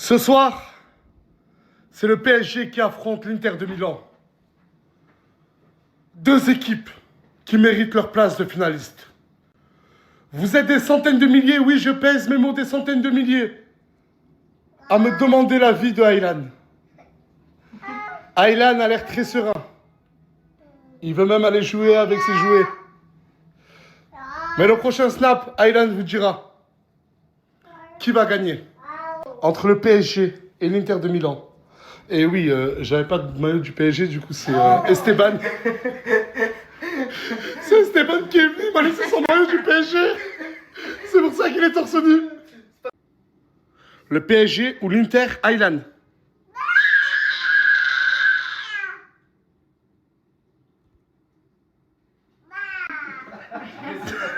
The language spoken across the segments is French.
Ce soir, c'est le PSG qui affronte l'Inter de Milan. Deux équipes qui méritent leur place de finaliste. Vous êtes des centaines de milliers, oui, je pèse mes mots, des centaines de milliers, à me demander l'avis de Aylan. Aylan a l'air très serein. Il veut même aller jouer avec ses jouets. Mais le prochain snap, Aylan vous dira qui va gagner entre le PSG et l'Inter de Milan. Et oui, j'avais pas de maillot du PSG, du coup c'est Esteban. C'est Esteban qui est venu, il m'a laissé son maillot du PSG. C'est pour ça qu'il est torse nu. Le PSG ou l'Inter, Aylan.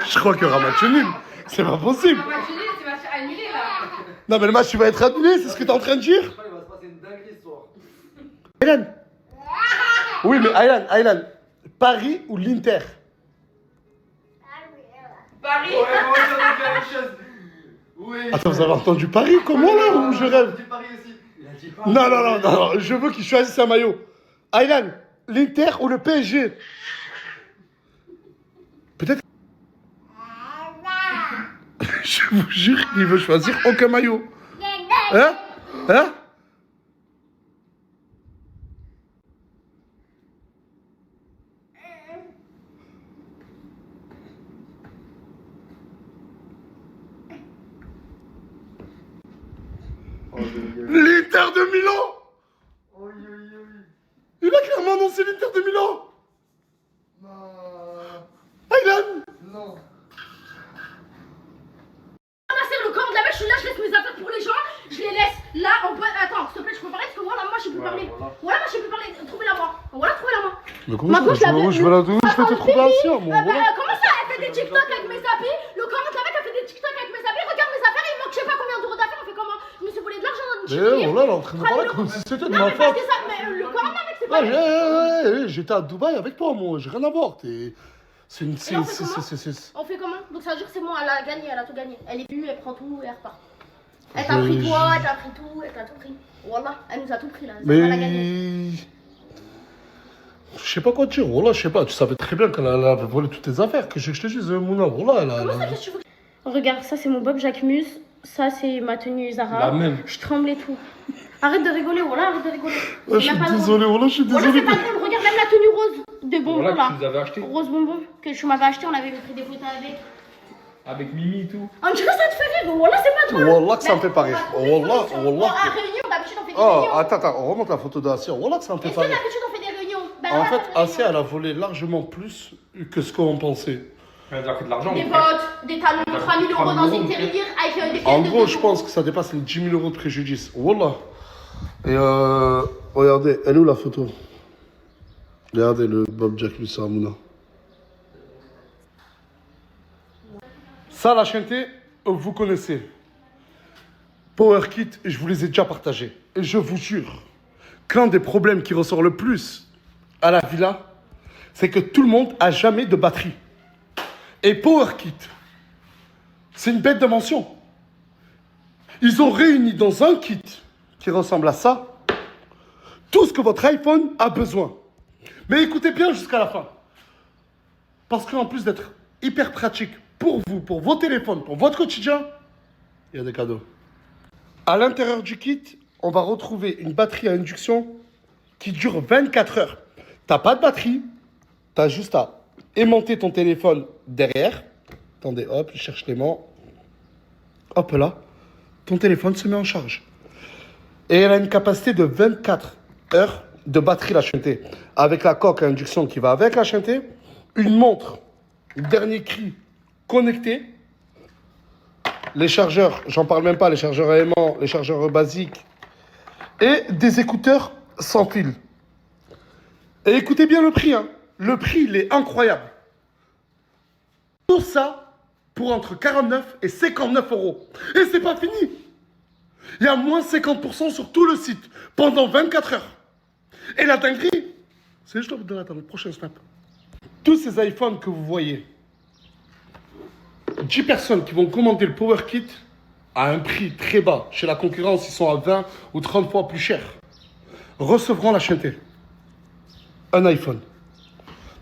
Je crois qu'il y aura match nul. C'est pas possible. Un match nul, c'est match annulé là. Non mais le match il va être annulé, c'est ce que t'es en train de dire. Il va se passer une dinguerie ce soir. Aylan. Oui mais Aylan. Paris ou l'Inter? Paris. Ouais, moi j'en ai fait la même chose. Oui. Attends, vous avez entendu Paris comment là ou je rêve? Il a dit Paris aussi. Il a dit Paris. Non, je veux qu'il choisisse un maillot. Aylan, l'Inter ou le PSG? Peut-être. Je vous jure qu'il veut choisir aucun maillot. Hein? L'Inter de Milan! Oui, oui, oui. Il a clairement annoncé l'Inter de Milan! Non. Aylan! Non. C'est le corps de la vache, je suis là, je laisse mes affaires pour les gens, je les laisse là, on peut... Attends, s'il te plaît, je peux parler parce que moi, là, moi, je peux parler. Voilà, moi, je peux parler, trouvez-la moi. Voilà, trouvez-la moi. Mais comment ça? Je vais la donner, je vais te trouver un sien, moi. Voilà. Comment ça, elle fait des TikTok avec mes habits? Le corps de la vache, elle fait des TikTok avec mes habits, regarde mes affaires, il manque je sais pas combien d'euros d'affaires, on fait comment? Je me suis volé de l'argent dans une Eh, chipie. voilà, elle est en train de parler comme si c'était de Non, ma mais parce faute. que ça, mais le corps de la vache, c'est pas... J'étais à Dubaï avec toi, moi, j'ai rien à voir. C'est une. Et on fait comment? On fait comment? Donc ça veut dire que c'est bon, elle a gagné, elle a tout gagné. Elle est venue, elle prend tout et elle repart. Elle t'a pris toi, elle t'a pris tout, elle t'a tout pris. Wallah, elle nous a tout pris là. Elle a gagné. Mais. Je sais pas quoi te dire, voilà, je sais pas. Tu savais très bien qu'elle avait volé toutes tes affaires. Que je te dise, Mouna, voilà, Comment ça, qu'est-ce que tu veux? Regarde, ça c'est mon Bob Jacquemus, ça c'est ma tenue Zara. La même. Je tremblais tout. Arrête de rigoler, voilà, arrête de rigoler. Je suis désolé, voilà, je suis Voilà, désolé. c'est pas drôle, regarde même la tenue rose de bonbons Voilà là. que tu nous avais acheté. Rose bonbon, que tu m'avais acheté, on avait pris des photos avec. Avec Mimi et tout. On dirait ça te fait rire, voilà, c'est pas drôle. Wallah que ça me fait pas rire. Wallah. À réunion, d'habitude on fait des Oh, réunions. attends, on remonte la photo d'Asia. Voilà que ça me fait Est-ce pas que rire. d'habitude on fait des réunions? Ben, En là, fait, on fait des Asia, elle a volé largement plus que ce qu'on pensait. Elle a fait de l'argent. Des mon bottes, frère. des talons, 3 000 euros dans une terrière avec des pièces En de gros, je bonbons. pense que ça dépasse les 10 000 euros de préjudice. Wallah. Et regardez, elle est où la photo? Regardez le Bob Jacquemus à Mouna. Ça, la chaîneté, vous connaissez. Power Kit, je vous les ai déjà partagés. Et je vous jure qu'un des problèmes qui ressort le plus à la villa, c'est que tout le monde a jamais de batterie. Et Power Kit, c'est une bête de mention. Ils ont réuni dans un kit qui ressemble à ça tout ce que votre iPhone a besoin. Mais écoutez bien jusqu'à la fin. Parce qu'en plus d'être hyper pratique pour vous, pour vos téléphones, pour votre quotidien, il y a des cadeaux. À l'intérieur du kit, on va retrouver une batterie à induction qui dure 24 heures. T'as pas de batterie, t'as juste à aimanter ton téléphone derrière. Attendez, hop, je cherche l'aimant. Hop là, ton téléphone se met en charge. Et elle a une capacité de 24 heures de batterie, la chaîneté. Avec la coque à induction qui va avec la chaîneté, une montre, dernier cri, connectée. Les chargeurs, j'en parle même pas, les chargeurs à aimant, les chargeurs basiques. Et des écouteurs sans fil. Et écoutez bien le prix, hein. Le prix, il est incroyable. Tout ça pour entre 49 et 59 euros. Et c'est pas fini. Il y a moins 50% sur tout le site pendant 24 heures. Et la dinguerie, c'est juste dans le prochain snap. Tous ces iPhones que vous voyez, 10 personnes qui vont commander le Power Kit, à un prix très bas. Chez la concurrence, ils sont à 20 ou 30 fois plus cher. Recevront la chaîneté. Un iPhone.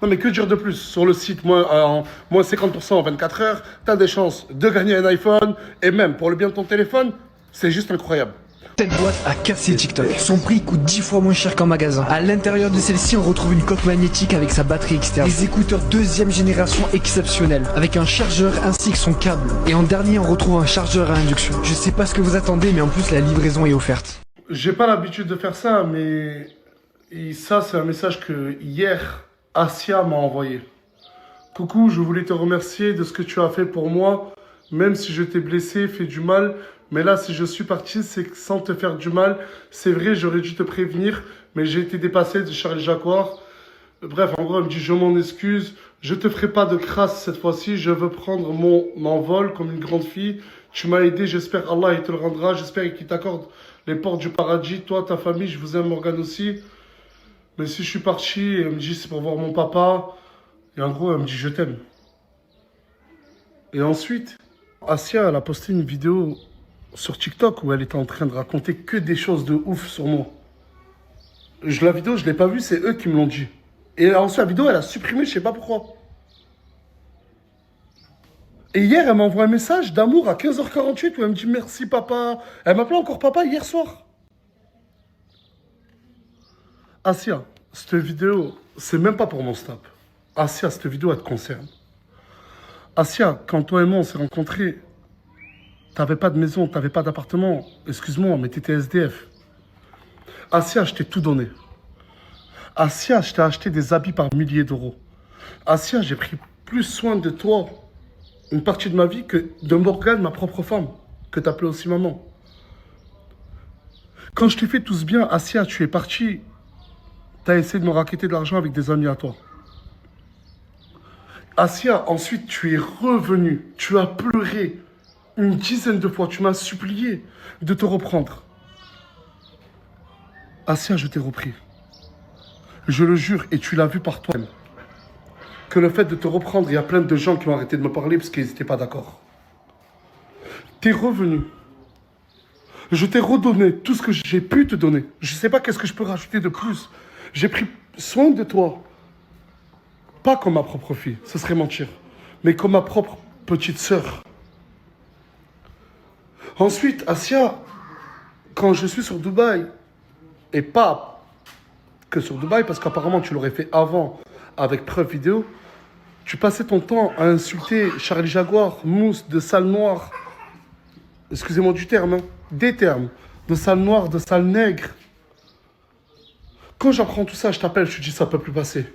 Non mais que dire de plus? Sur le site, moins 50% en 24 heures, tu as des chances de gagner un iPhone. Et même pour le bien de ton téléphone, c'est juste incroyable. Cette boîte a cassé TikTok. Son prix coûte 10 fois moins cher qu'en magasin. À l'intérieur de celle-ci, on retrouve une coque magnétique avec sa batterie externe. Des écouteurs deuxième génération exceptionnels, avec un chargeur ainsi que son câble. Et en dernier, on retrouve un chargeur à induction. Je sais pas ce que vous attendez, mais en plus, la livraison est offerte. J'ai pas l'habitude de faire ça, mais ça, c'est un message que hier, Asia m'a envoyé. Coucou, je voulais te remercier de ce que tu as fait pour moi, même si je t'ai blessé, fait du mal. Mais là, si je suis parti, c'est sans te faire du mal. C'est vrai, j'aurais dû te prévenir, mais j'ai été dépassé de Charlie Jaguar. Bref, en gros, elle me dit, je m'en excuse. Je te ferai pas de crasse cette fois-ci. Je veux prendre mon envol comme une grande fille. Tu m'as aidé, j'espère Allah il te le rendra. J'espère qu'il t'accorde les portes du paradis. Toi, ta famille, je vous aime, Morgane aussi. Mais si je suis parti, elle me dit, c'est pour voir mon papa. Et en gros, elle me dit, je t'aime. Et ensuite, Asia, elle a posté une vidéo sur TikTok où elle était en train de raconter que des choses de ouf sur moi. La vidéo, je ne l'ai pas vue, c'est eux qui me l'ont dit. Et ensuite, la vidéo, elle a supprimé, je ne sais pas pourquoi. Et hier, elle m'a envoyé un message d'amour à 15h48 où elle me dit merci papa. Elle m'appelait encore papa hier soir. Asia, cette vidéo, c'est même pas pour mon snap. Asia, cette vidéo, elle te concerne. Asia, quand toi et moi, on s'est rencontrés, t'avais pas de maison, t'avais pas d'appartement. Excuse-moi, mais t'étais SDF. Asia, je t'ai tout donné. Asia, je t'ai acheté des habits par milliers d'euros. Asia, j'ai pris plus soin de toi une partie de ma vie que de Morgane, ma propre femme, que t'appelais aussi maman. Quand je t'ai fait tout ce bien, Asia, tu es parti. T'as essayé de me raqueter de l'argent avec des amis à toi. Asia, ensuite, tu es revenu. Tu as pleuré une dizaine de fois. Tu m'as supplié de te reprendre. Asia, je t'ai repris. Je le jure, et tu l'as vu par toi-même, que le fait de te reprendre, il y a plein de gens qui ont arrêté de me parler parce qu'ils n'étaient pas d'accord. T'es revenu. Je t'ai redonné tout ce que j'ai pu te donner. Je ne sais pas qu'est-ce que je peux rajouter de plus. J'ai pris soin de toi. Pas comme ma propre fille, ce serait mentir, mais comme ma propre petite sœur. Ensuite, Asia, quand je suis sur Dubaï, et pas que sur Dubaï, parce qu'apparemment tu l'aurais fait avant avec preuve vidéo, tu passais ton temps à insulter Charlie Jaguar, Mousse, de sale noire, excusez-moi du terme, hein, des termes, de sale noire, de sale nègre. Quand j'apprends tout ça, je t'appelle, je te dis ça peut plus passer.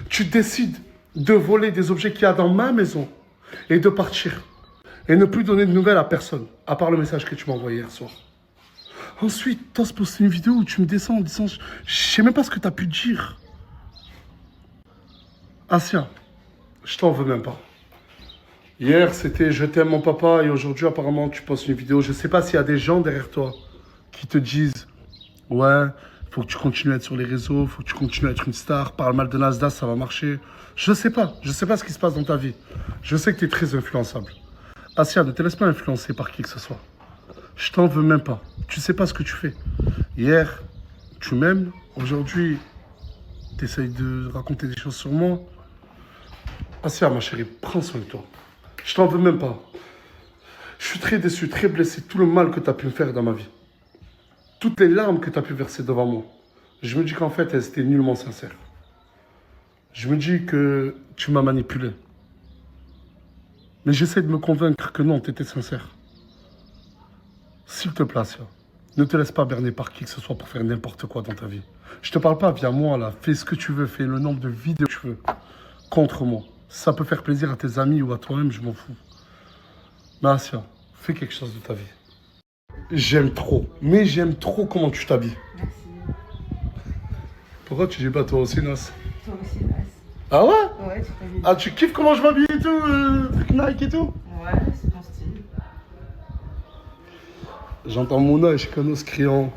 Tu décides de voler des objets qu'il y a dans ma maison et de partir. Et ne plus donner de nouvelles à personne, à part le message que tu m'as envoyé hier soir. Ensuite, tu as posté une vidéo où tu me descends en disant je sais même pas ce que tu as pu dire. Asia, je t'en veux même pas. Hier, c'était je t'aime mon papa et aujourd'hui, apparemment, tu postes une vidéo. Je sais pas s'il y a des gens derrière toi qui te disent ouais, faut que tu continues à être sur les réseaux, faut que tu continues à être une star, parle mal de Nasdaq, ça va marcher. Je sais pas ce qui se passe dans ta vie. Je sais que tu es très influençable. Asia, ne te laisse pas influencer par qui que ce soit. Je t'en veux même pas. Tu sais pas ce que tu fais. Hier, tu m'aimes. Aujourd'hui, tu essayes de raconter des choses sur moi. Asia, ma chérie, prends soin de toi. Je t'en veux même pas. Je suis très déçu, très blessé. Tout le mal que tu as pu me faire dans ma vie. Toutes les larmes que tu as pu verser devant moi. Je me dis qu'en fait, elles étaient nullement sincères. Je me dis que tu m'as manipulé. Mais j'essaie de me convaincre que non, tu étais sincère. S'il te plaît, Asia, ne te laisse pas berner par qui que ce soit pour faire n'importe quoi dans ta vie. Je te parle pas via moi, là. Fais ce que tu veux, fais le nombre de vidéos que tu veux contre moi. Si ça peut faire plaisir à tes amis ou à toi-même, je m'en fous. Mais Asia, fais quelque chose de ta vie. J'aime trop, mais j'aime trop comment tu t'habilles. Merci. Pourquoi tu dis pas toi aussi, Nas? Toi aussi, Nas. Ah ouais? Ouais, tu t'habilles. Ah, tu kiffes comment je m'habille et tout, Nike et tout? Ouais, c'est ton style. J'entends Mouna et Chikanos criant.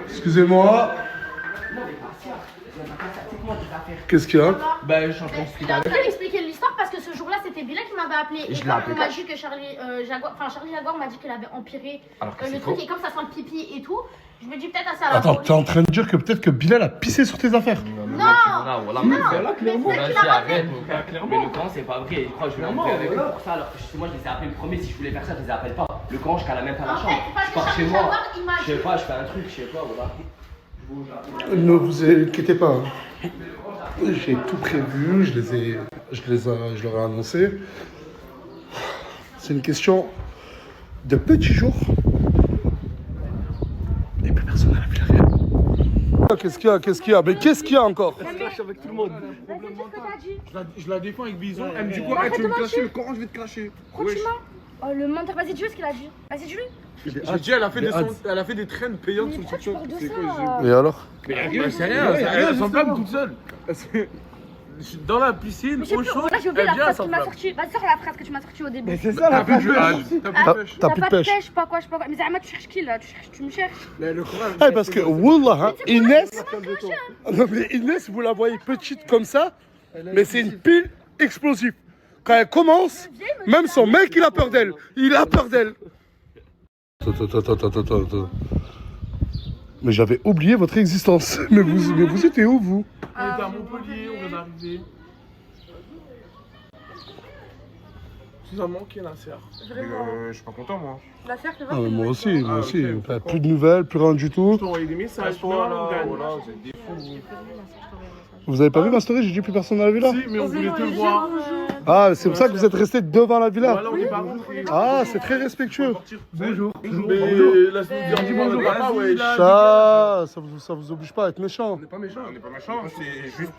Excusez-moi. Qu'est-ce qu'il y a? Bah, je suis en train de Il discuter est en avec train d'expliquer l'histoire parce que ce jour-là, c'était Bilal qui m'avait appelé. Et Et je l'ai quand appelé on m'a cash. dit que Charlie Jaguar m'a dit qu'elle avait empiré Alors que le c'est truc faux. et comme ça sent le pipi et tout, je me dis peut-être assez à la Attends, police. t'es en train de dire que peut-être que Bilal a pissé sur tes affaires. Voilà, mais clairement. c'est vrai qu'il Vas-y, a raté. arrête. Mais le camp, c'est pas vrai. Je crois que je vais rentrer avec eux pour ça. Alors que moi, je les ai appelés le premier. Si je voulais faire ça, je les appelle pas. Le camp, je cale même pas la En chambre. fait, parce Je que pars chez Charlie moi. Jaguar, il m'a Je sais pas, je fais un truc, je sais pas, voilà. Ne vous inquiétez pas. Hein. J'ai tout prévu, je leur ai annoncé. C'est une question de petits jours. Et plus personne à la Villarreal. Qu'est-ce qu'il y a Mais qu'est-ce qu'il y a encore? avec tout le monde. Vas-y, dis ce que t'as dit. Je la défends avec Bison. Elle me dit quoi? Tu veux me clasher le Coran, je vais te clasher. Pourquoi tu mens? Oh, le menteur, vas-y, dis-le ce qu'il a dit. Vas-y, dis-le. J'ai dit, elle a fait des traînes payantes Mais sur pourquoi tu TikTok. parles de C'est ça quoi? Et alors? Mais c'est rien, elle s'enflamme toute seule. Dans la piscine, Mais j'ai au plus, chaud, voilà, j'ai oublié elle la vient, phrase elle qui m'a s'enflamme. sorti. Vas-y, sors la phrase que tu m'as sortie au début. C'est ça la pêche. T'as plus de pêche. Je sais pas quoi. Mais Zahma, tu cherches qui là? Tu me cherches? Le Coran. Eh, parce que, Wallah, hein, Inès. Non, mais Inès, vous la voyez petite comme ça, mais c'est une pile explosive. Quand elle commence, même son mec, il a peur d'elle. Il a peur d'elle. Attends. Mais j'avais oublié votre existence. Mais vous étiez où, vous? On est à Montpellier, on vient d'arriver. Tu as manqué, Nasser. Je suis pas content, moi. La serre, c'est Ah, mais moi aussi. ok. Plus de nouvelles, plus rien du tout. Je t'ai envoyé des messages, toi, là. Voilà, vous êtes des fous. Vous avez pas vu ma story? J'ai dit plus personne dans la villa. Si, mais on voulait te voir. Ah, c'est pour ça que vous êtes restés devant la villa. Voilà, on est pas rentré. Ah, c'est très respectueux. Bonjour. Mais laisse-nous dire dis bonjour. Papa, ouais. Ça vous oblige pas à être méchant. On n'est pas méchant, c'est juste.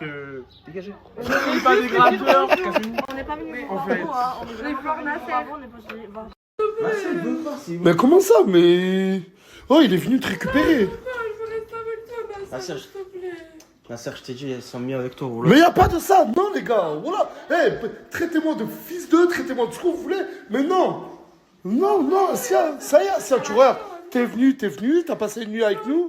Dégagez. On n'est pas des gratteurs. On n'est pas venus En voir fait. vous, hein. On est venus voir Nasser. On est pas venus voir. Mais comment ça? Mais. Oh, il est venu te récupérer. Nasser, je t'ai dit, elles sont mieux avec toi. Mais y a pas de ça, non, les gars. Voilà. Eh, traitez-moi de fils d'eux, traitez-moi de ce que vous voulez. Mais non. Non, ça y est, ça, tu vois. T'es venu, t'as passé une nuit avec nous.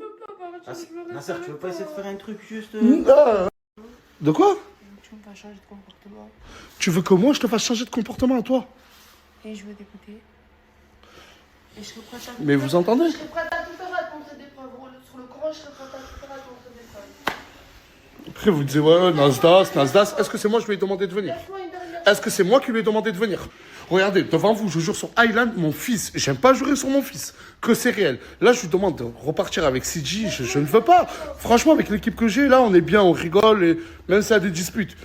Nasser, tu veux pas essayer de faire un truc juste. De quoi? Tu me vas changer de comportement. Tu veux que moi je te fasse changer de comportement à toi? Et je veux t'écouter. Et je serai prête à Mais vous entendez? Je serais prête à tout faire à compter des preuves. Sur le courant, je serais prête à tout faire à compter des preuves. Après vous disiez ouais, Nasdas, est-ce que c'est moi qui lui ai demandé de venir? Laisse-moi une dernière. Est-ce que c'est moi qui lui ai demandé de venir? Regardez, devant vous, je jure sur Highland, mon fils. J'aime pas jurer sur mon fils, que c'est réel. Là, je lui demande de repartir avec CG, je ne veux pas. Franchement, avec l'équipe que j'ai, là, on est bien, on rigole, et même s'il y a des disputes.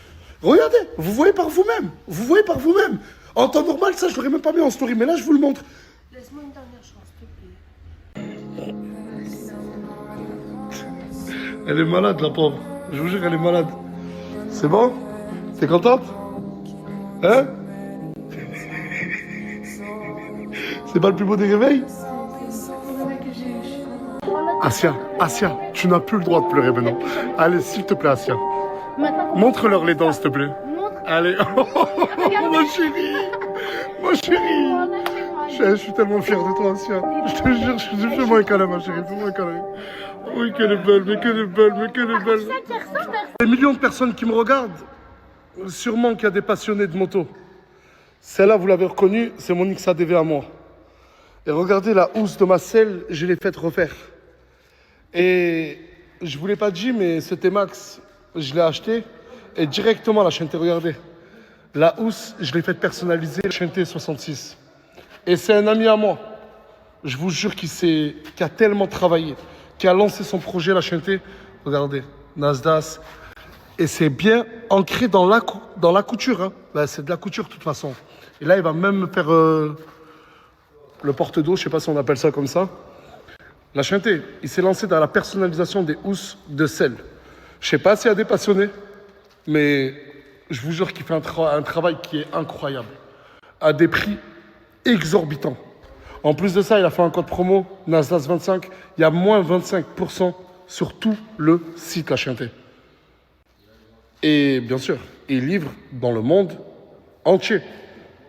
Regardez, vous voyez par vous-même. En temps normal, ça, je l'aurais même pas mis en story, mais là, je vous le montre. Laisse-moi une dernière chance, s'il te plaît. Elle est malade, la pauvre. Je vous jure, elle est malade. C'est bon? T'es contente? Hein? C'est pas le plus beau des réveils? Asia, tu n'as plus le droit de pleurer maintenant. Allez, s'il te plaît, Asia. Montre-leur les dents, s'il te plaît. Allez. Mon chéri. Je suis tellement fier de toi, Asia. Je te jure, fais-moi un câlin, ma chérie. Fais-moi un câlin. Oui, qu'elle est belle, mais qu'elle est belle. Des millions de personnes qui me regardent. Sûrement qu'il y a des passionnés de moto. Celle-là, vous l'avez reconnue, c'est mon XADV à moi. Et regardez la housse de ma selle, je l'ai faite refaire. Et je vous l'ai pas dit, mais ce T-Max, je l'ai acheté. Et directement, la chaîne regardez. La housse, je l'ai faite personnaliser, la chaîne 66. Et c'est un ami à moi. Je vous jure qui a tellement travaillé, qui a lancé son projet, la chaîne. Regardez, Nasdas. Et c'est bien ancré dans la couture. Hein. Ben, c'est de la couture de toute façon. Et là, il va même me faire le porte-dos, je sais pas si on appelle ça comme ça. La Chanté, il s'est lancé dans la personnalisation des housses de sel. Je sais pas s'il y a des passionnés, mais je vous jure qu'il fait un travail qui est incroyable. À des prix exorbitants. En plus de ça, il a fait un code promo, Nasdas25. Il y a moins 25% sur tout le site La Chanté. Et bien sûr, il livre dans le monde entier.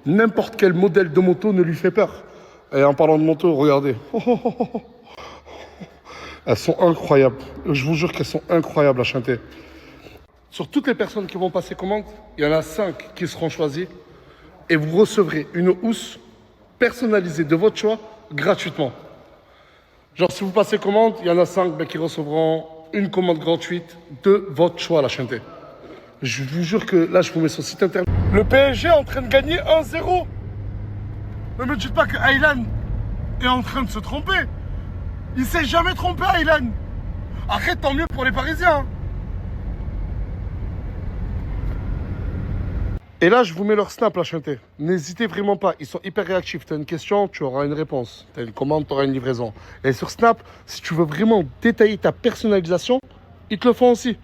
N'importe quel modèle de moto ne lui fait peur. Et en parlant de moto, regardez. Elles sont incroyables. Je vous jure qu'elles sont incroyables à chanter. Sur toutes les personnes qui vont passer commande, il y en a 5 qui seront choisis et vous recevrez une housse personnalisée de votre choix gratuitement. Genre, si vous passez commande, il y en a 5 qui recevront une commande gratuite de votre choix, la chanter. Je vous jure que là, je vous mets sur le site internet. Le PSG est en train de gagner 1-0. Ne me dites pas que Aylan est en train de se tromper. Il s'est jamais trompé, Aylan. Arrête, tant mieux pour les Parisiens. Et là, je vous mets leur snap, la chanter. N'hésitez vraiment pas, ils sont hyper réactifs. Tu as une question, tu auras une réponse. Tu as une commande, tu auras une livraison. Et sur Snap, si tu veux vraiment détailler ta personnalisation, ils te le font aussi.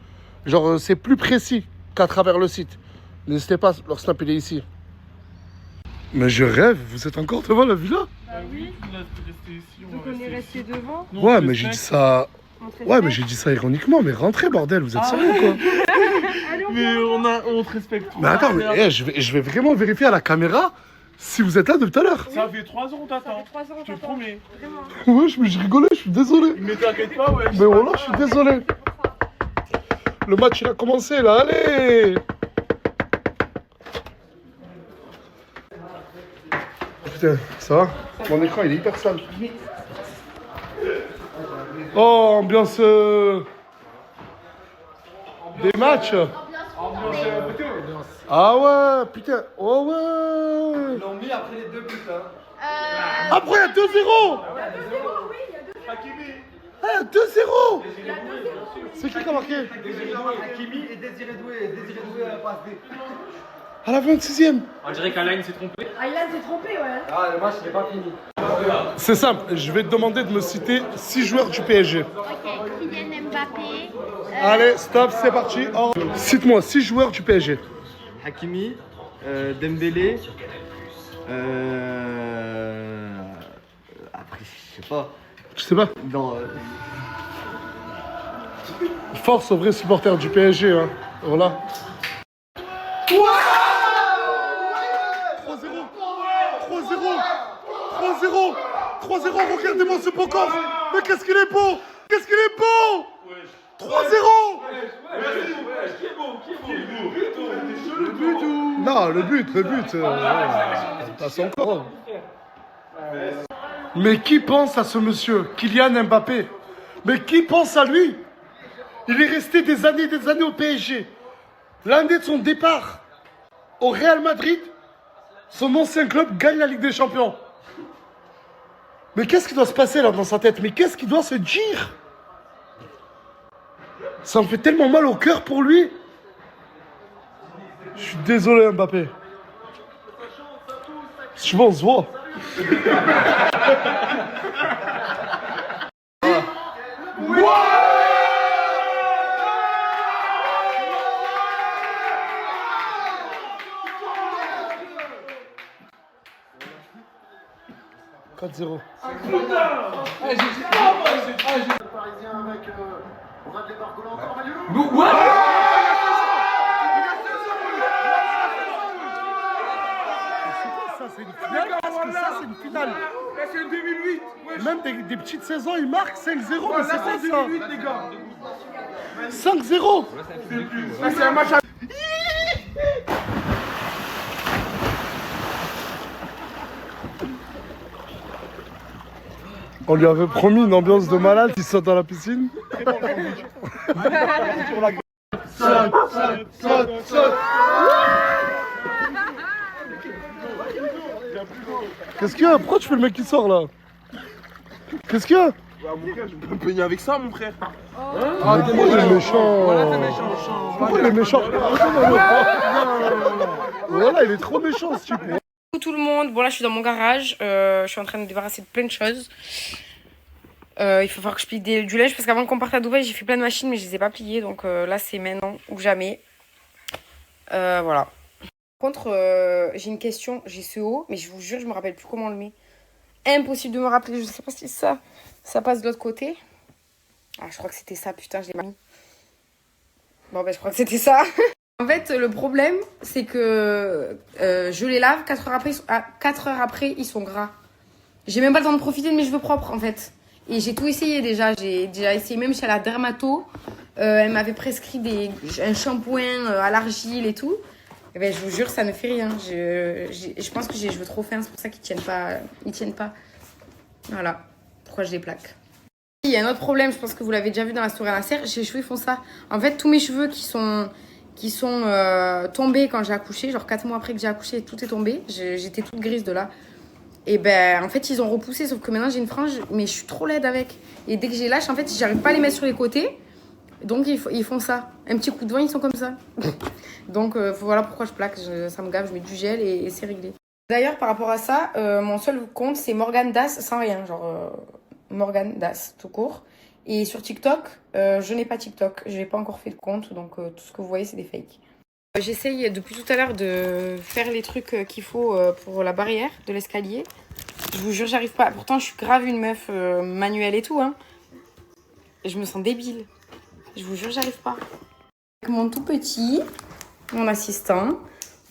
Genre, c'est plus précis qu'à travers le site. N'hésitez pas, leur Snap, il est ici. Mais je rêve, vous êtes encore devant la villa? Bah oui. Donc on est resté devant. Ouais, mais j'ai dit ça... Ouais, mais j'ai dit ça ironiquement, mais rentrez, bordel, vous êtes sérieux, quoi? Mais on te respecte. Mais attends, mais je vais vraiment vérifier à la caméra si vous êtes là depuis tout à l'heure. Ça fait 3 ans on Ça t'attend. fait 3 ans, Je te promets. Vraiment. Ouais, je rigolais, je suis désolé. Mais t'inquiète pas, ouais. Mais voilà, je suis désolé. Le match, il a commencé, là, allez! Putain, ça va? Mon écran, il est hyper sale. Oh, ambiance... Des matchs. Ah ouais, putain. Oh ouais. Ils l'ont mis après les 2 buts, hein. Après, il y a 2-0. Ah, 2-0. C'est qui a marqué? Hakimi et Désiré Doué. Désiré Doué a passé. À la 26e. On dirait qu'Alain s'est trompé. Aylan s'est trompé, ouais. Ah, le match n'est pas fini. C'est simple, je vais te demander de me citer 6 joueurs du PSG. Ok, Kylian Mbappé. Allez, stop, c'est parti. Cite-moi 6 joueurs du PSG. Hakimi, Dembélé. Après, je sais pas. Je sais pas. Dans. Force aux vrais supporters du PSG. Hein. Voilà. 3-0. 3-0. Regardez-moi ce beau corps. Mais qu'est-ce qu'il est beau. Qu'est-ce qu'il est beau. 3-0. Non, le but. Passe encore. Mais qui pense à ce monsieur, Kylian Mbappé? Mais qui pense à lui? Il est resté des années au PSG. L'année de son départ au Real Madrid, son ancien club gagne la Ligue des Champions. Mais qu'est-ce qui doit se passer là dans sa tête? Mais qu'est-ce qu'il doit se dire? Ça me fait tellement mal au cœur pour lui. Je suis désolé, Mbappé. Si tu veux, on se voit. « 4-0. Ça, c'est une finale. Parce que ça, c'est une finale. C'est une 2008. Même des petites saisons, ils marquent 5-0. Mais c'est quoi ça? 2008, les gars. 5-0. C'est un match à... On lui avait promis une ambiance de malade, il saute dans la piscine. Saute. Qu'est-ce qu'il y a? Pourquoi tu fais le mec qui sort là? Qu'est-ce qu'il y a? Mon frère, je peux me peigner avec ça, mon frère. Ah, pourquoi il est méchant? Pourquoi il est méchant? Voilà, il est trop méchant ce type. Coucou tout le monde, bon là je suis dans mon garage, je suis en train de me débarrasser de plein de choses. Il faut falloir que je plie du linge parce qu'avant qu'on parte à Dubaï j'ai fait plein de machines mais je les ai pas pliées, donc là c'est maintenant ou jamais. Voilà. Par contre j'ai une question, j'ai ce haut mais je vous jure je me rappelle plus comment on le met. Impossible de me rappeler, je sais pas si ça passe de l'autre côté. Ah je crois que c'était ça, putain je l'ai pas mis. Bon ben je crois que c'était ça. En fait, le problème, c'est que je les lave, 4 heures après, ils sont gras. J'ai même pas le temps de profiter de mes cheveux propres, en fait. Et j'ai tout essayé déjà. J'ai déjà essayé même chez la dermato. Elle m'avait prescrit un shampoing à l'argile et tout. Et ben, je vous jure, ça ne fait rien. Je pense que j'ai les cheveux trop fins, c'est pour ça qu'ils tiennent pas. Ils tiennent pas. Voilà pourquoi je les plaque. Il y a un autre problème, je pense que vous l'avez déjà vu dans la story à la serre. Les cheveux ils font ça. En fait, tous mes cheveux qui sont tombés quand j'ai accouché, genre 4 mois après que j'ai accouché, tout est tombé. J'étais toute grise de là. Et ben, en fait, ils ont repoussé, sauf que maintenant j'ai une frange, mais je suis trop laide avec. Et dès que j'ai lâche, en fait, j'arrive pas à les mettre sur les côtés. Donc, ils font ça. Un petit coup de vent, ils sont comme ça. Donc, voilà pourquoi je plaque. Ça me gave, je mets du gel et c'est réglé. D'ailleurs, par rapport à ça, mon seul compte, c'est Morgane Das sans rien. Genre, Morgane Das, tout court. Et sur TikTok, je n'ai pas TikTok. Je n'ai pas encore fait de compte. Donc, tout ce que vous voyez, c'est des fakes. J'essaye depuis tout à l'heure de faire les trucs qu'il faut pour la barrière de l'escalier. Je vous jure, j'arrive pas. Pourtant, je suis grave une meuf manuelle et tout. Hein. Et je me sens débile. Je vous jure, j'arrive pas. Avec mon tout petit, mon assistant,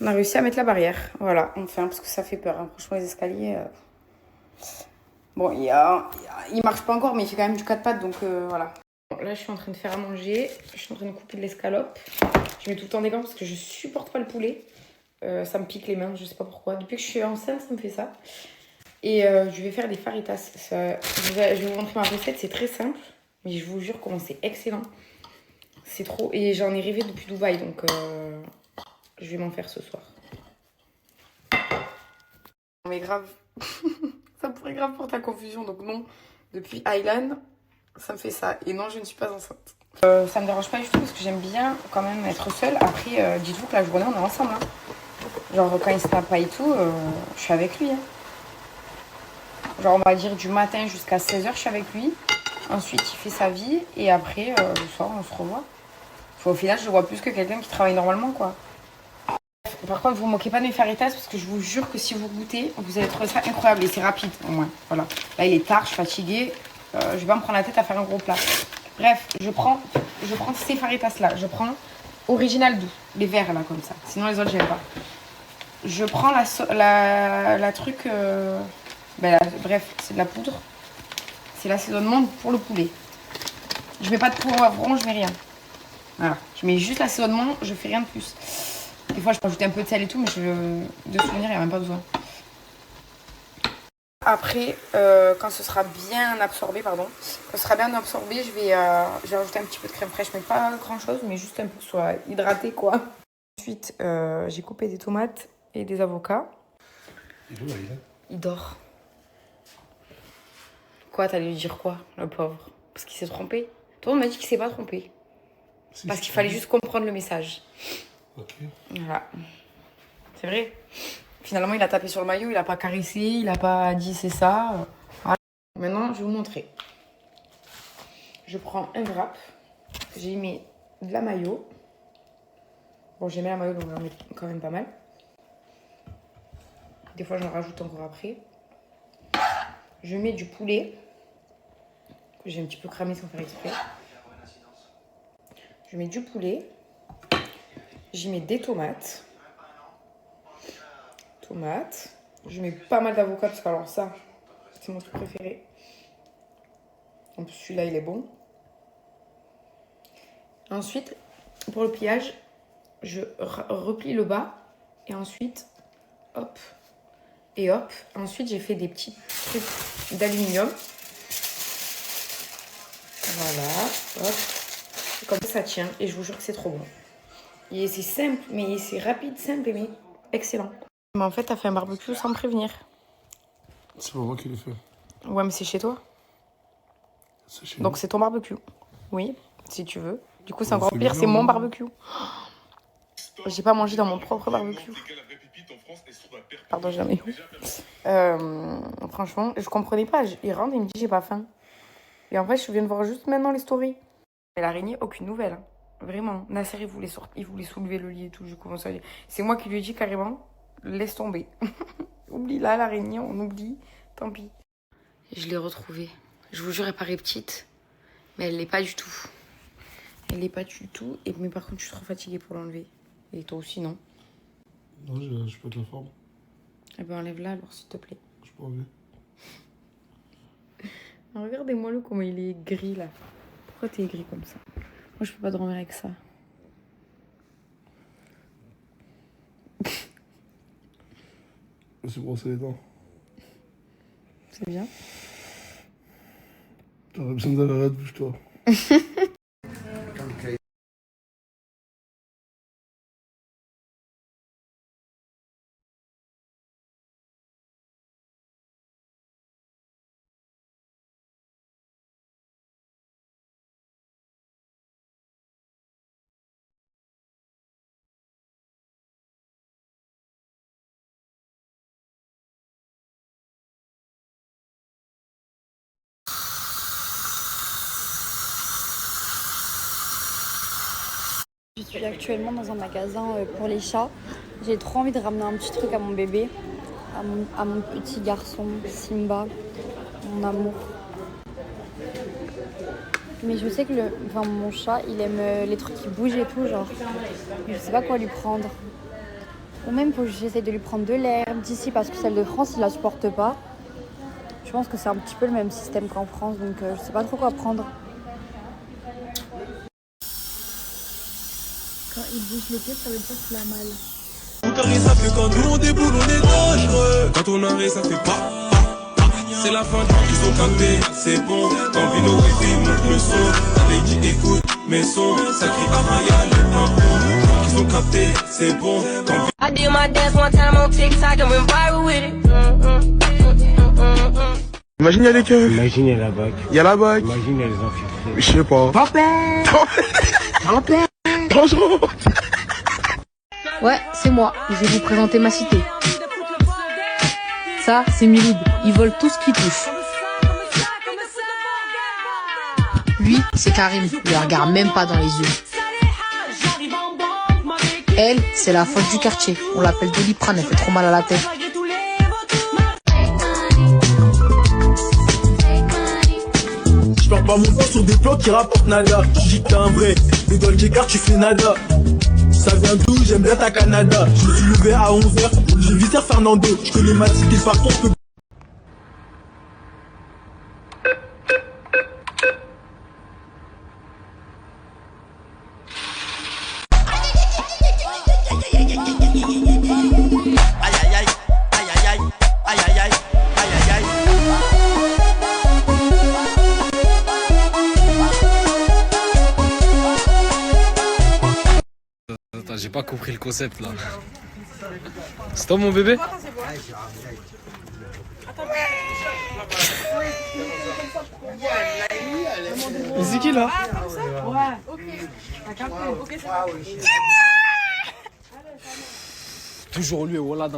on a réussi à mettre la barrière. Voilà, enfin, parce que ça fait peur. Hein. Franchement, les escaliers... Bon, il marche pas encore, mais il fait quand même du 4 pattes, donc voilà. Bon, là, je suis en train de faire à manger. Je suis en train de couper de l'escalope. Je mets tout le temps des gants parce que je supporte pas le poulet. Ça me pique les mains, je sais pas pourquoi. Depuis que je suis enceinte, ça me fait ça. Et je vais faire des faritas. Je vais vous montrer ma recette, c'est très simple. Mais je vous jure comment c'est excellent. C'est trop... Et j'en ai rêvé depuis Dubaï, donc je vais m'en faire ce soir. Mais grave, ça pourrait grave porter à confusion, donc non. Depuis Highland, ça me fait ça. Et non, je ne suis pas enceinte. Ça me dérange pas du tout parce que j'aime bien quand même être seule. Après, dites-vous que la journée, on est ensemble. Hein. Genre, quand il se tape pas et tout, je suis avec lui. Hein. Genre, on va dire du matin jusqu'à 16h, je suis avec lui. Ensuite, il fait sa vie. Et après, le soir, on se revoit. Au final, je le vois plus que quelqu'un qui travaille normalement, quoi. Par contre, vous moquez pas de mes faritas parce que je vous jure que si vous goûtez, vous allez trouver ça incroyable. Et c'est rapide, au moins. Voilà. Là, il est tard, je suis fatiguée. Je vais pas me prendre la tête à faire un gros plat. Bref, je prends ces faritas-là. Je prends original doux. Les verts, là, comme ça. Sinon, les autres, j'aime pas. Je prends la truc... bref, c'est de la poudre. C'est l'assaisonnement pour le poulet. Je mets pas de poivron, je mets rien. Voilà. Je mets juste l'assaisonnement, je fais rien de plus. Des fois, je peux ajouter un peu de sel et tout, mais de souvenir, il n'y a même pas besoin. Après, quand ce sera bien absorbé, je vais rajouter un petit peu de crème fraîche, mais pas grand chose, mais juste un peu pour soit hydraté, quoi. Ensuite, j'ai coupé des tomates et des avocats. Il est où, là? Il dort. Quoi, t'allais lui dire quoi, le pauvre? Parce qu'il s'est trompé. Tout le monde m'a dit qu'il s'est pas trompé. Si, parce qu'il fallait juste comprendre le message. Ok. Voilà. C'est vrai. Finalement, il a tapé sur le maillot, il a pas caressé, il a pas dit c'est ça. Voilà. Maintenant, je vais vous montrer. Je prends un wrap. J'ai mis de la mayo. Bon, j'ai mis la mayo, donc j'en mets quand même pas mal. Des fois, j'en rajoute encore après. Je mets du poulet. Que j'ai un petit peu cramé sans faire exprès. Je mets du poulet. J'y mets des tomates. Je mets pas mal d'avocats parce que alors ça, c'est mon truc préféré. En plus, celui-là, il est bon. Ensuite, pour le pliage, je replie le bas. Et ensuite, hop. Et hop. Ensuite, j'ai fait des petits trucs d'aluminium. Voilà. Hop. Comme ça tient. Et je vous jure que c'est trop bon. Et c'est simple, mais c'est rapide, simple, mais excellent. Mais en fait, t'as fait un barbecue sans me prévenir. C'est pas moi qui l'ai fait. Ouais, mais c'est chez toi. C'est chez Donc nous. c'est ton barbecue. Oui, si tu veux. Du coup, c'est encore pire, c'est mon barbecue. J'ai pas mangé dans mon propre barbecue. Pardon, j'ai jamais eu. Franchement, je comprenais pas. Il rentre et il me dit j'ai pas faim. Et en fait, je viens de voir juste maintenant les stories. Et l'araignée, aucune nouvelle. Hein. Vraiment. Nasser, il voulait soulever le lit et tout. C'est moi qui lui ai dit carrément, laisse tomber. Oublie là l'araignée, on oublie. Tant pis. Je l'ai retrouvée. Je vous jure, elle paraît petite. Mais elle l'est pas du tout. Elle l'est pas du tout. Mais par contre, je suis trop fatiguée pour l'enlever. Et toi aussi, non? Non, je peux te la forme. Eh ben, enlève-la alors, s'il te plaît. Je peux enlever. Regardez-moi le comment il est gris là. Pourquoi t'es gris comme ça? Moi, je peux pas dormir avec ça. Je me suis brossé les dents. C'est bien. T'aurais besoin d'aller à la douche, toi. Je suis actuellement dans un magasin pour les chats. J'ai trop envie de ramener un petit truc à mon bébé, à mon petit garçon Simba, mon amour. Mais je sais que mon chat, il aime les trucs qui bougent et tout, genre. Je sais pas quoi lui prendre. Ou même faut que j'essaie de lui prendre de l'herbe d'ici parce que celle de France, il la supporte pas. Je pense que c'est un petit peu le même système qu'en France, donc je sais pas trop quoi prendre. Quand il bouge les pieds, ça veut dire qu'il a mal. Ça fait quand nous on déboule, on est dangereux. Quand on arrive, ça fait pas. C'est la fin, ils ont capté, c'est bon. Quand Vino et monte le son, avec dit écoute mes sons, ça crie à Maya, le bon. Ils ont capté, c'est bon. Quand I did my dance one time on TikTok and went viral with it. Imagine, il y a des keufs. Imagine, il y a la bague. Il y a la bague. Imagine, il y a les infiltrés. Je sais pas. Papa Bonjour. Ouais, c'est moi. Je vais vous présenter ma cité. Ça, c'est Miloud. Ils volent tout ce qui touche. Lui, c'est Karim. Il le regarde même pas dans les yeux. Elle, c'est la folle du quartier. On l'appelle Doliprane, elle fait trop mal à la tête. je perds pas mon temps sur des plans qui rapportent nada. Tu dis que t'es un vrai, des Dolce Car tu fais nada. Ça vient d'où? J'aime bien ta Canada. Je me suis levé à 11h, j'ai visé Fernando. Je connais ma cité par contre. Attends, j'ai pas compris le concept là. C'est toi mon bébé? Mais c'est qui là? Ouais, ok. T'as capté. Ok, c'est bon. Toujours lui, voilà.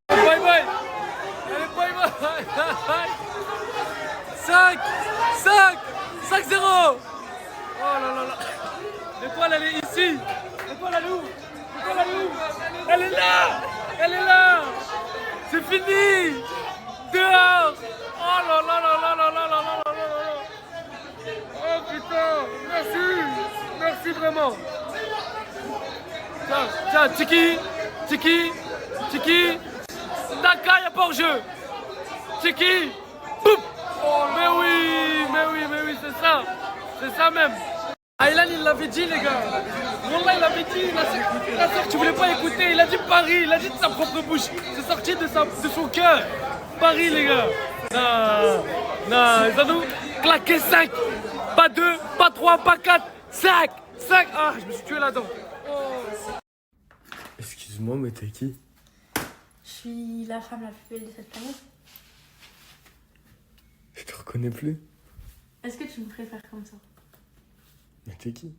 Bye bye. Allez, bye bye. 5 5-0. Oh là là là. L'étoile elle est ici. L'étoile elle est où? L'étoile elle est où? Elle est là. Elle est là. C'est fini. Dehors. Oh là là là là là là là là là là. Oh putain. Merci. Merci vraiment. Tiens, Tiki. Taka, y'a pas hors-jeu. Tiki. Boum. Oh, mais oui, c'est ça même. Aylan il l'avait dit les gars. Wallah il l'avait dit, il a sorti, tu voulais pas écouter, il a dit Paris, il a dit de sa propre bouche. C'est sorti de son cœur. Paris les gars. Non, ils ont nous claqué 5. Pas 2, pas 3, pas 4, 5. Ah, je me suis tué là-dedans. Oh. Excuse-moi, mais t'es qui? Je suis la femme la plus belle de cette planète. Je te reconnais plus. Est-ce que tu me préfères comme ça? Mais t'es qui?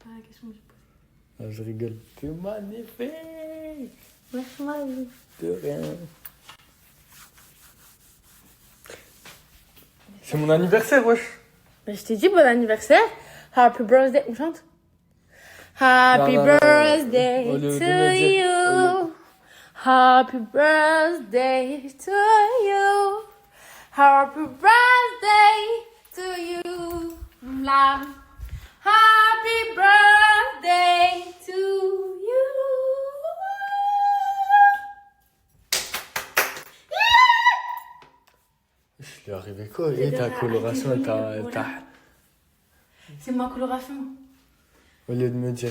pas la question que j'ai posée. Ah, je rigole. T'es magnifique. Merci, ma vie. De rien. C'est mon anniversaire, wesh. Mais je t'ai dit bon anniversaire. Happy birthday. On chante? Happy Non, non, non. birthday Au lieu de to me dire- you. Happy birthday to you. Happy birthday to you. La. Happy birthday to you. Je lui est arrivé quoi? Et ta coloration, t'as... C'est ma coloration. Au lieu de me dire...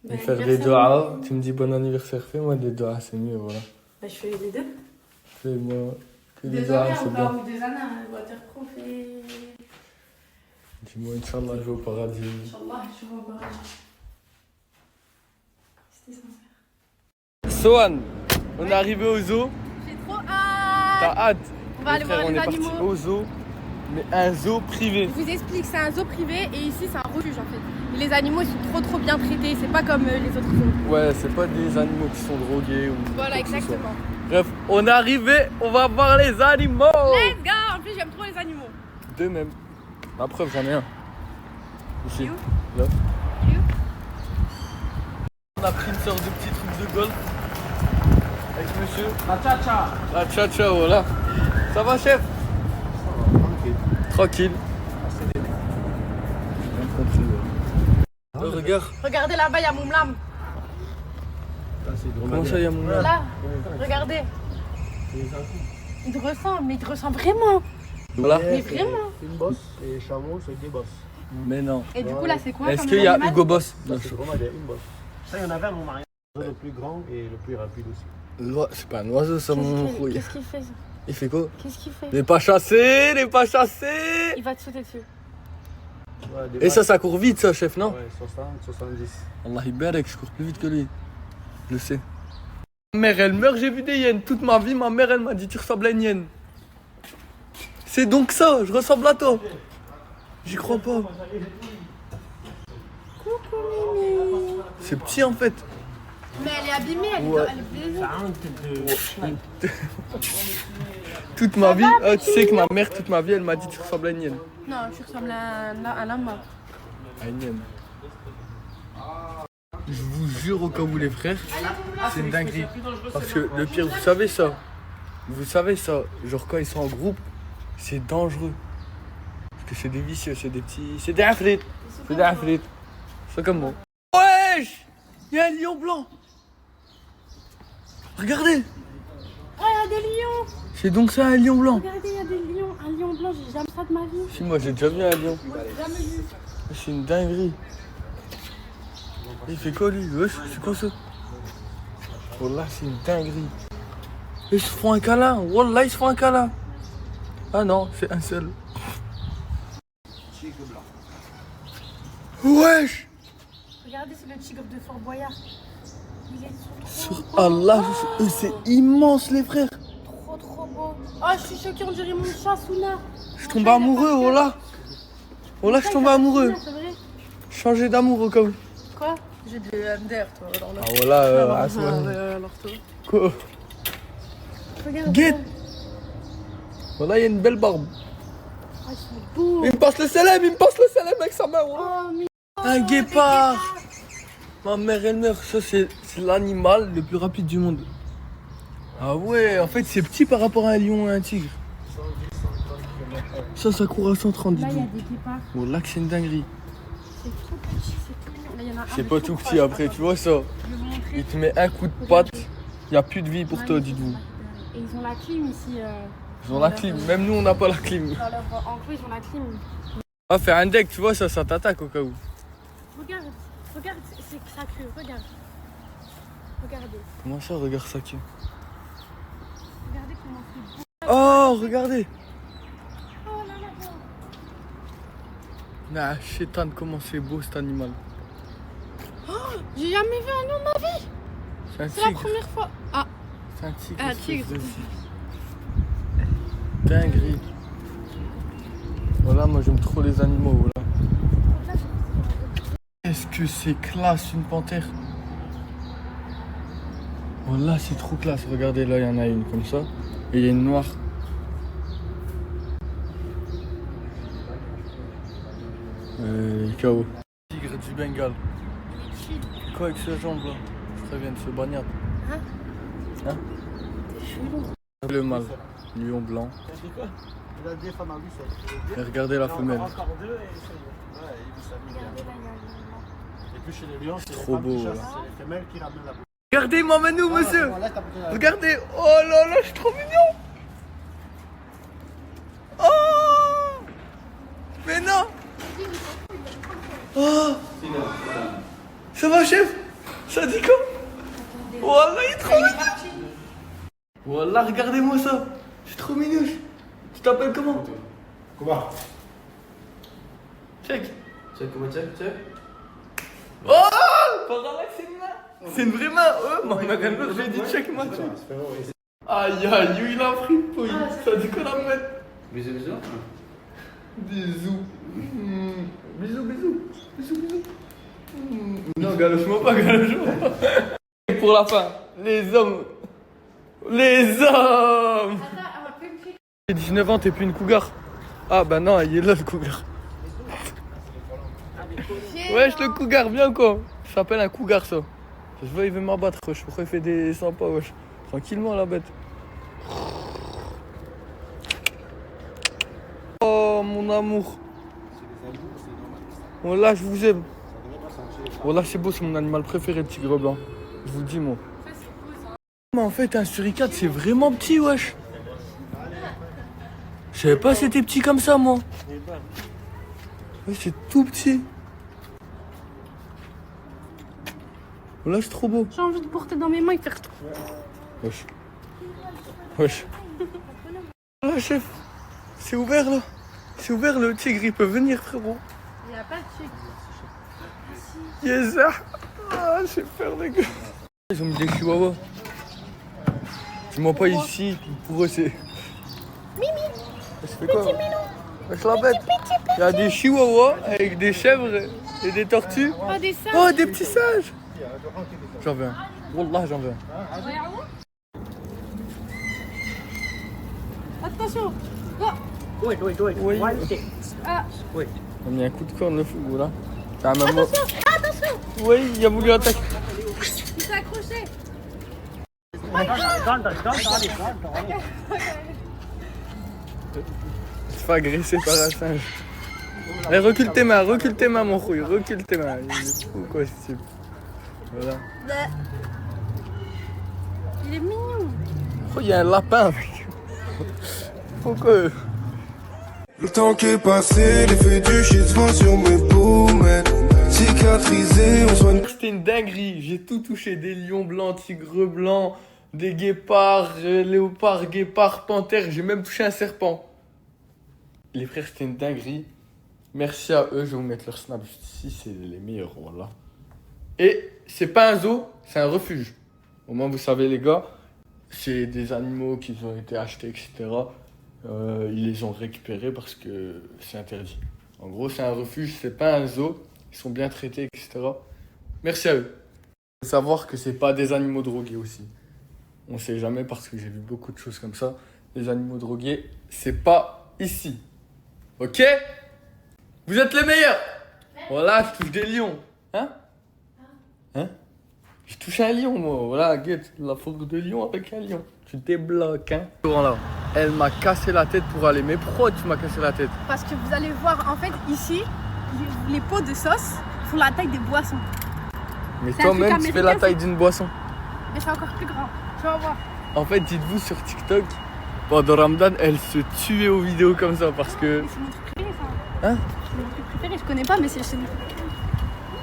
Bon faire des anniversaire. doigts, tu me dis bon anniversaire. Fais-moi des doigts, c'est mieux, voilà. Bah, je fais les deux. Fais-moi que des Deux doigts, années c'est encore, bon. ou 2 années, waterproof et... Dis-moi, Inch'Allah, je vais au paradis. Inch'Allah, je vais au paradis. C'était sincère. Sohan, on est arrivé au zoo. J'ai trop hâte. T'as hâte? On va aller voir on les est parti animaux. au zoo, mais un zoo privé. Je vous explique, c'est un zoo privé et ici c'est un refuge en fait. Et les animaux ils sont trop bien traités, c'est pas comme les autres zoos. Ouais, c'est pas des animaux qui sont drogués ou... Voilà, quoi que ce soit. exactement. Bref, on est arrivé, on va voir les animaux. Let's go. En plus j'aime trop les animaux. Deux même. La preuve, j'en ai un. Ici. You? Là. You? On a pris une sorte de petit truc de golf. Avec monsieur. La tcha-tcha. La tcha-tcha, voilà. Ça va, chef? Tranquille. Bien compris, ouais. Regarde. Regardez là-bas, il y a mon lame. Comment ça, il y a mon âme? Là, regardez. Il te ressemble, mais il te ressemble vraiment. Voilà. Mais vraiment. Une bosse et chameau, c'est des bosses. Mais non. Et du coup là c'est quoi? Est-ce comme qu'il y a animal? Hugo Boss? Ça, c'est vraiment une bosse. Ça, il y en avait à mon mariage. Le plus grand et le plus rapide aussi. C'est pas un oiseau, ça, mon rouille. Qu'est-ce qu'il fait ça? Il fait quoi? Qu'est-ce qu'il fait? Les pas chassés, les pas chassés. Il va te sauter dessus. Ouais, des Et ça court vite, ça, chef, non? Ouais, 60, 70. Allah Ibarak, je cours plus vite que lui. Je le sais. Ma mère, elle meurt, j'ai vu des hyènes. Toute ma vie, ma mère, elle m'a dit, tu ressembles à une hyène. C'est donc ça, je ressemble à toi. J'y crois pas. Coucou Mimi. C'est petit, en fait. Mais elle est abîmée, Ouais. elle est blessée. Toute ma vie, tu sais que ma mère, toute ma vie, elle m'a dit, tu ressembles à une hyène. Non, tu ressembles à un lama. À une hyène. Je vous jure, au cas où les frères, c'est une dinguerie. Parce que le pire, vous savez ça. Vous savez ça. Genre, quand ils sont en groupe, c'est dangereux. Parce que c'est des vicieux, c'est des petits. C'est des afrites. C'est des afrites. C'est comme moi. Wesh! Il y a un lion blanc. Regardez. Oh, il y a des lions. C'est donc ça, un lion blanc. Regardez, il y a des lions. Un lion blanc, j'ai jamais ça de ma vie. Si, moi j'ai déjà vu un lion. Jamais vu. C'est une dinguerie. Il fait quoi lui? Wesh, c'est quoi ça? Wallah, c'est une dinguerie. Ils se font un câlin. Wallah, ils se font un câlin. Ah non, c'est un seul. Wesh! Regardez, c'est le tigre de Fort Boyard. Il est Sur Allah, c'est immense les frères. trop beau. Oh, je suis choquée, on dirait mon chat Souna. Je tombe amoureux, Wallah. Wallah, je tombe amoureux. C'est vrai. Changer d'amour au cas où. Quoi? J'ai du MDR, toi. Alors là. Ah voilà, Alors toi. Quoi? Regarde. Guette. Voilà, il y a une belle barbe. Oh, ils sont beaux. Il me passe le salam, avec sa main. Wallah. Oh, mais... Un guépard. Ma mère, elle meurt. Ça, c'est l'animal le plus rapide du monde. Ah ouais, en fait, c'est petit par rapport à un lion et un tigre. Ça court à 130, Là, il y a dis-donc. des guépards. Bon, là, que c'est une dinguerie. C'est tout petit, c'est tout mignon. Là, il y en a un, C'est mais pas trop tout proche. petit après, tu vois ça. Je vais vous montrer. Il te met un coup de patte, il n'y a plus de vie pour toi, dites-vous. Et ils ont la clim ici. Ils ont la clim, même nous on n'a pas la clim. Dans leur enclos, ils ont la clim. Ah, faire un deck, tu vois, ça t'attaque au cas où. Regarde, c'est que ça crue, regarde. Regardez. Comment ça, regarde ça qui. Regardez comment c'est beau. Oh, regardez. Oh là là. Nah, chétane, comment c'est beau cet animal. Oh, j'ai jamais vu un lion de ma vie. C'est un C'est la tigre. première fois. Ah, C'est un tigre. un espèce tigre. de- Dinguerie. Voilà, moi j'aime trop les animaux, voilà. Est-ce que c'est classe une panthère? Oh là c'est trop classe, regardez là il y en a une comme ça. Et il y a une noire. KO. Tigre du Bengale. Quoi avec ce jambe là? Ça vient de se bagnard. Hein? Le mâle, lion blanc. Il a des femmes à lui, ça. Et regardez la femelle. Encore deux et ça y est. Ouais, il s'amuse bien. Et puis chez les lions, c'est les Trop femmes beau, qui chassent, ouais. c'est les femelles qui ramènent la bouffe. Regardez Mamanou monsieur. Là, t'as pris la- Regardez. Oh là là, je suis trop mignon. Oh. Mais non. Oh. Ça va chef? Ça dit quoi? Wallah il est trop mignon. Wallah regardez-moi ça. C'est trop mignon. Tu t'appelles comment? Comment? Check. Check, comment check? Oh. Par là c'est une main. C'est une vraie main. Oh ma mère j'ai dit check moi check. Aïe aïe il a pris le pot. Ça dit quoi la mettre? Bisous, bisous. Bisous. Bisous, bisous. Bisous, bisous. Non, galoche-moi pas, galoche-moi pas. Pour la fin, les hommes. Les hommes. J'ai 19 ans, t'es plus une cougar. Ah bah non, il est là le cougar. Wesh, le cougar, bien quoi. Ça s'appelle un cougar ça. Je vois, il veut m'abattre, wesh. Pourquoi il fait des sympas, wesh. Tranquillement la bête. Oh mon amour. Oh là je vous aime. Oh là c'est beau, c'est mon animal préféré le tigre blanc. Je vous le dis moi. Mais en fait un suricate c'est vraiment petit wesh. Je savais pas que c'était petit comme ça moi. Ouais, c'est tout petit. Oh là c'est trop beau. J'ai envie de porter dans mes mains et faire tout. Wesh. Wesh. Oh là chef. C'est ouvert là. C'est ouvert le tigre, il peut venir frérot. Il n'y a pas de tigre. Yes sir. Ah j'ai peur les gars. Ils ont mis des chihuahuas. Dis-moi pas ici, pour eux c'est... Mimi. Ça fait quoi? Wesh la bête. Il y a des chihuahuas avec des chèvres et des tortues. Oh, des singes. Oh des petits singes. J'en veux un. Wallah j'en veux un. Attention. Wait. Oui. Ah. Oui. On a mis un coup de corne le fou là. T'as un maman. Attention. Oui, il a voulu attaquer. Il s'est accroché. Tu te fais agresser par un singe. Allez, recule tes mains mon rouille, recule tes mains. Il est fou quoi ce type. Voilà. Il est mignon. Oh, il y a un lapin mec. Pourquoi? Le temps qui est passé, l'effet du shit se voit sur mes pommettes. Cicatrisé, on soigne. C'était une dinguerie, j'ai tout touché. Des lions blancs, tigres blancs, des guépards, léopards, guépards, panthères. J'ai même touché un serpent. Les frères, c'était une dinguerie. Merci à eux, je vais vous mettre leur snap juste ici, c'est les meilleurs, voilà. Et c'est pas un zoo, c'est un refuge. Au moins vous savez les gars, c'est des animaux qui ont été achetés, etc. Ils les ont récupérés parce que c'est interdit. En gros, c'est un refuge, c'est pas un zoo. Ils sont bien traités, etc. Merci à eux. Il faut savoir que c'est pas des animaux drogués aussi. On sait jamais parce que j'ai vu beaucoup de choses comme ça. Les animaux drogués, c'est pas ici. Ok? Vous êtes les meilleurs! Voilà, je touche des lions. Hein? Hein? J'ai touché un lion, moi. Voilà, guette, la photo de lion avec un lion. Tu débloques, hein? Là, elle m'a cassé la tête pour aller. Mais pourquoi tu m'as cassé la tête? Parce que vous allez voir, en fait, ici, les pots de sauce font la taille des boissons. Mais C'est un toi-même, truc tu fais la américain, taille d'une boisson. Mais c'est encore plus grand. Tu vas voir. En fait, dites-vous sur TikTok, pendant Ramadan, elle se tuait aux vidéos comme ça parce que... Mais c'est mon truc préféré, ça. Hein? C'est mon truc préféré, je connais pas, mais c'est mon truc préféré.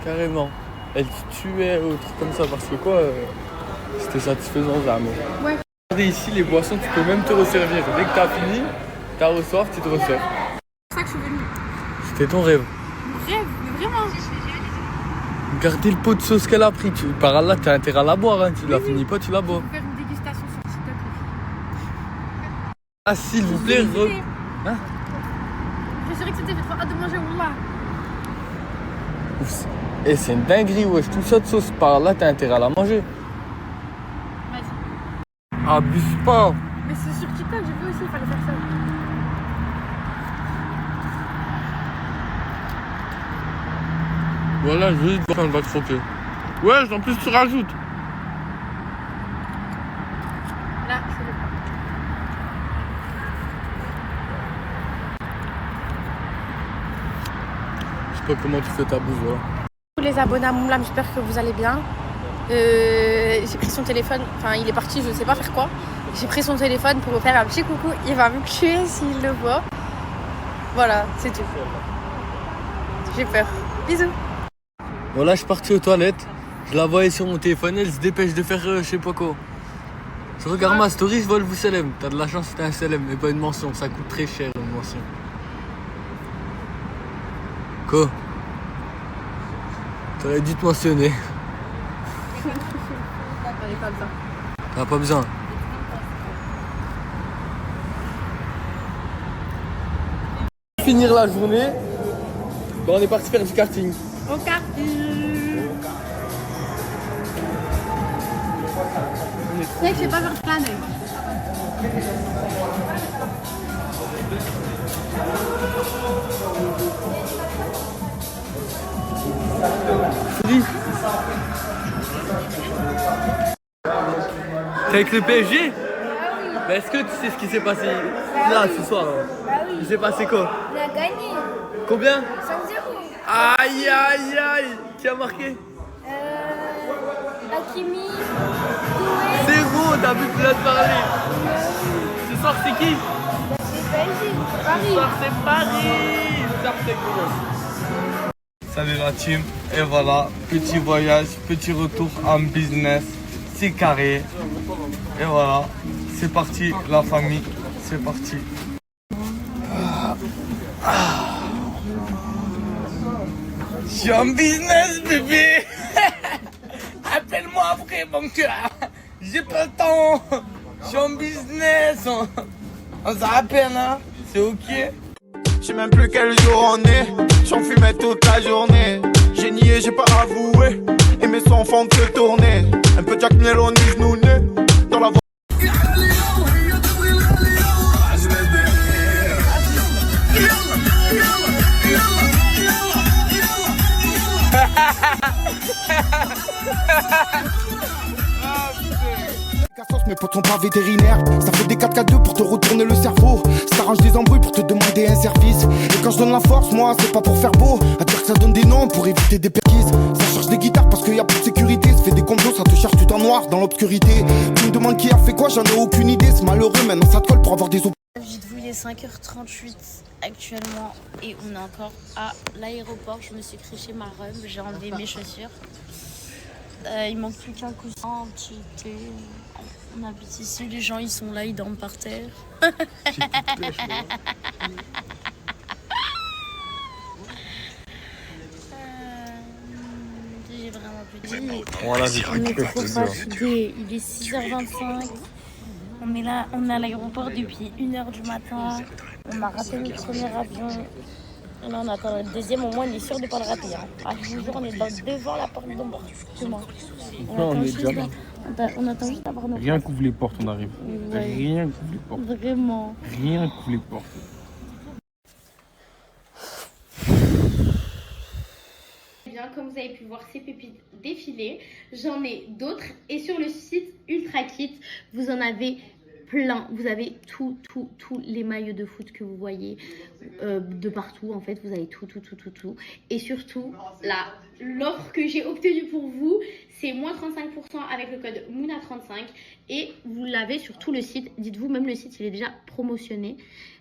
Carrément. Elle se tuait aux trucs comme ça parce que quoi, c'était satisfaisant vraiment. Ouais. Regardez ici, les boissons, tu peux même te resservir. Dès que t'as fini, t'as reçoif, tu te resserves. C'est ça que je suis venue. C'était ton rêve. Mon rêve, mais vraiment. Regardez le pot de sauce qu'elle a pris. Par là, t'as intérêt à la boire. Hein. Tu la finis pas, tu la bois. Je vais faire une dégustation sur TikTok. Ah, s'il vous plaît, Hein? Je suis excitée, j'ai trop hâte de manger, wallah. Ouf. Et c'est une dinguerie, wesh. Tout ça de sauce par là, t'as intérêt à la manger. Vas-y. Abuse pas. Mais c'est sur TikTok, j'ai vu aussi, il fallait faire ça. Voilà, je vais te faire une vague croquer. Ouais, en plus tu rajoutes. Là, c'est le Je sais pas comment tu fais ta bouffe, voilà. Tous les abonnés à Moumlam, j'espère que vous allez bien. J'ai pris son téléphone, enfin il est parti, je ne sais pas faire quoi. J'ai pris son téléphone pour faire un petit coucou. Il va me tuer s'il le voit. Voilà, c'est tout. J'ai peur. Bisous. Voilà, je suis parti aux toilettes. Je la voyais sur mon téléphone, elle se dépêche de faire je sais pas quoi. Je regarde ma story, je vois le vous Selem. T'as de la chance, c'était un Selem, mais pas une mention. Ça coûte très cher une mention. Quoi? T'aurais dû te mentionner. T'en as pas besoin. T'en as pas besoin. Finir la journée, on est parti faire du karting. Au karting. C'est vrai que je sais pas faire plein d'œil. T'es avec le PSG? Bah est-ce que tu sais ce qui s'est passé là ce soir? Il s'est passé quoi? On a gagné. Combien? 5-0. Aïe aïe aïe! Qui a marqué? Hakimi. C'est bon, t'as vu plein de parler. Ce soir c'est qui? C'est PSG. Paris. Ce soir c'est Paris. Ce soir c'est cool. Salut la team, et voilà, petit voyage, petit retour en business, c'est carré. Et voilà, c'est parti la famille, c'est parti. Je suis en business bébé. Appelle-moi après mon cœur. J'ai pas le temps. Je suis en business. On s'appelle hein, c'est ok. Je sais même plus quel jour on est. J'en fumais toute la journée. J'ai nié, j'ai pas avoué. Et mes sons font que tourner. Un peu Jack Meloni, genou né. Dans la voie. Mes potes sont pas vétérinaires. Ça fait des 4x2 pour te retourner le cerveau. Ça t'arrange des embrouilles pour te demander un service. Et quand je donne la force, moi, c'est pas pour faire beau. À dire que ça donne des noms pour éviter des perquises. Ça cherche des guitares parce qu'il y a plus de sécurité. Ça fait des complots, ça te cherche tout en noir dans l'obscurité. Tu me demandes qui a fait quoi, j'en ai aucune idée. C'est malheureux, maintenant ça te colle pour avoir des op. Dites-vous, il est 5h38 actuellement et on est encore à l'aéroport. Je me suis créché ma robe, j'ai enlevé mes chaussures. Il manque plus qu'un coussin, un petit thé. On habite ici, les gens ils sont là, ils dorment par terre. J'ai vraiment plus de vie. Voilà, On est trop fatigués, il est 6h25. On est là, on est à l'aéroport depuis 1h du matin. On a raté le premier avion. Et là on attend le deuxième, au moins on est sûr de ne pas le rater. Hein. Ah, je vous jure, on est devant la porte d'embarquement. On attend juste d'avoir notre... Rien qu'ouvre les portes, on arrive. Ouais. Rien qu'ouvre les portes. Vraiment. Rien qu'ouvre les portes. Bien, comme vous avez pu voir ces pépites défiler, j'en ai d'autres. Et sur le site Ultra Kit, vous en avez plein. Vous avez tous les maillots de foot que vous voyez de partout. En fait, vous avez tout. Et surtout, l'offre que j'ai obtenue pour vous, c'est moins 35% avec le code MOUNA35. Et vous l'avez sur tout le site. Dites-vous, même le site, il est déjà promotionné.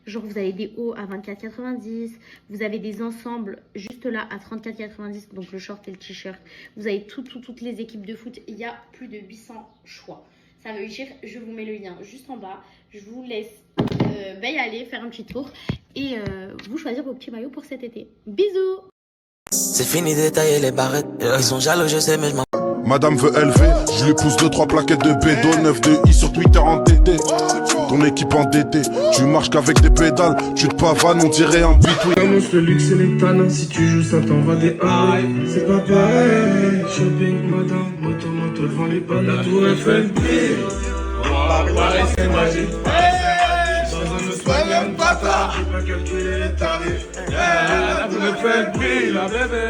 Genre, vous avez des hauts à 24,90. Vous avez des ensembles juste là à 34,90. Donc, le short et le t-shirt. Vous avez toutes les équipes de foot. Il y a plus de 800 choix. Ça veut dire, je vous mets le lien juste en bas. Je vous laisse y aller, faire un petit tour. Et vous choisir vos petits maillots pour cet été. Bisous! C'est fini d'étailler les barrettes. Ils sont jaloux, je sais, mais je m'en... Madame veut élever, je lui pousse 2-3 plaquettes de bédo, 9 de I sur Twitter en TT. ton équipe endettée. Tu marches qu'avec des pédales, tu te pavanes, on dirait un beat. Annonce le luxe et les talents, si tu joues ça t'envoie des high. C'est pas pareil, shopping, madame, moto devant les balles, la tour Eiffel brille. Paris c'est magique, dans un soin même bâtard, j'ai pas calculé les tarifs. La tour Eiffel brille, la bébé,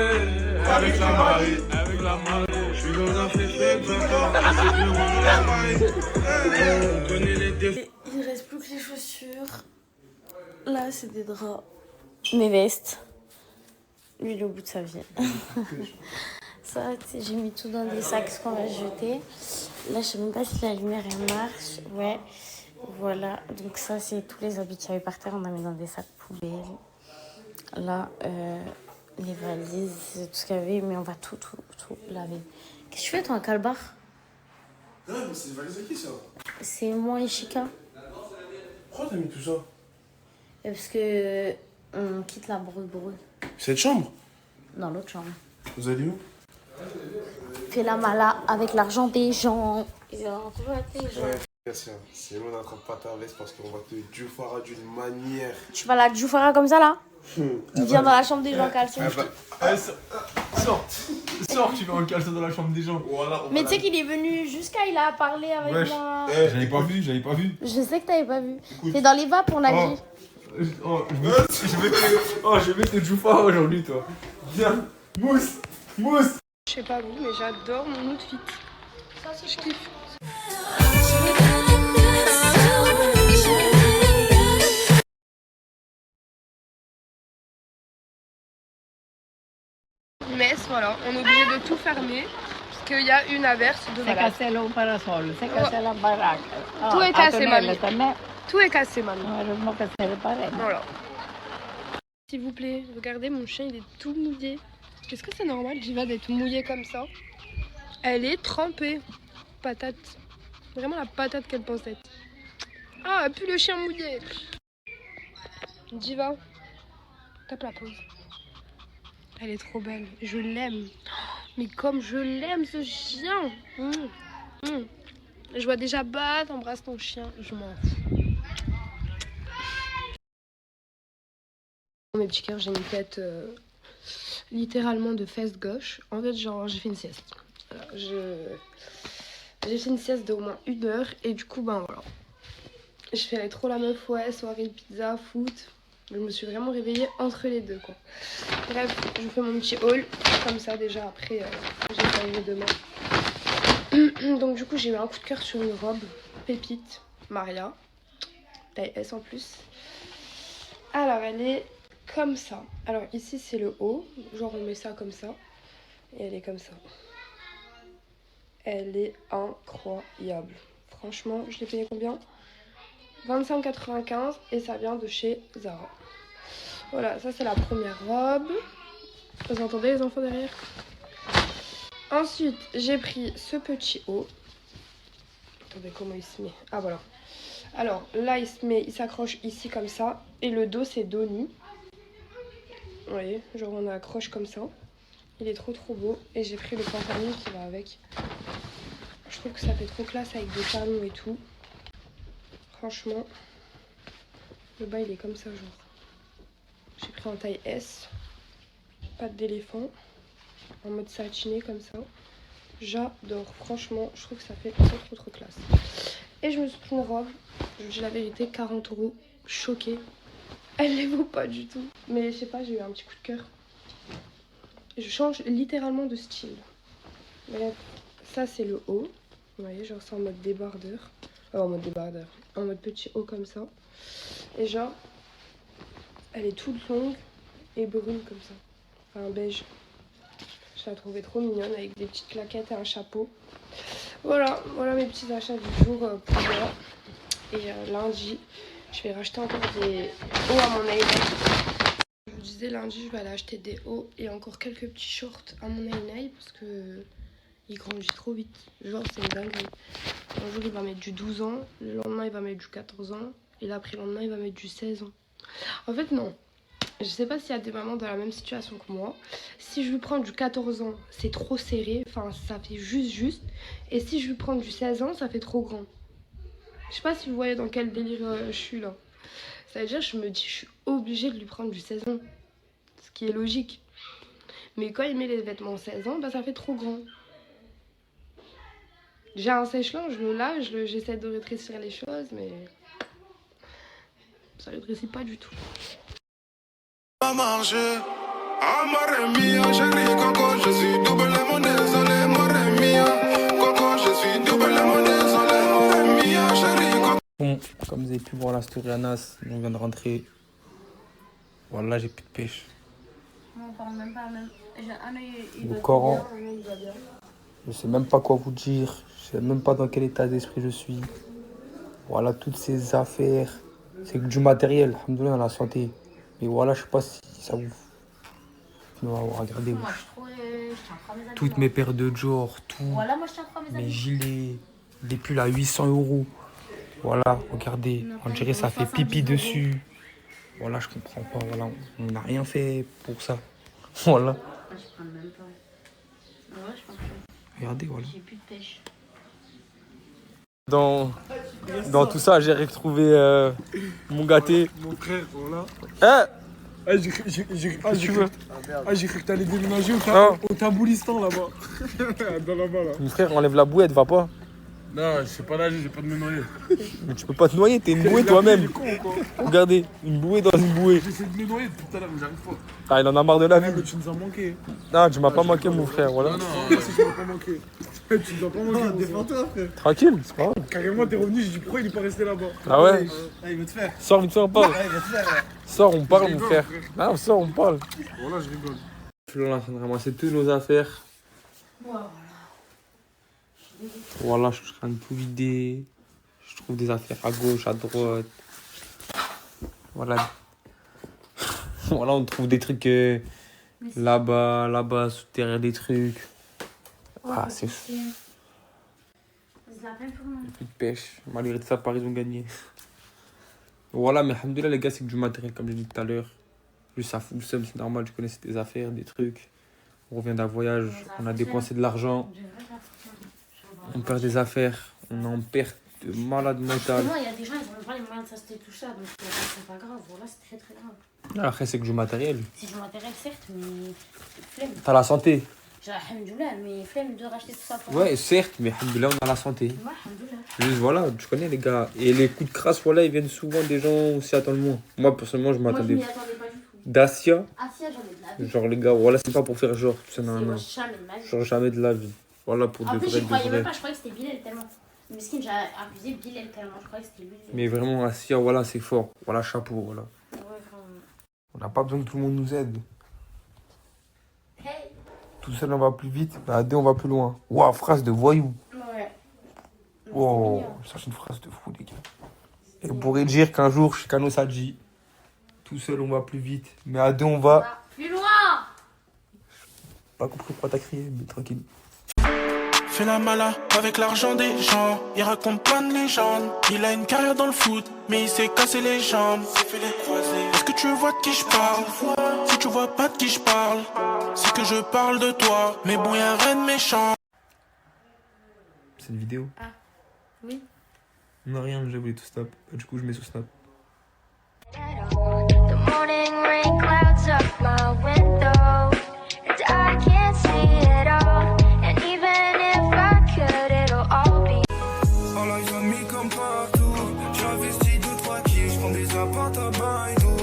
avec la Marie, je suis dans un féfé, c'est plus rond la Marie. On connaît les défauts. Il reste plus que les chaussures. Là, c'est des draps. Mes vestes. Lui, il est au bout de sa vie. Ça, j'ai mis tout dans des sacs qu'on va jeter. Là, je sais même pas si la lumière elle marche. Ouais, voilà. Donc ça, c'est tous les habits qu'il y avait par terre. On a mis dans des sacs poubelles. Là, les valises, c'est tout ce qu'il y avait. Mais on va tout laver. Qu'est-ce que tu fais, toi, un calbar? Non, mais c'est des valises à qui, ça? C'est moi et Chica. Pourquoi t'as mis tout ça? Parce que on quitte la brouille. Cette chambre? Dans l'autre chambre. Vous allez où? Fais la mala avec l'argent des gens. Ils ont des gens. Ouais, c'est loin d'être pas ta veste parce qu'on va te djoufara d'une manière. Tu vas la djoufara comme ça là? Il vient dans la chambre des gens en caleçon. Sors, tu vas en caleçon dans la chambre des gens. Voilà, mais tu sais qu'il est venu jusqu'à il a parlé avec moi. J'avais pas vu. Je sais que t'avais pas vu. C'est dans les vapes on a dit. Je vais te djoufara aujourd'hui toi. Viens, mousse. Je sais pas vous, mais j'adore mon outfit. Ça, je kiffe. Metz, voilà, on est obligé de tout fermer parce qu'il y a une averse de malade. C'est cassé le parasol, c'est cassé la baraque. Tout est cassé, mamie. Tout est cassé, mamie. Heureusement que c'est réparé. Voilà. S'il vous plaît, regardez, mon chien, il est tout mouillé. Est-ce que c'est normal, Jiva, d'être mouillée comme ça? Elle est trempée. Patate. Vraiment la patate qu'elle pense être. Ah, puis le chien mouillé. Jiva, tape la pause. Elle est trop belle. Je l'aime. Mais comme je l'aime, ce chien. Je vois déjà Bat, embrasse ton chien. Je m'en fous. Mes petits cœurs, j'ai une tête littéralement de fesse gauche. En fait, genre, j'ai fait une sieste. J'ai fait une sieste d'au moins 1 heure. Et du coup, ben voilà. Je fais trop la meuf, ouais, soirée de pizza, foot. Je me suis vraiment réveillée entre les deux, quoi. Bref, je fais mon petit haul. Comme ça, déjà, après, j'ai travaillé demain. Donc, du coup, j'ai eu un coup de cœur sur une robe pépite, Maria. Taille S en plus. Alors, elle est comme ça. Alors, ici, c'est le haut. Genre, on met ça comme ça. Et elle est comme ça. Elle est incroyable. Franchement, je l'ai payée combien? 25,95 et ça vient de chez Zara. Voilà, ça c'est la première robe. Vous entendez les enfants derrière? Ensuite, j'ai pris ce petit haut. Attendez, comment il se met? Ah voilà. Alors là, il s'accroche ici comme ça. Et le dos, c'est dos nu. Vous voyez, genre on accroche comme ça. Il est trop beau. Et j'ai pris le pantalon qui va avec. Je trouve que ça fait trop classe avec des talons et tout. Franchement, le bas il est comme ça, genre. J'ai pris en taille S, patte d'éléphant, en mode satiné comme ça. J'adore, franchement, je trouve que ça fait trop classe. Et je me suis pris une robe, je vous dis la vérité, 40 €, choquée. Elle les vaut pas du tout. Mais je sais pas, j'ai eu un petit coup de cœur. Je change littéralement de style. Bref, ça c'est le haut. Vous voyez, genre c'est en mode débardeur. En mode débardeur. En mode petit haut comme ça. Et genre, elle est toute longue et brune comme ça. Enfin beige. Je la trouvais trop mignonne avec des petites claquettes et un chapeau. Voilà mes petits achats du jour pour moi. Et lundi, je vais racheter encore des hauts à mon nail. Je vous disais, lundi, je vais aller acheter des hauts et encore quelques petits shorts à mon nail parce que il grandit trop vite. Genre, c'est une dinguerie. Un jour, il va mettre du 12 ans. Le lendemain, il va mettre du 14 ans. Et l'après-lendemain, il va mettre du 16 ans. En fait, non. Je sais pas s'il y a des mamans dans la même situation que moi. Si je lui prends du 14 ans, c'est trop serré. Enfin, ça fait juste. Et si je lui prends du 16 ans, ça fait trop grand. Je sais pas si vous voyez dans quel délire je suis là. C'est-à-dire, je me dis, je suis obligée de lui prendre du 16 ans. Ce qui est logique. Mais quand il met les vêtements 16 ans, bah ça fait trop grand. J'ai un sèche-linge, je le lave, j'essaie de rétrécir les choses, mais ça rétrécit pas du tout. Pas marcher. Ah, marre mia, chérie, coco, je suis doublement désolé, marre mia. Coco, je suis doublement désolé, marre mia, chérie, coco. Bon, comme vous avez pu voir la story Anas, on vient de rentrer. Voilà, j'ai plus de pêche. On parle même pas, même. J'ai un œil, Le Coran, je sais même pas quoi vous dire. Je sais même pas dans quel état d'esprit je suis. Voilà, toutes ces affaires. C'est que du matériel, alhamdoulilah, dans la santé. Mais voilà, je sais pas si ça vous... Regardez, Moi, je tiens pas mes habits. toutes mes paires de jour, tout. Voilà, moi, je tiens pas mes Mes habits. gilets, des pulls à 800 €. Voilà, regardez, on dirait ça fait pipi dessus. Voilà, je comprends pas, voilà, on n'a rien fait pour ça. Voilà. Je prends même pas. Ouais, je pense que Regardez, voilà. j'ai plus de pêche. Dans tout ça, j'ai retrouvé mon gâté. Mon frère, voilà. Hein? J'ai cru que t'allais déménager Non. au Taboulistan là-bas. Dans là-bas là. Mon frère, enlève la bouette, va pas. Non, je sais pas nager, j'ai pas de me noyer. Mais tu peux pas te noyer, t'es une bouée toi-même. Regardez, une bouée dans une bouée. J'essaie de me noyer depuis tout à l'heure, mais j'arrive pas. Ah, il en a marre de la vie. Mais tu nous as manqué. Non, tu m'as pas manqué, mon frère, voilà. Non, si tu m'as pas manqué. Tu nous as pas manqué. Défends-toi, frère. Tranquille, c'est pas grave. Carrément, t'es revenu, j'ai dit pourquoi il est pas resté là-bas. Ah ouais? Il veut te faire. Sors vite fait, on parle. Il veut te faire. Sors, on parle, Je mon rigole, frère. Non, sors, on parle. Voilà, je rigole. Je suis là en train de ramasser toutes nos affaires. Voilà, je suis en train de tout vider. Je trouve des affaires à gauche, à droite. Voilà. Voilà, on trouve des trucs là-bas, derrière des trucs. Ah, c'est fou. Plus de pêche. Malgré tout ça, Paris ont gagné. Voilà, mais alhamdoulilah, les gars, c'est que du matériel, comme j'ai dit tout à l'heure. Juste ça fout le seum, c'est normal, tu connais des affaires, des trucs. On revient d'un voyage, on a dépensé de l'argent. On perd des affaires, on en perd de malade mental. Moi, il y a des gens, ils ont même pas les moyens de s'acheter tout ça, donc c'est pas grave. Voilà, c'est très très grave. Après, c'est que du matériel. C'est du matériel, certes, mais flemme. T'as la santé. J'ai alhamdoulilah, mais flemme de racheter tout ça pour Ouais, certes, mais alhamdoulilah, on a la santé. moi. Alhamdoulilah. Juste voilà, tu connais les gars. Et les coups de crasse, voilà, ils viennent souvent des gens où s'y attendent moins. Moi, personnellement, je Moi, je m'attendais. m'y attendais pas du tout. Dacia, Asia, j'en ai de la vie. genre les gars, voilà, c'est pas pour faire genre. C'est non, non. Jamais de ma vie. Genre jamais de la vie. Voilà, pour En de plus, vrai, je de croyais vrai. même pas, je croyais que c'était Bilal tellement. Mesquine, j'ai abusé Bilal tellement, je croyais que c'était lui. Mais vraiment, Dacia, voilà, c'est fort. Voilà, chapeau, voilà. Ouais, vraiment. On n'a pas besoin que tout le monde nous aide. Tout seul, on va plus vite. Mais à deux, on va plus loin. Waouh, phrase de voyou. Ouais. Wow, ça c'est une phrase de fou, les gars. Et on pourrait dire qu'un jour, Chicano Sadji, tout seul, on va plus vite. Mais à deux, on va. Plus loin! Pas compris pourquoi t'as crié, mais tranquille. Fais la mala avec l'argent des gens. Il raconte plein de légendes. Il a une carrière dans le foot, mais il s'est cassé les jambes. Est-ce que tu vois de qui je parle? Si tu vois pas de qui je parle, c'est que je parle de toi. Mais bon, y'a rien de méchant. C'est une vidéo? Ah, oui. Non, rien, j'ai oublié tout snap. Du coup, je mets sous snap. The morning rain clouds up my window, and I can't see it all. And even if I could, it'll all be. All eyes on me comme partout. J'investis 2-3 kills, j'prends des apparts à Baïdou.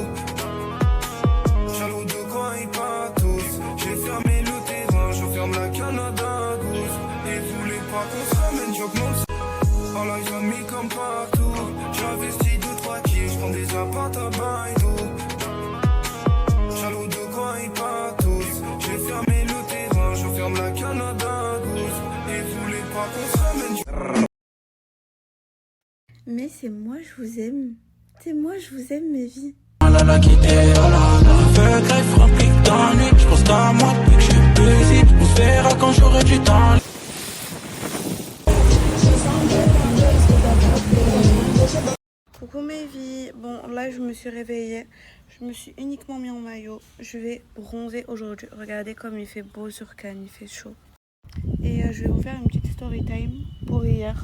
Jaloux de quoi ils pas tous. J'ai fermé le terrain, je ferme la Canada Goose. Et voulez pas qu'on se ramène, j'augmente. All eyes on me comme partout. J'investis 2-3 kills, j'prends des apparts à Baïdou. Jaloux de quoi ils pas tous. J'ai fermé le terrain, je ferme la Canada Goose. Et voulez pas qu'on se ramène. Mais c'est moi, je vous aime. C'est moi, je vous aime, mes vies. La quitter, oh là là. Feu greffe rempli d'ennui. J'pense qu'à moi depuis que j'ai busy. On se verra quand j'aurai du temps. Coucou mes vies. Bon, là, je me suis réveillée. Je me suis uniquement mis en maillot. Je vais bronzer aujourd'hui. Regardez comme il fait beau sur Cannes, il fait chaud. Et je vais vous faire une petite story time pour hier.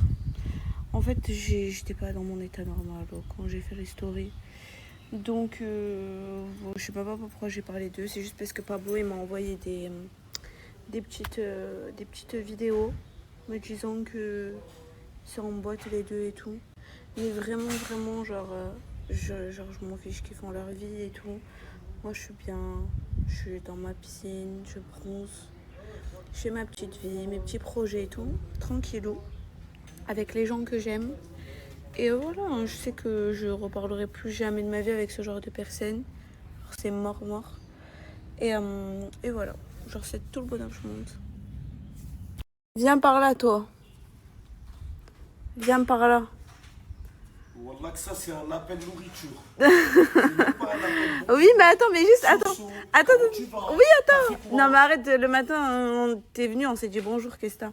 En fait, j'étais pas dans mon état normal quand j'ai fait les stories. Donc, bon, je sais pas pourquoi j'ai parlé d'eux. C'est juste parce que Pablo il m'a envoyé des petites vidéos me disant que c'est en boîte les deux et tout. Mais vraiment, genre, je m'en fiche qu'ils font leur vie et tout. Moi, je suis bien. Je suis dans ma piscine, je bronze. Je fais ma petite vie, mes petits projets et tout. Tranquillou. Avec les gens que j'aime. Et voilà, je sais que je reparlerai plus jamais de ma vie avec ce genre de personnes. C'est mort. Et voilà, genre c'est tout le bonheur du monde. Viens par là, toi. Viens par là. Wallah que ça c'est un appel nourriture. Oui, mais attends, attends. Oui, attends. Non, mais arrête, le matin, t'es venu, on s'est dit bonjour, qu'est-ce que t'as?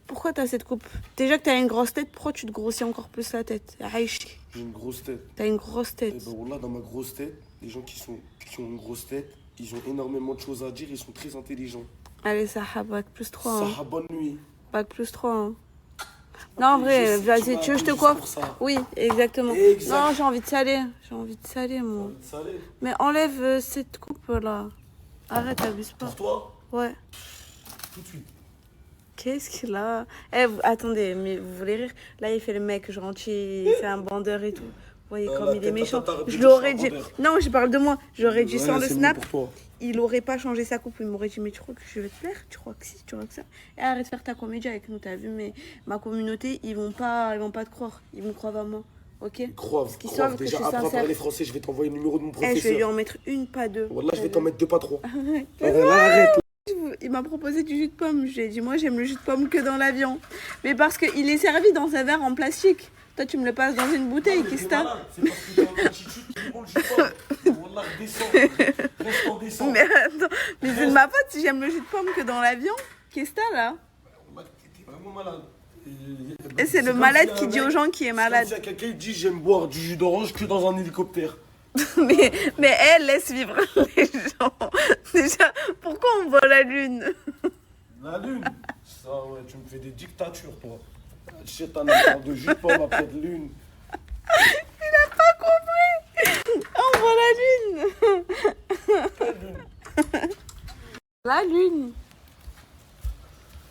Pourquoi t'as cette coupe? Déjà que t'as une grosse tête, pourquoi tu te grossis encore plus la tête? Aïchi. J'ai une grosse tête. T'as une grosse tête. Et ben Wallah, dans ma grosse tête, les gens qui ont une grosse tête, ils ont énormément de choses à dire, ils sont très intelligents. Allez, Saha, bac plus 3. Hein. Saha, bonne nuit. Bac plus 3. Hein. Non, en vrai, vas-y, tu veux que je te coiffe? Oui, exactement. Exact. Non, j'ai envie de saler. Moi. Mais enlève cette coupe-là. Arrête, abuse pas. Pour toi? Ouais. Tout de suite. Qu'est-ce qu'il a? Attendez, mais vous voulez rire? Là, il fait le mec gentil, c'est un bandeur et tout. Vous voyez comme il est méchant. Je l'aurais dit. Non, je parle de moi. J'aurais dit sans le snap. Il aurait pas changé sa coupe. Il m'aurait dit, mais tu crois que je vais te plaire? Tu crois que si? Tu crois que ça? Et arrête de faire ta comédie avec nous. T'as vu, mais ma communauté, ils vont pas te croire. Ils me croient à moi. Ok? Crois. Déjà, apprends à parler français. Je vais t'envoyer le numéro de mon professeur. Je vais lui en mettre une, pas deux. Wallah, je vais t'en mettre deux, pas trois. Arrête. Il m'a proposé du jus de pomme. Je lui ai dit, moi, j'aime le jus de pomme que dans l'avion. Mais parce qu'il est servi dans un verre en plastique. Toi, tu me le passes dans une bouteille, qu'est-ce que t'as? C'est parce que t'es en attitude qui roule le jus de pomme. Wallah, descends. Mais attends, mais c'est de ma faute si j'aime le jus de pomme que dans l'avion. Qu'est-ce que t'as là? T'es vraiment malade. Et c'est le malade qui dit aux gens qui est malade. Si quelqu'un dit j'aime boire du jus d'orange que dans un hélicoptère. mais elle laisse vivre les gens. Déjà, pourquoi on voit la lune? La lune? Ça, ouais, tu me fais des dictatures, toi. Tu sais, t'en as parle de jus de pomme après de lune. Il a pas compris. On voit la lune. La lune.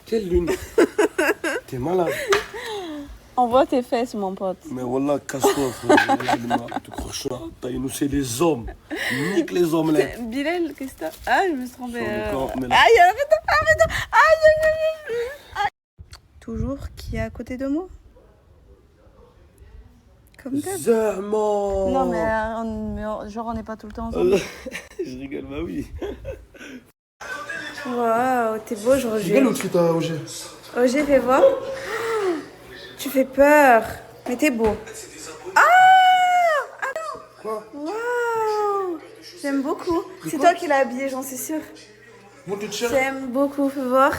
Quelle lune? T'es malade. On voit tes fesses, mon pote. Mais voilà, casse-toi, frère. Tu crois ça? Nous, c'est les hommes. Nique les hommes, là. Bilal, qu'est-ce que t'as? Ah, je me suis trompée. Aïe, arrête. Aïe. Toujours qui est à côté de moi? Comme d'hab. Zerman. Non, mais genre, on n'est pas tout le temps ensemble. Je rigole, bah oui. Waouh, t'es beau aujourd'hui. C'est quel outfit t'as, OG? OG, fais voir. Tu fais peur, mais t'es beau. Ah! Attends. Quoi? Waouh! J'aime beaucoup. C'est toi qui l'as habillé, j'en suis sûre. J'aime beaucoup, fais voir.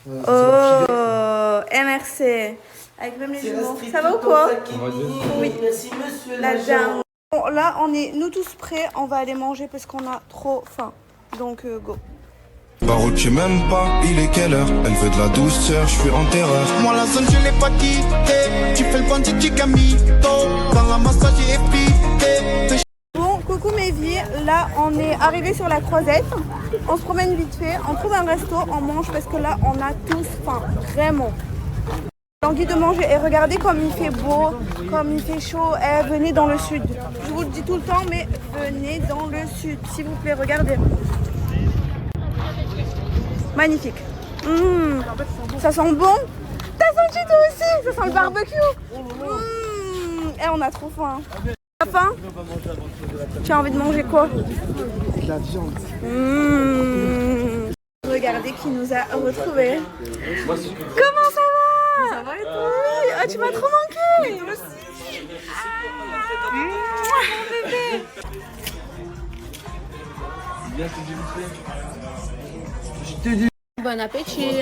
Oh, MRC. Avec même les jumeaux. Ça va ou quoi? Oui. Merci, monsieur. La dame. Bon, là, on est nous tous prêts. On va aller manger parce qu'on a trop faim. Donc, go. Parole, tu m'aimes pas, il est quelle heure? Elle veut de la douceur, je suis en terreur. Moi la zone je l'ai pas quitté. Tu fais le bandit du camito. Dans la massage est frité. Bon, coucou mes vies, là on est arrivé sur la Croisette. On se promène vite fait, on trouve un resto, on mange parce que là on a tous faim, vraiment. J'ai envie de manger et regardez comme il fait beau, comme il fait chaud. Venez dans le sud. Je vous le dis tout le temps, mais venez dans le sud, s'il vous plaît, regardez. Magnifique. Ça sent bon. T'as senti toi aussi? Ça sent le barbecue. On a trop faim. T'as faim? Tu as envie de manger quoi? De la viande. Regardez qui nous a retrouvés. Comment ça va? Ça va et toi? Oui. Ah, tu m'as trop manqué. Moi aussi. Mon bébé. Je t'ai dit. Bon appétit.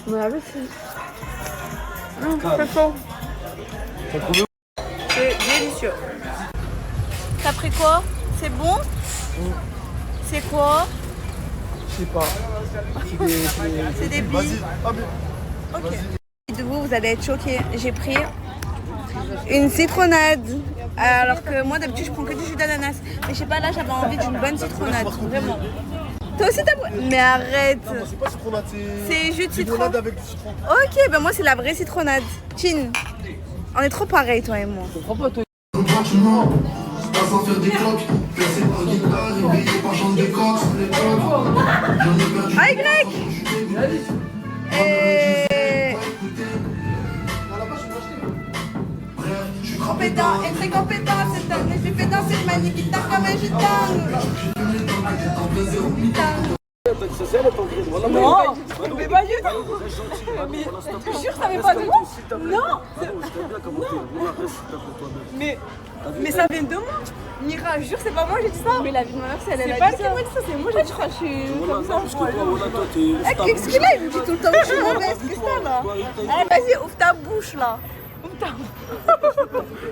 Bon appétit. C'est chaud. C'est délicieux. T'as pris quoi? C'est bon? C'est quoi? Je sais pas. C'est des billes. Vas-y. Ok. Vous allez être choqués. J'ai pris une citronnade. Alors que moi d'habitude je prends que du jus d'ananas. Mais je sais pas, là j'avais envie d'une bonne citronnade. Vraiment. Toi aussi t'as... Mais arrête. C'est pas citronnade, c'est jus de citron. limonade avec du citron. Ok, ben moi c'est la vraie citronnade. Chin. On est trop pareils toi et moi. Pas sans faire des cloques, cassé par guitare, réveillé par chance de coq, j'en ai perdu. Ah, Y! Je suis compétent, et très compétent, c'est un mais je fais danser ma guitare comme un gitan. Non, mais pas du tout. Mais je te jure, ça fait pas de moi. Non. Mais ça vient de moi. Mira, je jure, c'est pas moi, j'ai dit ça. Mais la vie de ma mère, c'est elle. C'est pas elle qui m'a dit ça, c'est moi, j'ai dit ça. Je suis comme ça. Qu'est-ce qu'il a? Il me dit tout le temps que je suis mauvaise. Qu'est-ce que c'est là? Allez, vas-y, ouvre ta bouche là. Ouvre ta bouche.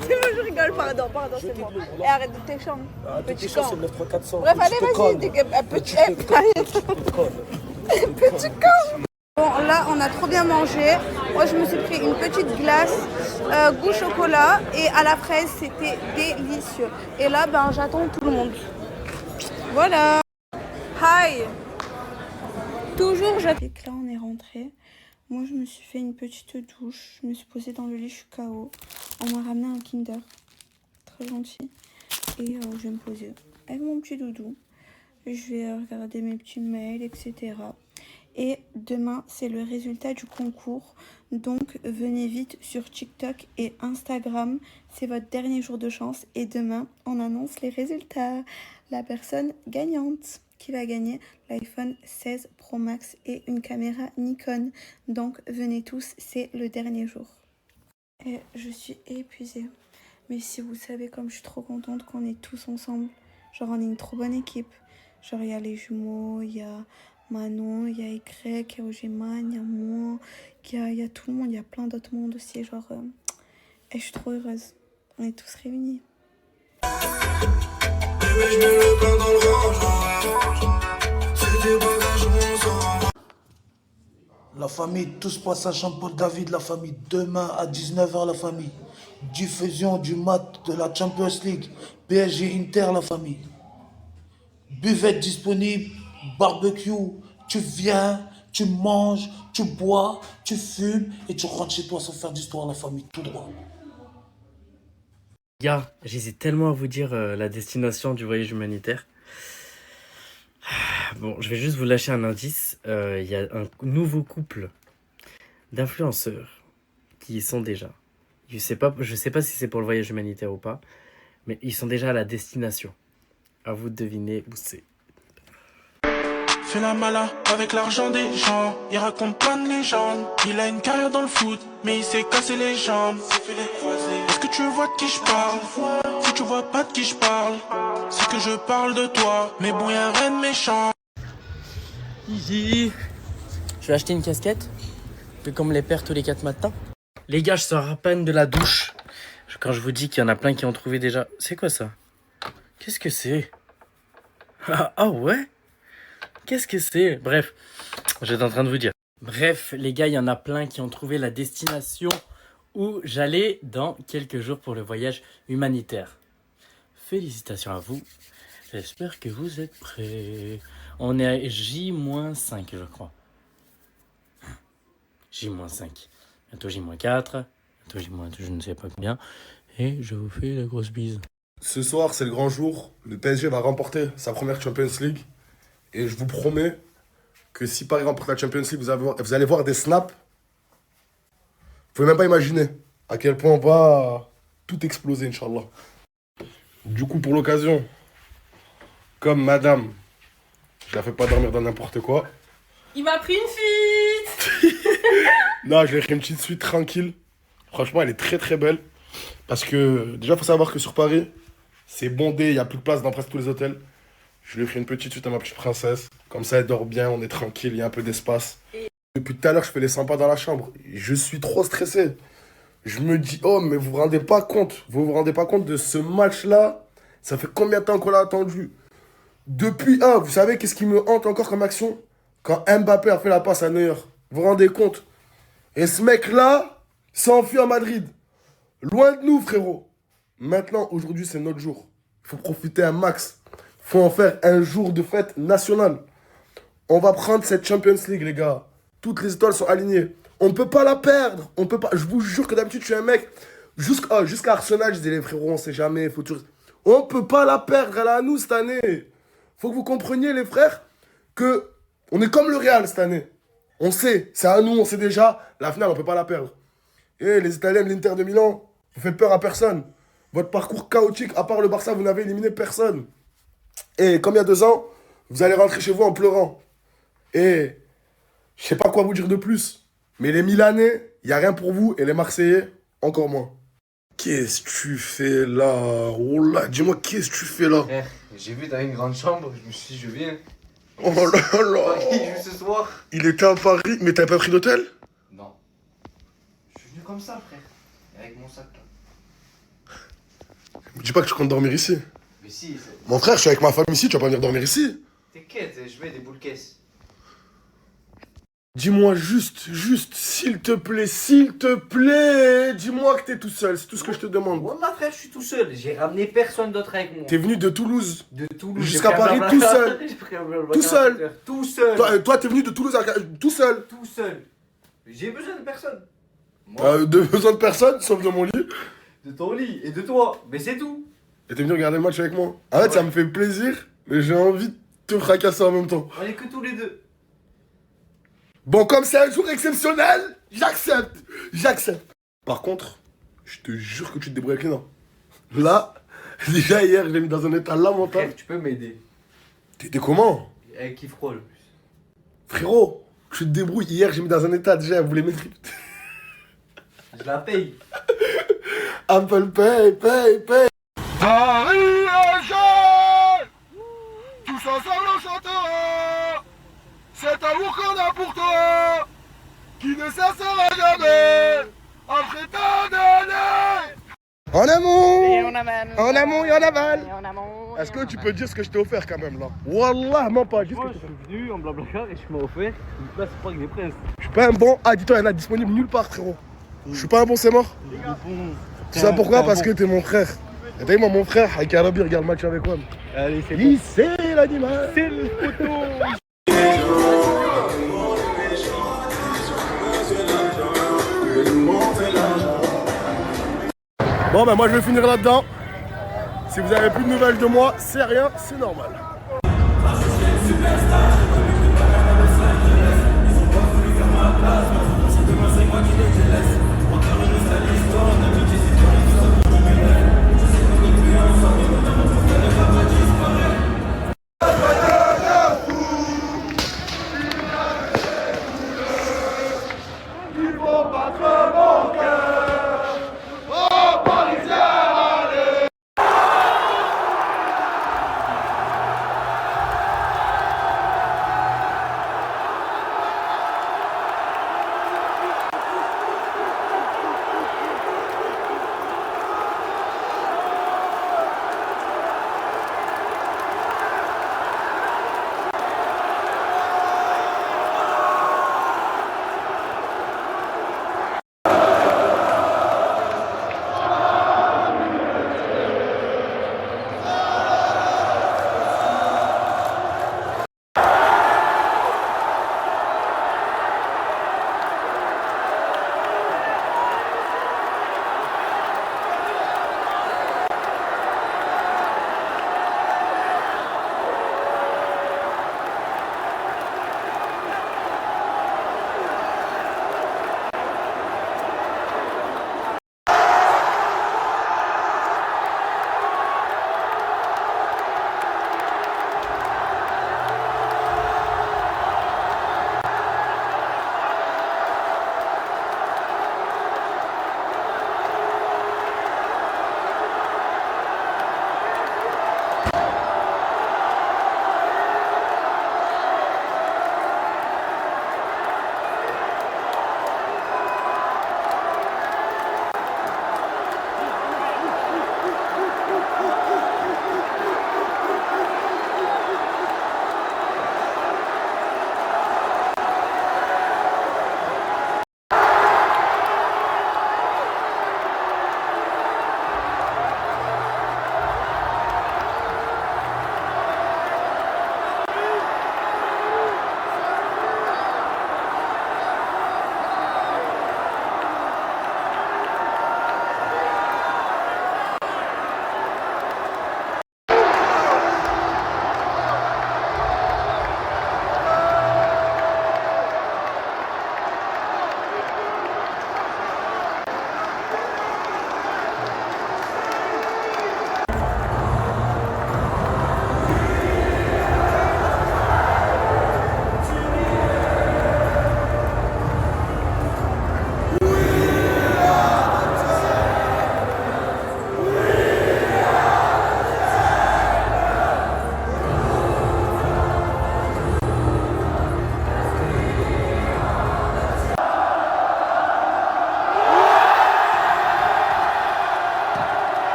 C'est bon, je rigole, pardon, c'est bon. Et arrête de t'échanger. Petit con. Bref, allez, vas-y, petit con. Bon, là, on a trop bien mangé. Moi, je me suis pris une petite glace goût chocolat et à la fraise, c'était délicieux. Et là, ben, j'attends tout le monde. Voilà. Hi. Toujours, j'attends. Là, on est rentré. Moi, je me suis fait une petite douche. Je me suis posée dans le lit, je suis KO. On m'a ramené un Kinder. Très gentil. Et je vais me poser avec mon petit doudou. Je vais regarder mes petits mails, etc. Et demain, c'est le résultat du concours. Donc, venez vite sur TikTok et Instagram. C'est votre dernier jour de chance. Et demain, on annonce les résultats. La personne gagnante qui va gagner l'iPhone 16 Pro Max et une caméra Nikon. Donc, venez tous, c'est le dernier jour. Et je suis épuisée. Mais si vous savez comme je suis trop contente qu'on est tous ensemble. Genre, on est une trop bonne équipe. Genre, il y a les jumeaux, il y a Manon, il y a Y, il y a Ogeman, il y a moi, il y a tout le monde, il y a plein d'autres mondes aussi. Genre, et je suis trop heureuse. On est tous réunis. La famille, tous passage pour David, la famille. Demain à 19h, la famille. Diffusion du match de la Champions League. PSG Inter, la famille. Buvette disponible, barbecue. Tu viens, tu manges, tu bois, tu fumes et tu rentres chez toi sans faire d'histoire, la famille, tout droit. Gars, j'hésite tellement à vous dire la destination du voyage humanitaire. Bon, je vais juste vous lâcher un indice. Il y a un nouveau couple d'influenceurs qui y sont déjà. Je sais pas si c'est pour le voyage humanitaire ou pas, mais ils sont déjà à la destination. À vous de deviner où c'est. Fais la mala avec l'argent des gens. Il raconte plein de légendes. Il a une carrière dans le foot, mais il s'est cassé les jambes. Est-ce que tu vois de qui je parle? Si tu vois pas de qui je parle, c'est que je parle de toi. Mais bon, y'a rien de méchant. Easy. Je vais acheter une casquette, un peu comme les pères tous les 4 matins. Les gars, je sors à peine de la douche. Quand je vous dis qu'il y en a plein qui ont trouvé déjà... C'est quoi ça? Qu'est-ce que c'est? Ah ouais? Qu'est-ce que c'est? Bref, j'étais en train de vous dire. Bref, les gars, il y en a plein qui ont trouvé la destination où j'allais dans quelques jours pour le voyage humanitaire. Félicitations à vous. J'espère que vous êtes prêts. On est à J-5, je crois. J-5. Bientôt J-4. Bientôt J-2, je ne sais pas combien. Et je vous fais la grosse bise. Ce soir, c'est le grand jour. Le PSG va remporter sa première Champions League. Et je vous promets que si Paris remporte la Champions League, vous allez voir des snaps. Vous pouvez même pas imaginer à quel point on va tout exploser, Inch'Allah. Du coup, pour l'occasion, comme madame, je la fais pas dormir dans n'importe quoi. Il m'a pris une fuite. Non, je lui ai fait une petite suite tranquille. Franchement, elle est très très belle. Parce que déjà, il faut savoir que sur Paris, c'est bondé, il n'y a plus de place dans presque tous les hôtels. Je lui ai fait une petite suite à ma petite princesse. Comme ça, elle dort bien, on est tranquille, il y a un peu d'espace. Depuis tout à l'heure, je fais les 100 pas dans la chambre. Je suis trop stressé. Je me dis, oh, mais vous vous rendez pas compte. Vous vous rendez pas compte de ce match-là. Ça fait combien de temps qu'on l'a attendu? Depuis vous savez qu'est-ce qui me hante encore comme action? Quand Mbappé a fait la passe à Neuer. Vous vous rendez compte? Et ce mec-là s'est enfui à Madrid. Loin de nous, frérot. Maintenant, aujourd'hui, c'est notre jour. Il faut profiter un max. Il faut en faire un jour de fête nationale. On va prendre cette Champions League, les gars. Toutes les étoiles sont alignées. On ne peut pas la perdre. On peut pas. Je vous jure que d'habitude, je suis un mec. Jusqu'à Arsenal, je disais, les frérots, on sait jamais. Faut toujours... On ne peut pas la perdre. Elle est à nous cette année. Faut que vous compreniez, les frères, que on est comme le Real cette année. On sait, c'est à nous, on sait déjà. La finale, on ne peut pas la perdre. Et les Italiens de l'Inter de Milan, vous faites peur à personne. Votre parcours chaotique, à part le Barça, vous n'avez éliminé personne. Et comme il y a 2 ans, vous allez rentrer chez vous en pleurant. Et je sais pas quoi vous dire de plus. Mais les Milanais, il n'y a rien pour vous. Et les Marseillais, encore moins. Qu'est-ce que tu fais là? Oh là, dis-moi, qu'est-ce que tu fais là? Frère, j'ai vu dans une grande chambre, je me suis dit, je viens. Oh là là! Qui joue ce soir? Il était à Paris, mais t'as pas pris d'hôtel? Non. Je suis venu comme ça, frère. Avec mon sac là. Me dis pas que tu comptes dormir ici. Mais si, Mon frère, je suis avec ma femme ici, tu vas pas venir dormir ici. t'inquiète, je mets des boules caisses. Dis-moi juste, s'il te plaît, dis-moi que t'es tout seul, c'est tout ce que je te demande. Wallah, frère, je suis tout seul. J'ai ramené personne d'autre avec moi. T'es venu de Toulouse De Toulouse. jusqu'à Paris tout seul. Tout seul. Tout seul. Toi, t'es venu de Toulouse tout seul. Tout seul. J'ai besoin de personne. De besoin de personne, sauf de mon lit. De ton lit et de toi. Mais c'est tout. Et t'es venu regarder le match avec moi. En fait, ça me fait plaisir, mais j'ai envie de te fracasser en même temps. On est que tous les deux. Bon, comme c'est un jour exceptionnel, j'accepte. Par contre, je te jure que tu te débrouilles avec les dents. Là, déjà hier, je l'ai mis dans un état lamentable. Frère, tu peux m'aider. T'es comment? Avec qui froid le plus. Frérot, tu te débrouilles. Hier, j'ai mis dans un état déjà, vous voulez mettre. Je la paye. Apple Pay. Paris est jeune. Tous ensemble on chantera. Cet amour qu'on a pour toi, qui ne cessera jamais, après tant d'années. En amour, en amour et en aval. Est-ce que tu peux dire ce que je t'ai offert quand même là? Wallah, non pas, juste Moi, je suis venu en Blablacar et je m'ai offert une place pour Parc des Princes. Je suis pas un bon. Ah, dis-toi, il y en a disponible nulle part, frérot. Je suis pas un bon, c'est mort. Tu sais pourquoi? Parce que t'es mon frère. Et t'as vu, moi, mon frère, avec Arabi, regarde le match avec moi. Allez, c'est bon. C'est l'animal. C'est le photo. Bon ben moi je vais finir là-dedans. Si vous avez plus de nouvelles de moi, c'est rien, c'est normal.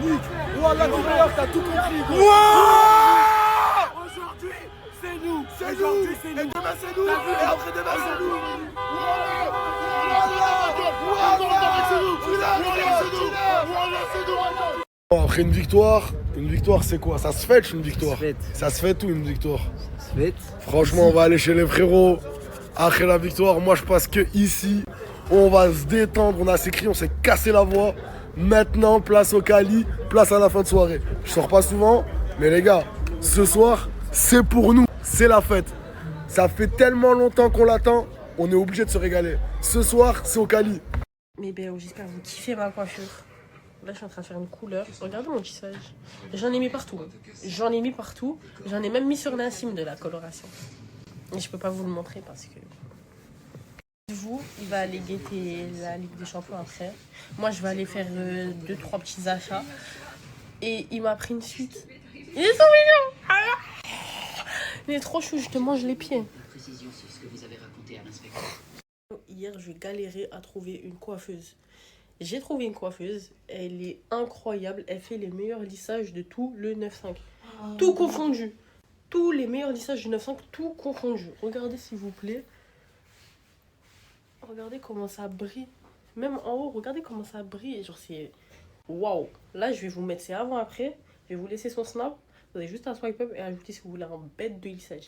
Nick, Wallah, du meilleur, t'as tout compris. Aujourd'hui, c'est nous. Et demain, c'est nous. Et après-demain, c'est nous. Après une victoire, c'est quoi? Ça se fête une victoire. Ça se fête où une victoire? Ça se fête. Franchement, on va aller chez les frérots. Après la victoire, moi je passe que ici. On va se détendre, on a s'écrit, on s'est cassé la voix. Maintenant, place au Cali, place à la fin de soirée. Je sors pas souvent, mais les gars, ce soir, c'est pour nous, c'est la fête. Ça fait tellement longtemps qu'on l'attend, on est obligé de se régaler. Ce soir, c'est au Cali. Mais ben, j'espère que vous kiffez ma coiffure. Là, je suis en train de faire une couleur. Regardez mon tissage. J'en ai mis partout. J'en ai même mis sur Nassim de la coloration. Mais je peux pas vous le montrer parce que... Vous, il va aller guetter la Ligue des Champions après. Moi, je vais aller faire 2-3 petits achats. Et il m'a pris une suite. Il est trop mignon. Il est trop chou, je te mange les pieds. Hier, je galérais à trouver une coiffeuse. J'ai trouvé une coiffeuse, elle est incroyable, elle fait les meilleurs lissages de tout le 9-5. Tout confondu. Tous les meilleurs lissages du 9-5, tout confondu. Regardez s'il vous plaît. Regardez comment ça brille. Même en haut, regardez comment ça brille. Genre c'est... Waouh. Là, je vais vous mettre, c'est avant-après. Je vais vous laisser son snap. Vous avez juste à swipe up et ajouter si vous voulez un bête de lissage.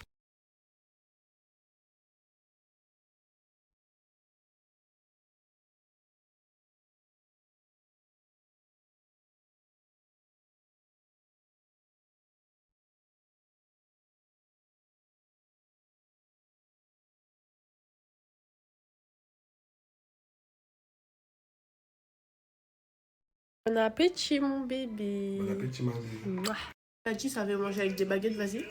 Bon appétit, mon bébé. Bon appétit, ma bébé. Tati, ça avait mangé avec des baguettes, vas-y. Là,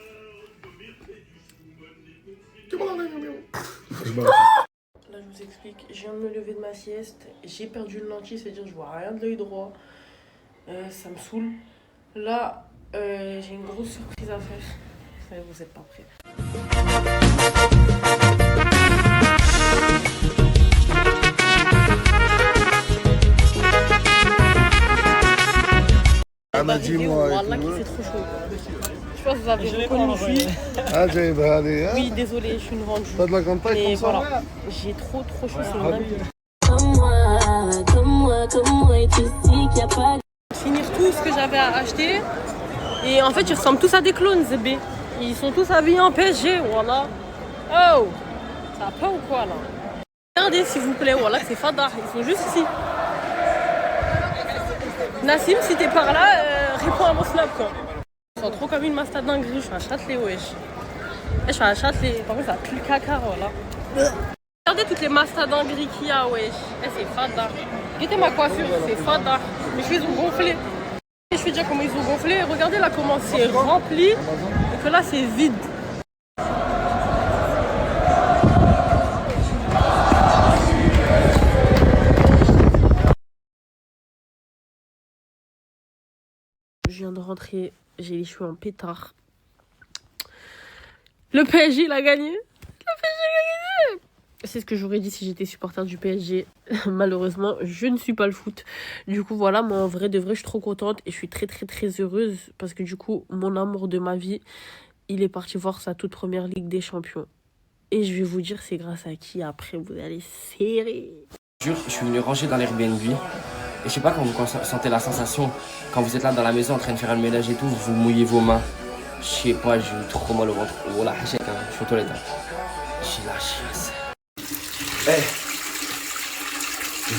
je vous explique. Je viens de me lever de ma sieste. J'ai perdu une lentille, c'est-à-dire je vois rien de l'œil droit. Ça me saoule. Là, j'ai une grosse surprise à faire. Vous n'êtes pas prêts. Dis-moi. Wallah, qui fait trop chaud. Je pense que vous avez reconnu. Oui, désolé, je suis une vendue. T'as de la grande taille comme ça? Voilà, j'ai trop chaud, c'est une dinguerie. Comme moi, et tu sais qu'il n'y a pas... Finir tout ce que j'avais à acheter. Et en fait, ils ressemblent tous à des clones, Zébé. Ils sont tous habillés en PSG, voilà. Oh, ça va pas ou quoi, là? Regardez, s'il vous plaît, voilà, c'est fada. Ils sont juste ici. Nassim, si t'es par là, réponds à mon snap, quoi. Ils sont trop comme une masta dinguerie. Je suis à Châtelet, wesh. Je suis à Châtelet. Par contre, ça pue le caca, voilà. Regardez toutes les mastas dingueries qu'il y a, wesh. C'est fada. Regardez ma coiffure, c'est fada. Mes cheveux, ils ont gonflé. Les cheveux, déjà, comment ils ont gonflé. Regardez là comment c'est rempli. Et que là, c'est vide. Je viens de rentrer, j'ai les cheveux en pétard. Le PSG, il a gagné. Le PSG, il a gagné. C'est ce que j'aurais dit si j'étais supporter du PSG. Malheureusement, je ne suis pas le foot. Du coup, voilà, moi, en vrai de vrai, je suis trop contente. Et je suis très, très, très heureuse. Parce que du coup, mon amour de ma vie, il est parti voir sa toute première Ligue des Champions. Et je vais vous dire, c'est grâce à qui après, vous allez serrer. Je suis venu ranger dans l'Airbnb. Et je sais pas quand vous sentez la sensation, quand vous êtes là dans la maison en train de faire un ménage et tout, vous mouillez vos mains. Je sais pas, j'ai eu trop mal au ventre. Voilà, je suis aux toilettes. J'ai la chiasse. Hey,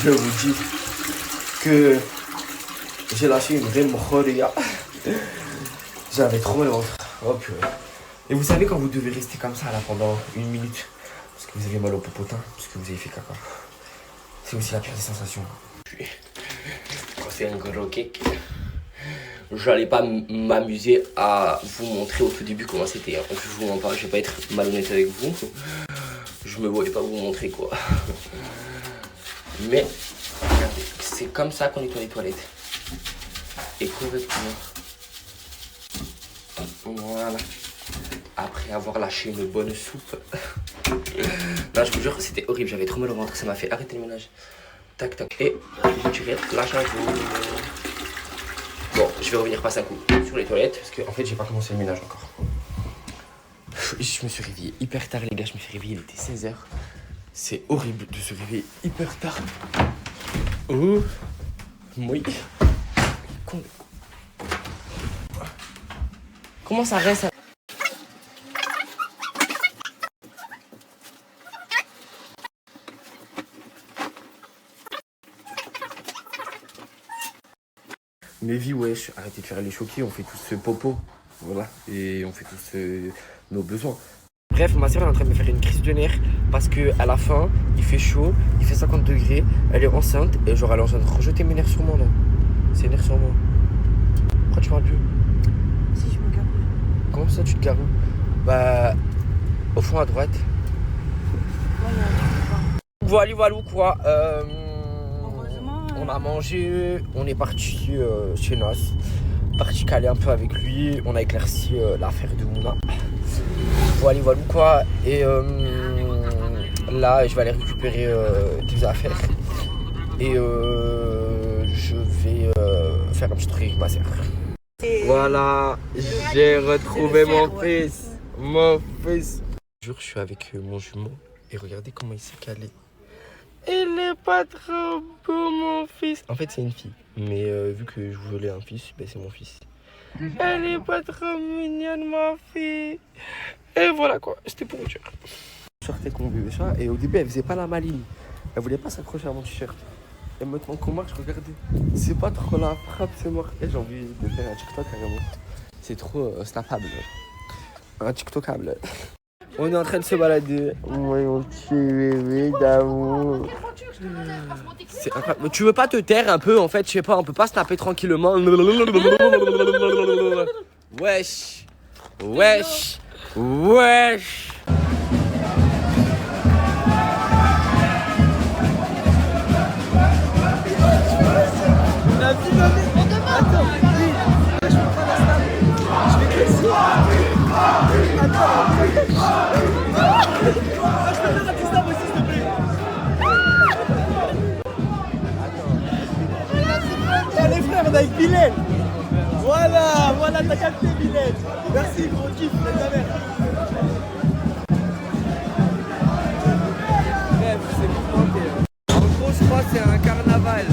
je vous dis que j'ai lâché une vraie mochoria. J'avais trop mal au ventre. Oh purée. Et vous savez quand vous devez rester comme ça là pendant 1 minute, parce que vous avez mal au popotin, parce que vous avez fait caca. C'est aussi la pire des sensations. Quand c'est un gros cake, j'allais pas m'amuser à vous montrer au tout début comment c'était. Je vous mens pas, je vais pas être malhonnête avec vous. Je me voyais pas vous montrer quoi. Mais regardez, c'est comme ça qu'on nettoie les toilettes. Et correctement. Voilà. Après avoir lâché une bonne soupe. Là je vous jure c'était horrible, j'avais trop mal au ventre, ça m'a fait arrêter le ménage. Tac tac. Et je dirais la change. je vais revenir passer un coup sur les toilettes parce que en fait j'ai pas commencé le ménage encore. Je me suis réveillé hyper tard les gars, je me suis réveillé, il était 16h. C'est horrible de se réveiller hyper tard. Oh, oui. Comment ça reste? Mais vie wesh, arrêtez de faire les choqués, on fait tous ce popo. Voilà, et on fait tous nos besoins. Bref, ma soeur est en train de me faire une crise de nerfs parce que à la fin, il fait chaud, il fait 50 degrés, elle est enceinte et genre elle est en train de rejeter mes nerfs sur moi là. C'est nerfs sur moi. Pourquoi tu parles plus? Si, je me garde. Comment ça tu te gares? Bah, au fond à droite. Voilà, voilà quoi. On a mangé, on est parti chez Nos. Parti caler un peu avec lui, on a éclairci l'affaire de Mouna. Voilà, voilà quoi. Et là, je vais aller récupérer des affaires. Et je vais faire un petit truc avec ma soeur. Voilà, j'ai retrouvé mon fils. Mon fils. Je suis avec mon jumeau et regardez comment il s'est calé. Il est pas trop beau mon fils. En fait c'est une fille, mais vu que je voulais un fils, ben c'est mon fils. Elle est pas trop mignonne ma fille. Et voilà quoi, c'était pour vous dire. Je sortais avec mon bébé chat et au début elle faisait pas la maligne. Elle voulait pas s'accrocher à mon t-shirt. Et maintenant qu'on marche, regardez, c'est pas trop la frappe, c'est mort. Et j'ai envie de faire un TikTok carrément. C'est trop snappable. Un TikTokable. On est en train de se balader. Ouais, mon petit bébé d'amour. C'est incroyable. Tu veux pas te taire un peu en fait? Je sais pas, on peut pas snapper tranquillement. Wesh. Wesh. Wesh. La vie de ma vie. Attends, oui. Je peux pas la snap. Je vais te laisser. Allez frère, on est avec Bilal. Voilà, voilà, t'as capté Bilal. Merci, gros kiff, c'est ta mère. Bref, c'est mouvementé. En gros, je crois que c'est un carnaval.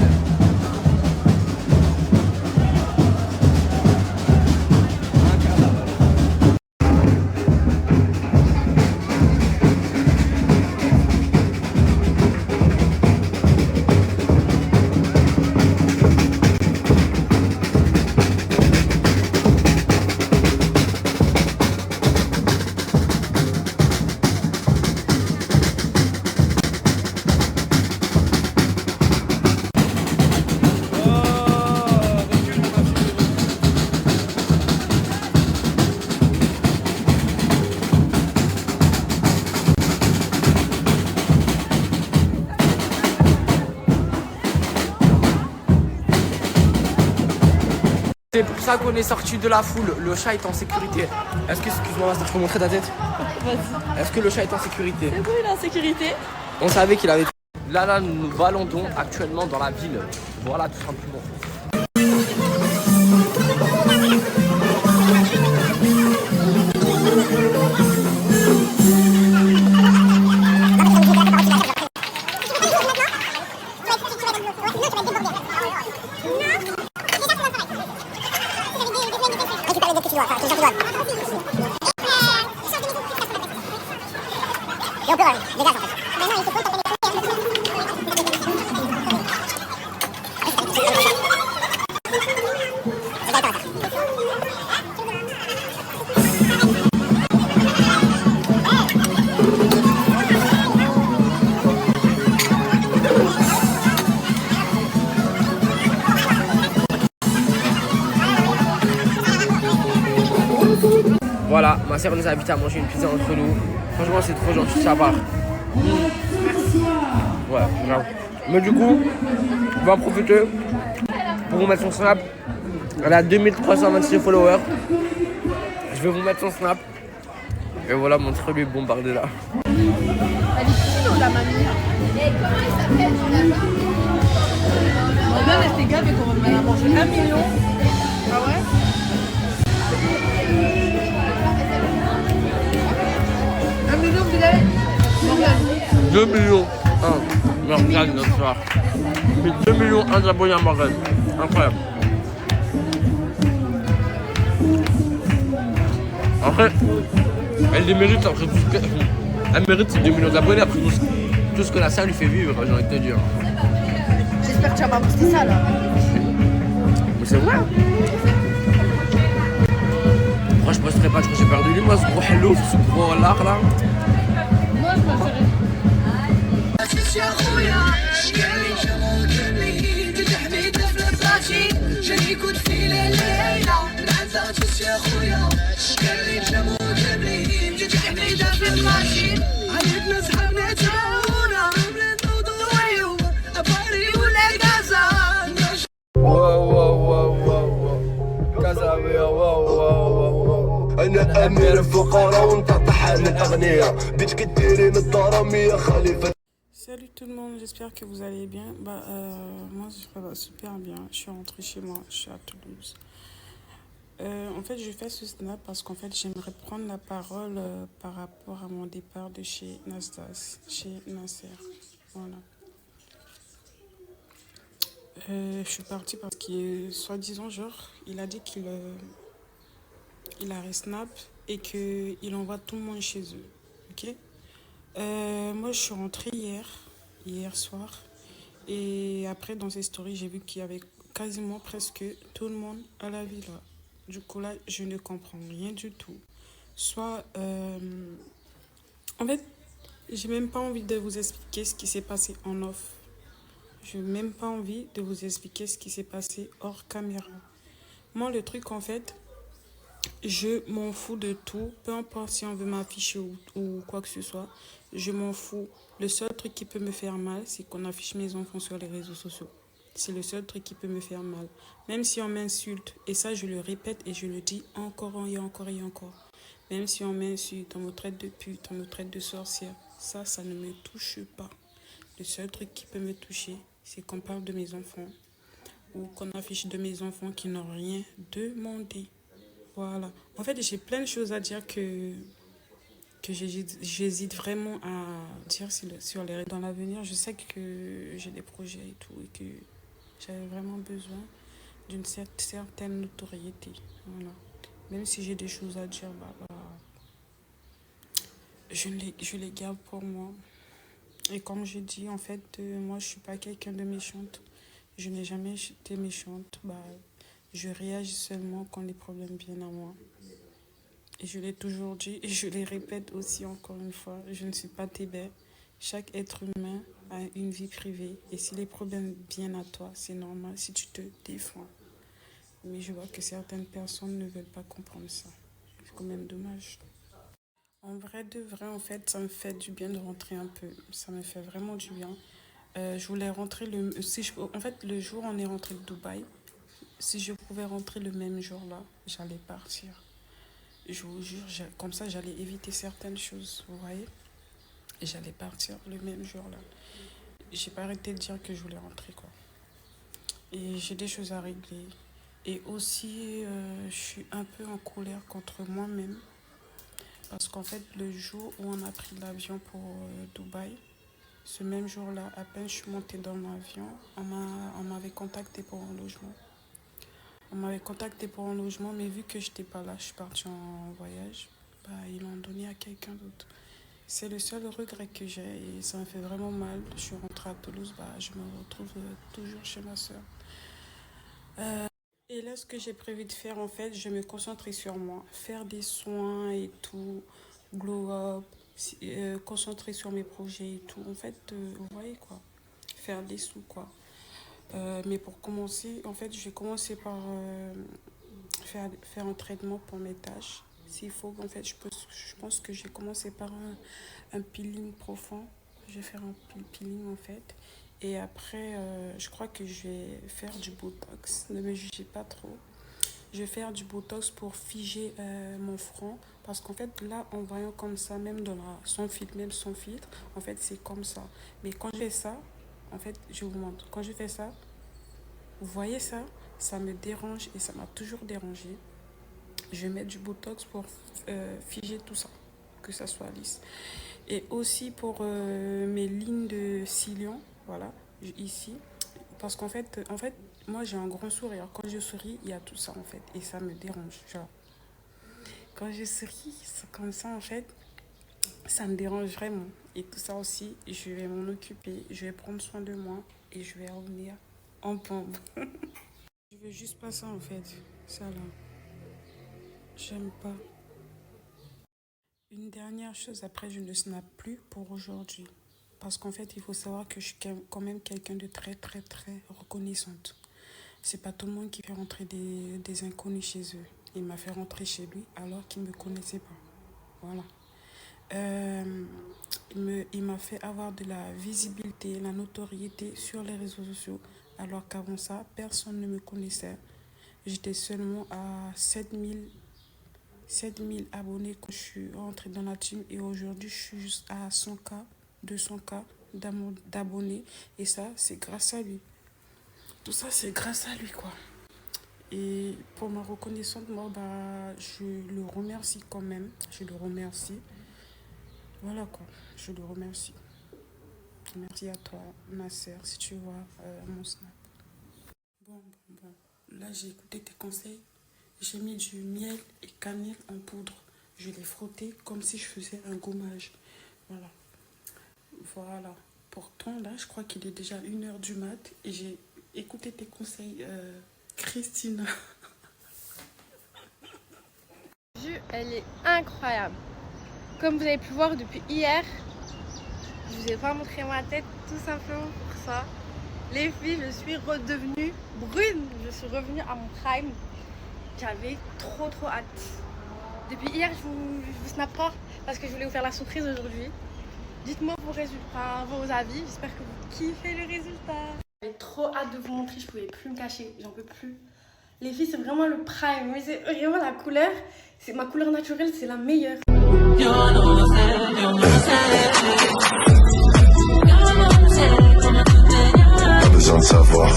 C'est pour ça qu'on est sorti de la foule. Le chat est en sécurité. Est-ce que, excuse-moi, Master, je peux montrer ta tête? Vas-y. Est-ce que le chat est en sécurité? C'est bon, il est en sécurité. On savait qu'il avait... Là, nous baladons actuellement dans la ville. Voilà, tout simplement. Voilà, ma soeur nous a invité à manger une pizza entre nous. Franchement, c'est trop gentil de sa part. Ouais, grave. Mais du coup, on va en profiter pour vous mettre son snap. Elle a 2326 followers. Je vais vous mettre son snap. Et voilà, montrez-lui bombardé là. Elle est petite, on l'a mamie. Et comment elle s'appelle ton lapin? On va rester gaffe et qu'on va manger 1 million. Ah ouais? 1 million, Bilal? 2 millions 1 Morgane notre soir. Puis 2 millions 1 d'abonnés à Morgane. Incroyable. Après, elle les mérite après tout ce que. Elle mérite ses 2 millions d'abonnés après tout ce que la salle lui fait vivre, j'ai envie de te dire. J'espère que tu vas pas poster ça là. Mais c'est vrai. Moi je posterai pas, je crois que j'ai perdu lui, moi ce gros hello, ce gros larc là. Moi je posterai. انا امير الفقراء وانت طحن الاغنياء بيت كديري من الضراميه خليفه. Salut tout le monde, j'espère que vous allez bien. Moi ça va super bien. Je suis rentrée chez moi, je suis à Toulouse. En fait, je fais ce snap parce qu'en fait, j'aimerais prendre la parole par rapport à mon départ de chez Nasdaq, chez Nasser. Voilà. Je suis partie parce qu'il, soi-disant, genre, il a dit qu'il arrête Snap et qu'il envoie tout le monde chez eux. Ok? Moi, je suis rentrée hier soir. Et après, dans ces stories, j'ai vu qu'il y avait quasiment presque tout le monde à la villa. Du coup, là, je ne comprends rien du tout. Soit, en fait, j'ai même pas envie de vous expliquer ce qui s'est passé en off. Je n'ai même pas envie de vous expliquer ce qui s'est passé hors caméra. Moi, le truc, en fait, je m'en fous de tout. Peu importe si on veut m'afficher ou quoi que ce soit. Je m'en fous. Le seul truc qui peut me faire mal, c'est qu'on affiche mes enfants sur les réseaux sociaux. C'est le seul truc qui peut me faire mal. Même si on m'insulte, et ça je le répète et je le dis encore et encore et encore. Même si on m'insulte, on me traite de pute, on me traite de sorcière, ça ne me touche pas. Le seul truc qui peut me toucher, c'est qu'on parle de mes enfants ou qu'on affiche de mes enfants qui n'ont rien demandé. Voilà. En fait, j'ai plein de choses à dire que j'hésite vraiment à dire dans l'avenir. Je sais que j'ai des projets et tout et que j'avais vraiment besoin d'une certaine notoriété. Voilà. Même si j'ai des choses à dire, je les garde pour moi. Et comme je dis, en fait, moi, je suis pas quelqu'un de méchante. Je n'ai jamais été méchante. Je réagis seulement quand les problèmes viennent à moi. Et je l'ai toujours dit et je les répète aussi encore une fois. Je ne suis pas Tébé. Chaque être humain a une vie privée. Et si les problèmes viennent à toi, c'est normal si tu te défends. Mais je vois que certaines personnes ne veulent pas comprendre ça. C'est quand même dommage. En vrai de vrai, en fait, ça me fait du bien de rentrer un peu. Ça me fait vraiment du bien. Je voulais rentrer en fait, le jour où on est rentré de Dubaï, si je pouvais rentrer le même jour-là, j'allais partir. Je vous jure, comme ça, j'allais éviter certaines choses, vous voyez. Et j'allais partir le même jour-là. J'ai pas arrêté de dire que je voulais rentrer, quoi. Et j'ai des choses à régler. Et aussi, je suis un peu en colère contre moi-même. Parce qu'en fait, le jour où on a pris l'avion pour Dubaï, ce même jour-là, à peine je suis montée dans l'avion, on m'avait contacté pour un logement. On m'avait contacté pour un logement, mais vu que je n'étais pas là, je suis partie en voyage, ils l'ont donné à quelqu'un d'autre. C'est le seul regret que j'ai et ça me fait vraiment mal. Je suis rentrée à Toulouse, je me retrouve toujours chez ma soeur. Et là, ce que j'ai prévu de faire, en fait, je vais me concentrer sur moi. Faire des soins et tout, glow up, concentrer sur mes projets et tout. En fait, vous voyez quoi, faire des sous, quoi. Mais pour commencer, en fait, je vais commencer par faire un traitement pour mes taches. S'il faut, en fait, je pense que je vais commencer par un peeling profond. Je vais faire un peeling, en fait. Et après, je crois que je vais faire du botox. Ne me jugez pas trop. Je vais faire du botox pour figer mon front. Parce qu'en fait, là, en voyant comme ça, même sans filtre, en fait, c'est comme ça. Mais quand je fais ça, en fait, je vous montre. Quand je fais ça, vous voyez ça? Ça me dérange et ça m'a toujours dérangé. Je vais mettre du Botox pour figer tout ça, que ça soit lisse. Et aussi pour mes lignes de cilions, voilà, ici. Parce qu'en fait, moi j'ai un grand sourire. Quand je souris, il y a tout ça en fait. Et ça me dérange, genre. Quand je souris, comme ça en fait, ça me dérange vraiment. Et tout ça aussi, je vais m'en occuper. Je vais prendre soin de moi et je vais revenir en pompe. Je veux juste pas ça en fait. Ça là. J'aime pas. Une dernière chose, après je ne snap plus pour aujourd'hui. Parce qu'en fait, il faut savoir que je suis quand même quelqu'un de très très très reconnaissante. C'est pas tout le monde qui fait rentrer des inconnus chez eux. Il m'a fait rentrer chez lui alors qu'il ne me connaissait pas. Voilà. Il m'a fait avoir de la visibilité, la notoriété sur les réseaux sociaux. Alors qu'avant ça, personne ne me connaissait. J'étais seulement à 7000 abonnés quand je suis rentrée dans la team. Et aujourd'hui, je suis juste à 100K, 200K d'abonnés. Et ça, c'est grâce à lui. Tout ça, c'est grâce à lui, quoi. Et pour ma reconnaissance, moi, je le remercie quand même. Je le remercie. Voilà, quoi. Je le remercie. Merci à toi, ma sœur, si tu vois mon snap. Bon. Là, j'ai écouté tes conseils. J'ai mis du miel et cannelle en poudre. Je l'ai frotté comme si je faisais un gommage. Voilà. Pourtant, là, je crois qu'il est déjà 1h du mat. Et j'ai écouté tes conseils, Christina. Elle est incroyable. Comme vous avez pu voir depuis hier, je vous ai pas montré ma tête tout simplement pour ça. Les filles, je suis redevenue brune. Je suis revenue à mon prime. J'avais trop hâte. Depuis hier, je vous snap pas parce que je voulais vous faire la surprise aujourd'hui. Dites-moi vos résultats, vos avis. J'espère que vous kiffez les résultats. J'avais trop hâte de vous montrer. Je pouvais plus me cacher. J'en peux plus. Les filles, c'est vraiment le prime. Mais c'est vraiment la couleur. C'est ma couleur naturelle, c'est la meilleure. Pas besoin de savoir.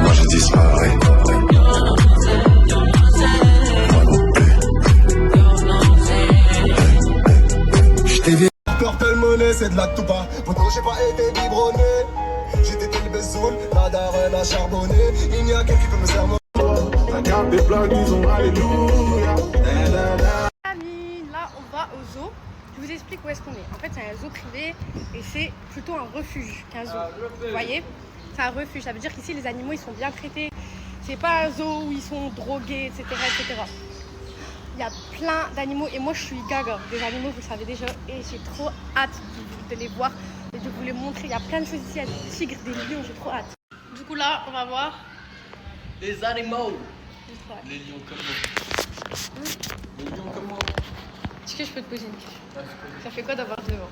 Moi je disparais. Je t'ai vu. Purple monnaie, c'est de la toupa. Pourtant j'ai pas été biberonné. J'étais tel besoin, la daronne a charbonné. Il n'y a quelqu'un qui peut me sermonner. La carte des plans, disons alléluia. Amis, là on va au zoo. Je vous explique où est-ce qu'on est. En fait, c'est un zoo privé et c'est plutôt un refuge qu'un zoo. Vous voyez? C'est un refuge. Ça veut dire qu'ici, les animaux, ils sont bien traités. C'est pas un zoo où ils sont drogués, etc., etc. Il y a plein d'animaux et moi, je suis gaga des animaux, vous le savez déjà. Et j'ai trop hâte de les voir et de vous les montrer. Il y a plein de choses ici. Il y a des tigres, des lions, j'ai trop hâte. Du coup, là, on va voir Les animaux. Les lions comme moi. Les lions comme moi. Est-ce que je peux te poser une question? Ça fait quoi d'avoir 2 ans?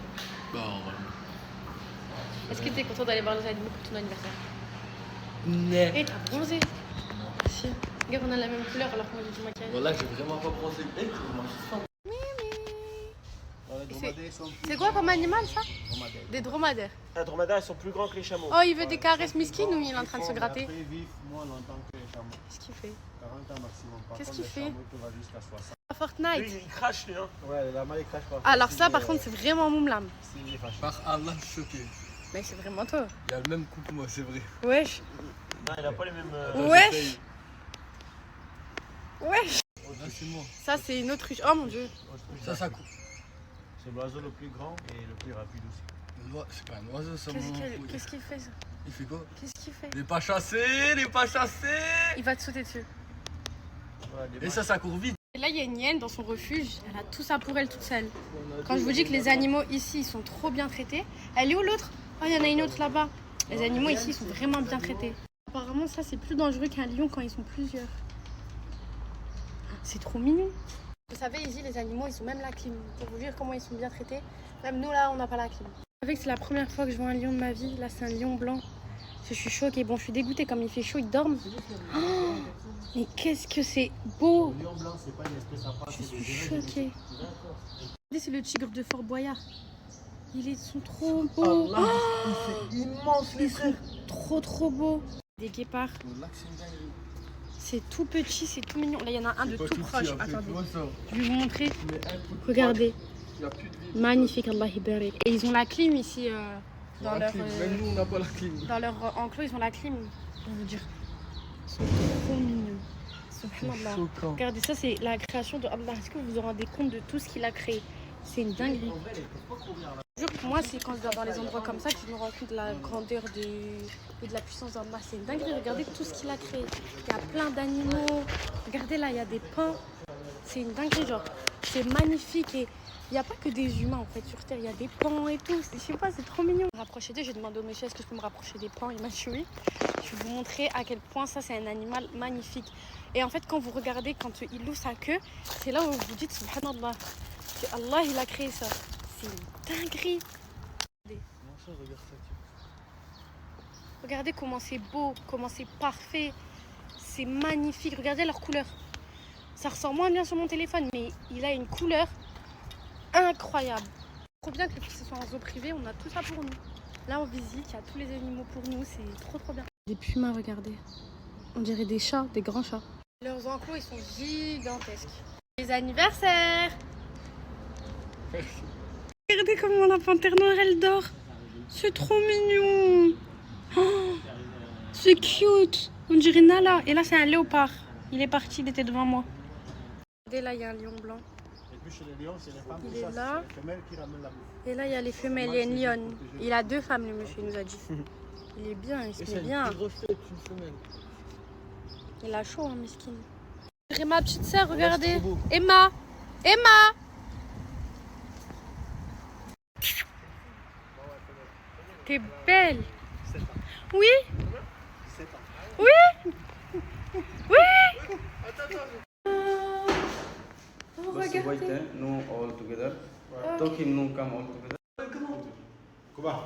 Est-ce que tu es content d'aller voir les animaux pour ton anniversaire? Non. Et t'as bronzé? Si. Regarde, on a la même couleur alors que moi j'ai du maquillage. Voilà, j'ai vraiment pas bronzé. C'est quoi comme animal ça? Des dromadaires. Les dromadaires, ils sont plus grands que les chameaux. Oh, il veut des caresses miskin ou il est en train de se gratter? Après, ils vivent moins longtemps que les chameaux. Qu'est-ce qu'il fait? 40 ans maximum. Qu'est-ce qu'il fait? Va jusqu'à 60. Fortnite. Lui, il crache, lui, hein. Ouais, la main, il crache pas. Alors ça, par contre, c'est vraiment Moumlam. Par Allah, choqué. Mais c'est vraiment toi. Il a le même coup que moi, c'est vrai. Wesh. Non, il a pas les mêmes. Wesh. Wesh. Là, c'est moi. Ça, c'est une autruche. Oh mon dieu. Ça coupe. C'est l'oiseau le plus grand et le plus rapide aussi. C'est pas un oiseau, ça. Qu'est-ce qu'il fait ça? Il fait quoi? Qu'est-ce qu'il fait? Les pas chassés, les pas chassés. Il va te sauter dessus. Et ça court vite. Et là, il y a une hyène dans son refuge. Elle a tout ça pour elle toute seule. Quand je vous dis que les animaux ici, ils sont trop bien traités. Elle est où l'autre? Oh, il y en a une autre là-bas. Les animaux ici, ils sont vraiment bien traités. Apparemment, ça, c'est plus dangereux qu'un lion quand ils sont plusieurs. C'est trop mignon. Vous savez, ici, les animaux, ils ont même la clim. Pour vous dire comment ils sont bien traités. Même nous, là, on n'a pas la clim. Vous savez que c'est la première fois que je vois un lion de ma vie. Là, c'est un lion blanc. Je suis choquée. Bon, je suis dégoûtée. Comme il fait chaud, ils dorment. Oh, mais qu'est-ce que c'est beau! Le lion blanc, c'est pas une espèce à part. Je suis choquée. Regardez, c'est le tigre de Fort Boyard. Ils sont trop beaux. Oh, il fait immense, les frères. Trop beaux. Des guépards. C'est tout petit, c'est tout mignon. Là, il y en a un de tout proche. Attendez, je vais vous montrer. Regardez. Magnifique, Allah Ibarik. Et ils ont la clim ici. Dans leur, Même nous, on n'a pas la clim. Dans leur enclos, ils ont la clim. Je vais vous dire. Ils sont trop mignons. Subhanallah. Regardez, ça, c'est la création de Allah. Est-ce que vous vous rendez compte de tout ce qu'il a créé? C'est une dinguerie. Moi, c'est quand je vais dans les endroits comme ça que je me rends compte de la grandeur et de la puissance d'Allah. C'est une dinguerie. Regardez tout ce qu'il a créé. Il y a plein d'animaux. Regardez là, il y a des pins. C'est une dinguerie, genre. C'est magnifique. Et il n'y a pas que des humains en fait sur Terre. Il y a des pans et tout. Je sais pas, c'est trop mignon. Rapprocher d'eux, j'ai demandé au monsieur est-ce que je peux me rapprocher des pans. Il m'a dit oui. Je vais vous montrer à quel point ça, c'est un animal magnifique. Et en fait, quand vous regardez, quand il ouvre sa queue, c'est là où vous vous dites subhanallah. Que Allah, il a créé ça. C'est une dinguerie. Regardez comment c'est beau, comment c'est parfait. C'est magnifique. Regardez leur couleur. Ça ressort moins bien sur mon téléphone, mais il a une couleur incroyable. Trop bien que ce soit en zoo privé, on a tout ça pour nous. Là, on visite, il y a tous les animaux pour nous, c'est trop bien. Des pumas, regardez. On dirait des chats, des grands chats. Leurs enclos, ils sont gigantesques. Les anniversaires! Regardez comment la panthère noire elle dort. C'est trop mignon. Oh, c'est cute. On dirait Nala. Et là c'est un léopard. Il est parti, il était devant moi. Regardez là il y a un lion blanc. Il est là. Et là il y a les femelles. Il y a une lionne. Il a 2 femmes le monsieur, il nous a dit. Il est bien, il se met bien. Il a chaud hein, mesquine. C'est ma petite sœur, regardez. Emma. Emma. T'es belle. Oui. Oui. Oui. Oh, regardez. No all together. Talk him no come all together. Comment?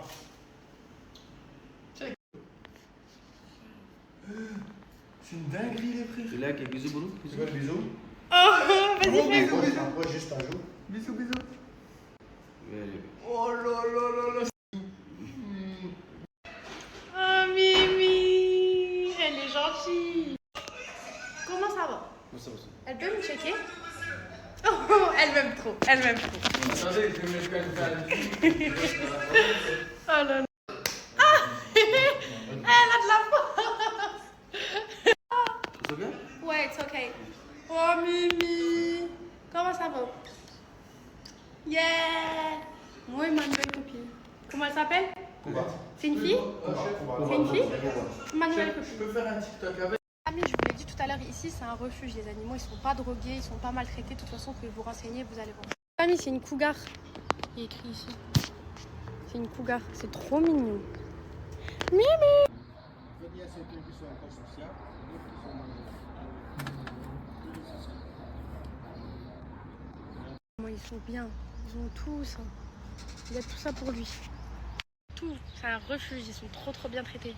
C'est une dinguerie les frères. Tu like bisous bro? Tu veux le bisou? Oh, vas-y, fais. Après, juste un jour. Bisous, bisous. Very good. Oh là là là là. Oh Mimi, elle est gentille. Comment ça va? Elle peut me checker? Oh, elle m'aime trop, elle m'aime trop. Attendez, je vais mettre quand même Oh là là. Ah, elle a de la force. It's okay? Ouais, it's okay. Oh Mimi, comment ça va? Yeah. Moi et ma nouvelle copine. Comment elle s'appelle? C'est une fille? C'est une fille? Ma nouvelle copine. Je peux faire un TikTok avec. Amis, je vous l'ai dit tout à l'heure, ici c'est un refuge. Les animaux ils sont pas drogués, ils sont pas maltraités. De toute façon, vous pouvez vous renseigner, vous allez voir. Amis, c'est une cougar. Il est écrit ici. C'est une cougar, c'est trop mignon. Mimi! Il y a certains qui sont encore sociaux, d'autres qui sont malheureux. Ils sont bien, ils ont tout ça. Il y a tout ça pour lui. Tout, c'est un refuge, ils sont trop bien traités.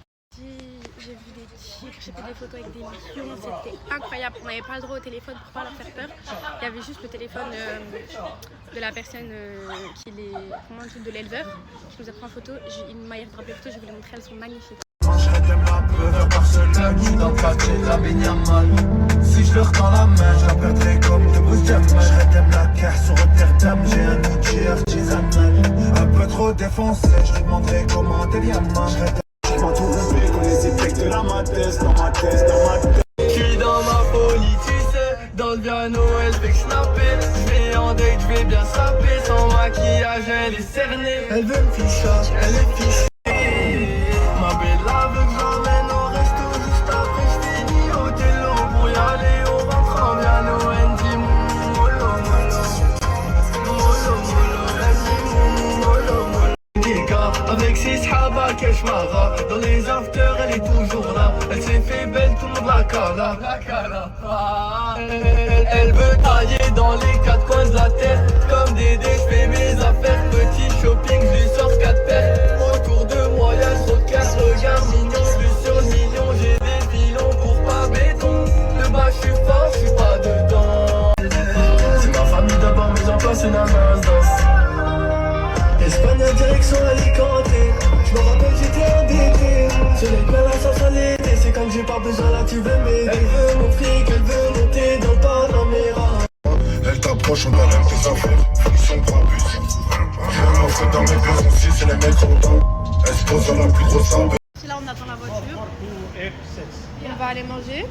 J'ai vu des tigres, j'ai fait des photos avec des lions, c'était incroyable. On n'avait pas le droit au téléphone pour pas leur faire peur. Il y avait juste le téléphone de la personne qui les, comment on dit, de l'éleveur, qui nous a pris en photo. Il m'a airdrop les photos, je vais les montrer, elles sont magnifiques. Si je leur tends la main, je la perdrai comme de bouches d'âme. Je redème la caisse sur Rotterdam, j'ai un outil artisanal. Un peu trop défoncé, je lui demanderai comment t'es bien main. Je m'entoure de mes connaissez texte de la mathèse, dans ma tête, dans ma tête. J'suis dans ma folie, tu sais, dans le bien Noël, j'vais snapper. J'vais en date, j'vais bien saper. Sans maquillage, elle est cernée. Elle veut me fichage, elle est fichée. Ma belle, la veut que j'emmène au resto juste après. J'finis au télo pour y aller. On rentre en bien Noël, dis mollo, mollo. Mollo, mollo, elle dit mollo, mollo. Des gars, avec ses shabas, Keshmara. Dans les afters, elle est toujours là. Elle s'est fait belle, tout le monde la cala. La cala. Ah, elle veut tailler dans les 4 coins de la terre. Comme Dédé, j'fais mes affaires. Petit shopping, j'lui sors 4 paires. Autour de moi, y'a trop de casse. Regarde mignon, j'suis sur le million. J'ai des filons pour pas béton. Le bas, j'suis fort, j'suis pas dedans. C'est ma famille d'abord, mes emplois, c'est la Nasdaq. Espagne à direction Alicante. Je me rappelle, j'étais endetté. C'est les pleins la sauce à l'été. déjà là, tu veux m'aider. Elle veut mon fric, elle veut monter dans le Panamera. Elle t'approche, on a l'air des affaires. Finition pour un bus. Viens rentrer dans mes bureaux, si c'est les mecs en temps. Elle se pose dans la plus grosse salle. Là, on attend la voiture. On va aller manger.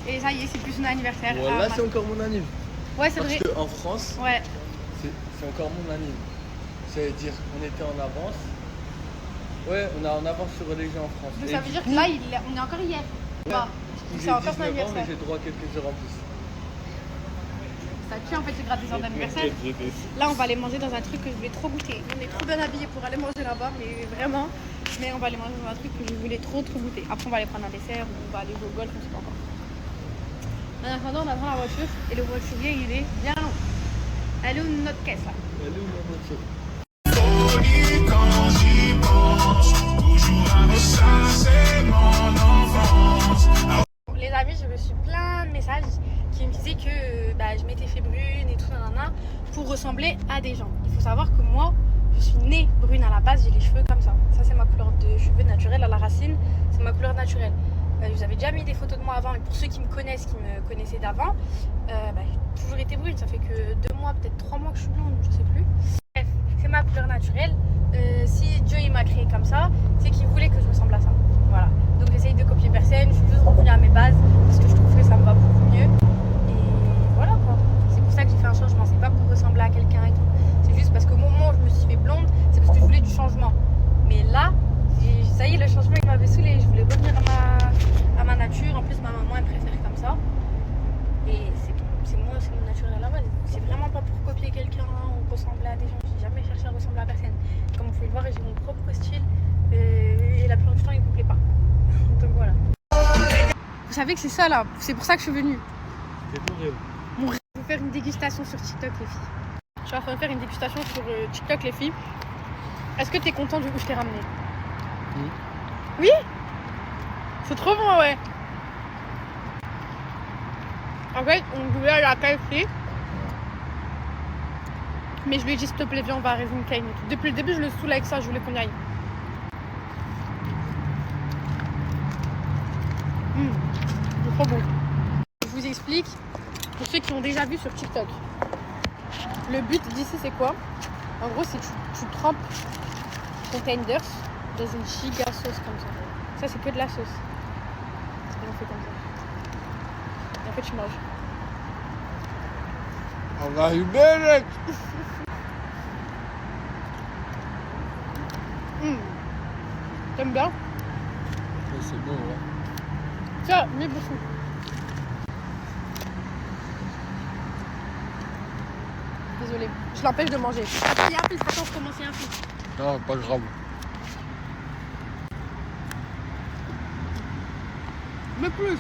Et ça y est, c'est plus son anniversaire. Voilà, c'est encore mon anniv. Ouais, c'est vrai. Parce qu'en France, ouais. c'est encore mon anniv. C'est-à-dire qu'on était en avance. Ouais, on est en avance sur les gens en France. Donc ça veut dire que là, on est encore hier. Ouais. C'est encore son anniversaire. Mais j'ai droit à quelques heures en plus. Ça tue en fait, c'est grave des heures d'anniversaire. Là, on va aller manger dans un truc que je voulais trop goûter. On est trop bien habillés pour aller manger là-bas, mais vraiment. Mais on va aller manger dans un truc que je voulais trop goûter. Après, on va aller prendre un dessert, ou on va aller jouer au golf, on sait pas encore. En attendant, on attend la voiture et le voiturier, il est bien long. Elle est où notre caisse là? Elle est où ma voiture? Quand j'y pense, toujours avec ça, c'est mon enfance. Les amis, j'ai reçu plein de messages qui me disaient que je m'étais fait brune et tout, nanana, pour ressembler à des gens. Il faut savoir que moi, je suis née brune à la base, j'ai les cheveux comme ça. Ça, c'est ma couleur de cheveux naturelle à la racine, c'est ma couleur naturelle. Je vous avais déjà mis des photos de moi avant, et pour ceux qui me connaissent, qui me connaissaient d'avant, j'ai toujours été brune. Ça fait que 2 mois, peut-être 3 mois que je suis blonde, je sais plus. Bref, c'est ma couleur naturelle. Si Dieu il m'a créé comme ça, c'est qu'il voulait que je ressemble à ça. Voilà. Donc j'essaye de copier personne, je suis juste revenue à mes bases parce que je trouve que ça me va beaucoup mieux. Et voilà quoi. C'est pour ça que j'ai fait un changement. C'est pas pour ressembler à quelqu'un et tout. C'est juste parce qu'au moment où je me suis fait blonde, c'est parce que je voulais du changement. Mais là, ça y est, le changement il m'avait saoulée. Je voulais revenir à ma nature. En plus, ma maman elle préfère comme ça. Et c'est moi, c'est mon naturel à la base. C'est vraiment pas pour copier quelqu'un ou ressembler à des gens. J'ai jamais cherché à ressembler à personne. Comme vous pouvez le voir, j'ai mon propre style. Et la plupart du temps, il vous plaît pas. Donc voilà. Vous savez que c'est ça là. C'est pour ça que je suis venue. C'est ton rêve. Mon rêve, je vais faire une dégustation sur TikTok, les filles. Je suis en train de faire une dégustation sur TikTok, les filles. Est-ce que t'es content du coup je t'ai ramené? Oui. Oui? C'est trop bon, ouais. En fait, on voulait aller à KFC. Mais je lui ai dit, s'il te plaît, viens, on va à Raising Cane. Depuis le début, je le saoule avec ça, je voulais qu'on y aille. C'est trop bon. Je vous explique, pour ceux qui ont déjà vu sur TikTok. Le but d'ici, c'est quoi? En gros, c'est que tu trempes ton tenders dans une giga sauce comme ça. Ça, c'est que de la sauce. Et on fait comme ça. Et en fait, tu manges. On va y belle. T'aimes bien? Ouais, c'est bon, ouais. Tiens, mets beaucoup. Désolée, je l'empêche de manger. Il y a un fils, attends, je commence, il y a un fils. Non, pas grave. Mais plus.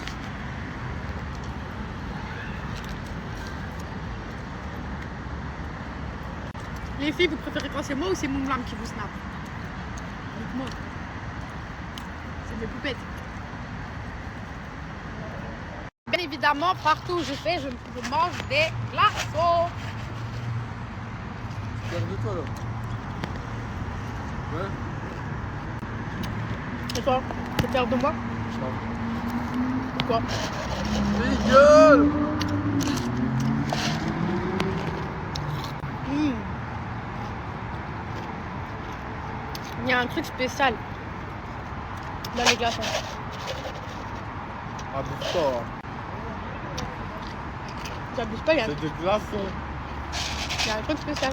Les filles, vous préférez quand c'est moi ou c'est mon blâme qui vous snap? Dites-moi. C'est mes poupettes. Bien évidemment, partout où je fais, je mange des glaçons. Tu perds de toi là? Ouais. Et toi? Tu perds de moi? Non. Pourquoi? Rigole! Il y a un truc spécial dans les glaçons. Abuse pas. J'abuse pas, il y a C'est des glaçons. Il y a un truc spécial.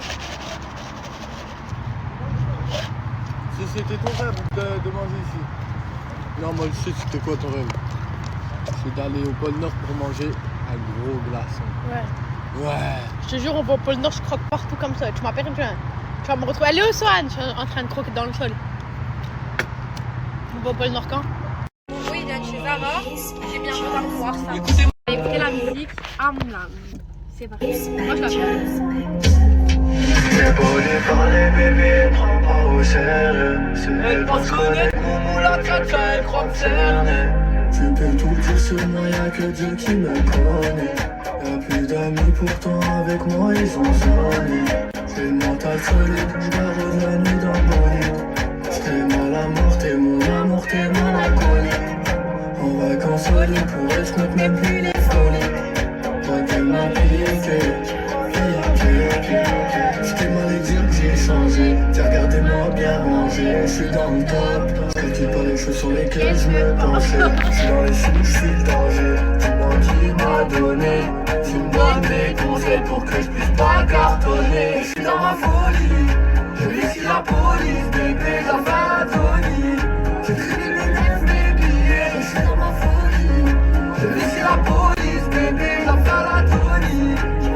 Si c'était ton rêve de manger ici. Non, moi je sais c'était quoi ton rêve. C'est d'aller au pôle Nord pour manger un gros glaçon. Ouais. Ouais. Je te jure, on va au pôle Nord, je croque partout comme ça. Tu m'appelles, tu vas me retrouver. Allez, Swan, je suis en train de croquer dans le sol. On va au pôle Nord quand? Oui, il vient de chez Zara. J'ai bien besoin de voir ça. Écoutez la musique à mon âme. C'est parti. Moi, je la fais. C'est beau lui parler, bébé, prends pas au sérieux. Elle pense connaître mon moulin, elle croit me cerner. Tu peux tout dire sur moi, y'a que Dieu qui me connaît. Y'a plus d'amis, pourtant avec moi ils ont sonné. J'ai le mental solide, je dois revenir dans le bolide. C'était moi la mort, t'es mon amour. l'amour t'es mélancolique. En vacances au lit pour elle, je compte même plus les folies. Toi t'es ma piqué. Je t'ai mal dire que j'ai changé. T'as regardé moi bien manger. Je suis dans le top. Je calcule pas les choses sur lesquelles je me penchais. Je suis dans les sous, je suis le danger. Dis-moi qui m'a donné. Tu me donnes des conseils pour que je puisse pas cartonner. Je suis dans ma folie. Je vis si la police, bébé, j'en fais la Tony. J'ai traîné le neuf, mes billets. Je suis dans ma folie. Je vis si la police, bébé, j'en fais la Tony.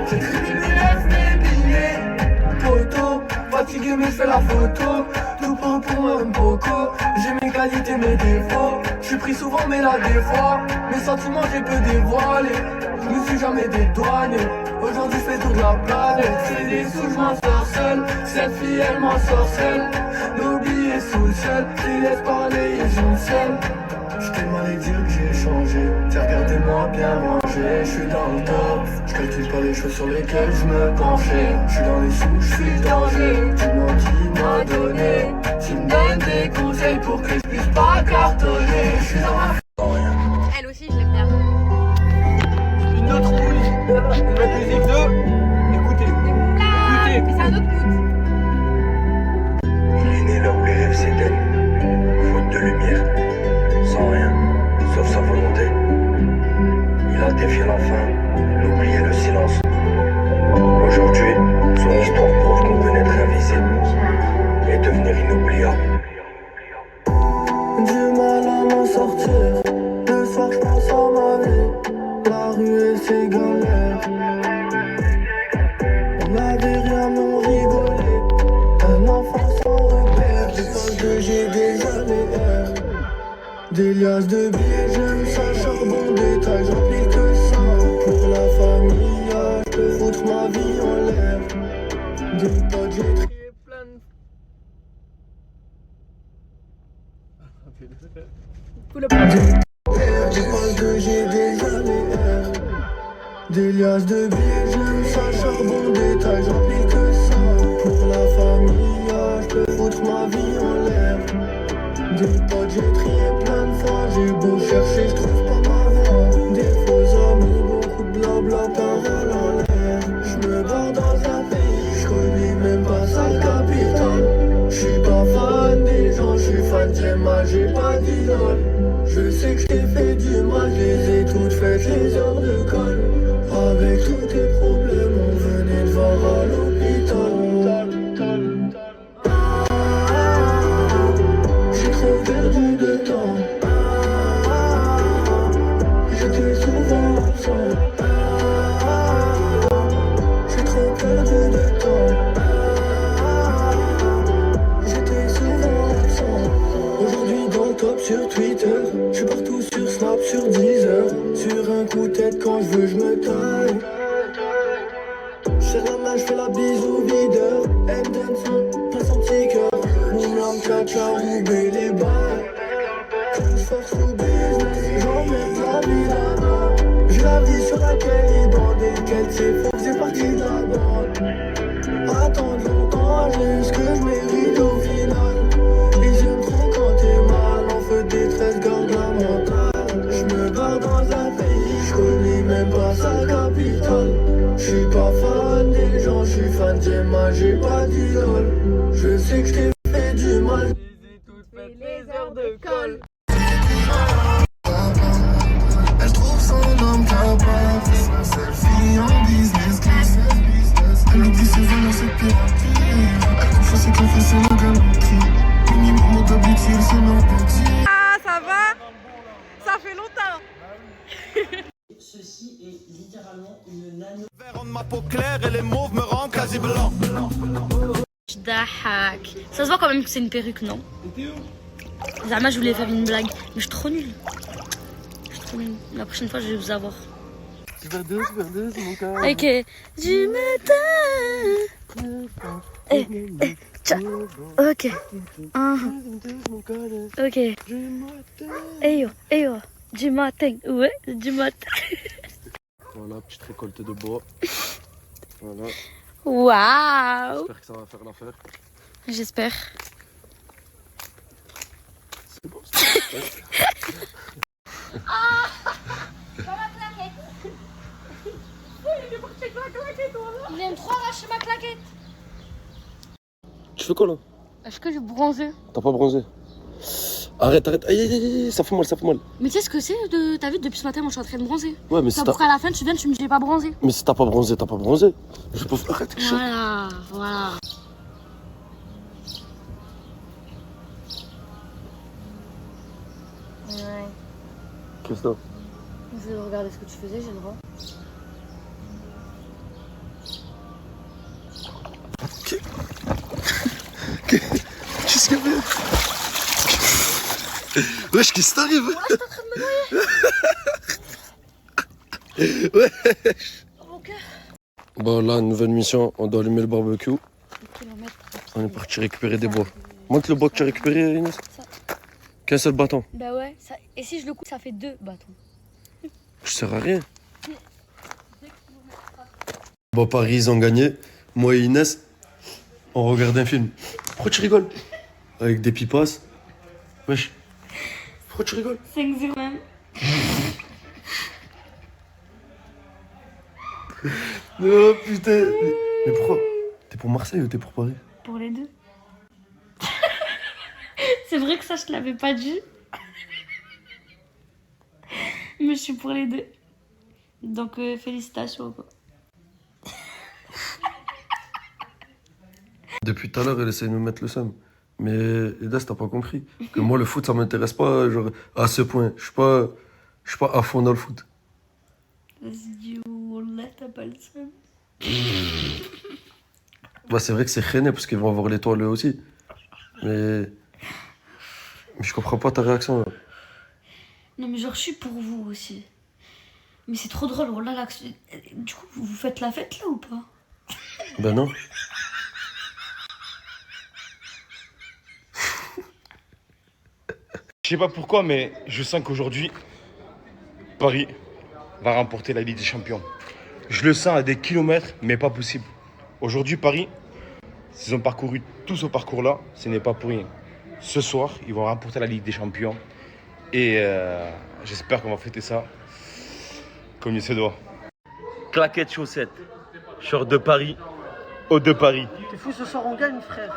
J'ai traîné le neuf, mes billets. Poto, fatigué mais je fais la photo. Tout prend pour moi un poco. J'ai mes qualités, mes défauts. Je suis pris souvent mais là des fois mes sentiments j'ai peu dévoilé. Je me suis jamais dédouané. Aujourd'hui je fais tour de la planète. C'est des sous, je m'en sors seul. Cette fille elle m'en sorcelle. Nos billets sous le ciel. Je les laisse parler, ils ont le seul. Je t'ai mal dire que j'ai changé. T'as regardé moi bien manger. Je suis dans le top. Je calcule pas les choses sur lesquelles je me penchais. Je suis dans les sous, je suis le danger. Dis-moi qui m'a donné. Tu me donnes des conseils pour que je puisse pas cartonner. Je suis dans ma Elle aussi, je l'aime bien. Une autre poule. La musique de. Écoutez. Écoutez. Mais c'est un autre mood. Il est né là où les rêves s'éteignent. Faute de lumière. Sans rien, sauf sa volonté. Il a défié l'enfant, oublié le silence. Aujourd'hui, son histoire prouve qu'on peut naître invisible et devenir inoubliable. Du mal à m'en sortir. Le soir, je pense à ma vie. La rue et ses galères. On n'avait rien, mais on rigolait. Un enfant sans repère. Je pense que j'ai déjà les airs. Des liasses de billets, j'aime ça, charbon, détail, j'en plie que ça. Pour la famille, je peux foutre ma vie en l'air. Des potes, j'ai trié plein de... Je pense que j'ai déjà les airs. Des liasses de billets, j'aime ça, charbon, détail, j'en plie que ça. Pour la famille, je peux foutre ma vie en l'air. Des potes, j'ai trié plein de fois. J'ai beau chercher, je trouve pas ma voie. Des faux amis, beaucoup de blabla, parole en l'air. Je me barre dans un pays, je connais même pas sa capitale. Je suis pas fan des gens, je suis fan d'Emma, j'ai pas d'idole. Je sais que je t'ai fait du mal, je les ai toutes faites, les heures de colle. Avec tous tes problèmes, on venait te voir à l'hôpital. J'ai trop perdu de temps. J'étais souvent absent. J'ai trop perdu de temps. J'étais souvent absent. Aujourd'hui dans le top sur Twitter. Je suis partout sur Snap, sur Deezer. Sur un coup de tête quand je veux je me taille. J'serre la main, j'fais la bise au videur. M-Denson, passe en petit cœur. Moulin, caca, roubé les balles. Quand j'force au business, j'emmerde la vie là-bas. J'ai la vie sur laquelle ils bandent et lequel c'est faux, c'est parti de la bande. Attendre longtemps, j'ai eu ce que je mérite au final. Et j'aime trop quand t'es mal, en feu de détresse, garde la mentale. J'me barre dans un pays, j'connais même pas sa capitale. J'suis pas fan des gens, j'suis fan d'Emma, j'ai pas d'idole. Je sais que j't'ai fait du mal. Les heures de colle. Elle trouve son homme capable. Selfie en business class. Elle oublie ses valeurs, c'est pire. Elle confie ses cafés, c'est le galanterie. Minimum d'habitude, c'est l'embêtise. Ah, ça va? Ça fait longtemps. Ceci est littéralement une nano. Rendre ma peau claire et les mauves me rendent quasi blanc. J'dahak. Ça se voit quand même que c'est une perruque, non? Zama, je voulais faire une blague, mais je suis trop nulle. Je suis trop nulle. La prochaine fois, je vais vous avoir. Super douce, mon cœur. Ok. Du matin. Tcha. Ok. Ok. Hey yo. Du matin. Ouais, du matin. Voilà, petite récolte de bois. Voilà. Waouh. J'espère que ça va faire l'affaire. J'espère. C'est bon. Ah, dans ma claquette. Il est parti avec ma claquette, voilà. Il aime trop arracher ma claquette. Tu fais quoi là? Est-ce que j'ai bronzé? T'as pas bronzé? Arrête, arrête. Aïe, aïe, aïe, ça fait mal, ça fait mal. Mais tu sais ce que c'est de ta vie depuis ce matin, moi je suis en train de bronzer. Ouais, mais c'est pour qu'à la fin tu viennes, tu me dis j'ai pas bronzé. Mais si t'as pas bronzé, t'as pas bronzé. Je peux. Arrête, chaud. Voilà, voilà. Ouais. Qu'est-ce que Je vais regarder ce que tu faisais, j'ai le droit. Qu'est-ce qu'il y avait? Wesh, qu'est-ce qui t'arrive? Ouais, je suis en train de me noyer. Wesh. Ok. Bon, là, nouvelle mission, on doit allumer le barbecue. On est parti récupérer des bois. Montre le bois que tu as récupéré, Inès. Qu'un seul bâton. Bah ouais, ça... et si je le coupe, ça fait 2 bâtons. Je sers à rien. Bon, Paris, ils ont gagné. Moi et Inès, on regarde un film. Pourquoi tu rigoles? Avec des pipas. Wesh. Pourquoi tu rigoles? 5-0 même. Oh putain. Mais pourquoi? T'es pour Marseille ou t'es pour Paris? Pour les deux. C'est vrai que ça, je te l'avais pas dit. Mais je suis pour les deux. Donc, félicitations, quoi. Depuis tout à l'heure, elle essaie de me mettre le seum. Mais Edas, t'as pas compris. Que moi, le foot, ça m'intéresse pas genre, à ce point. Je suis pas à fond dans le foot. Vas-y, Wallah, t'as pas le seum. Bah, c'est vrai que c'est rené parce qu'ils vont avoir l'étoile eux aussi. Mais je comprends pas ta réaction là. Non, mais genre, je suis pour vous aussi. Mais c'est trop drôle, Wallah, là. Du coup, vous faites la fête là ou pas? Ben non. Je sais pas pourquoi, mais je sens qu'aujourd'hui, Paris va remporter la Ligue des Champions. Je le sens à des kilomètres, mais pas possible. Aujourd'hui, Paris, s'ils ont parcouru tout ce parcours-là, ce n'est pas pour rien. Ce soir, ils vont remporter la Ligue des Champions. Et j'espère qu'on va fêter ça comme il se doit. Claquettes, chaussettes, short de Paris, haut de Paris. T'es fou, ce soir on gagne, frère.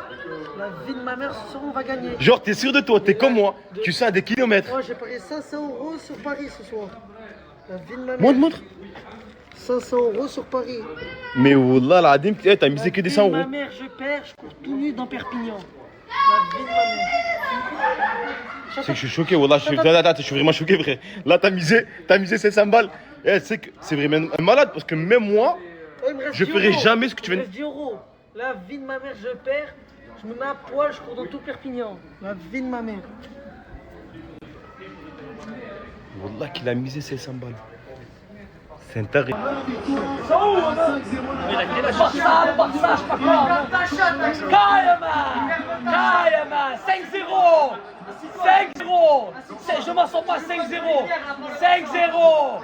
La vie de ma mère, ce soir on va gagner. Genre, t'es sûr de toi, t'es comme moi, tu sens à des kilomètres. Moi, j'ai parié 500 € sur Paris ce soir. La vie de ma mère. Montre. 500 € sur Paris. Mais wallah, la adim, t'as misé que des 100 Ma euros. mère, je perds, je cours tout nu dans Perpignan. La vie de ma mère. C'est que je suis choqué, wallah, je suis vraiment choqué, frère. Là, t'as misé 700 balles. Eh, c'est que c'est vraiment un malade, parce que même moi, je ferai jamais ce que tu veux. 10 €. La vie de ma mère, je perds. Je me mets à poil, je cours dans tout Perpignan. La vie de ma mère. Wallah, qu'il a misé 700 balles. C'est un taré. Kayama 5-0 5-0 Je m'en sors pas 5-0 5-0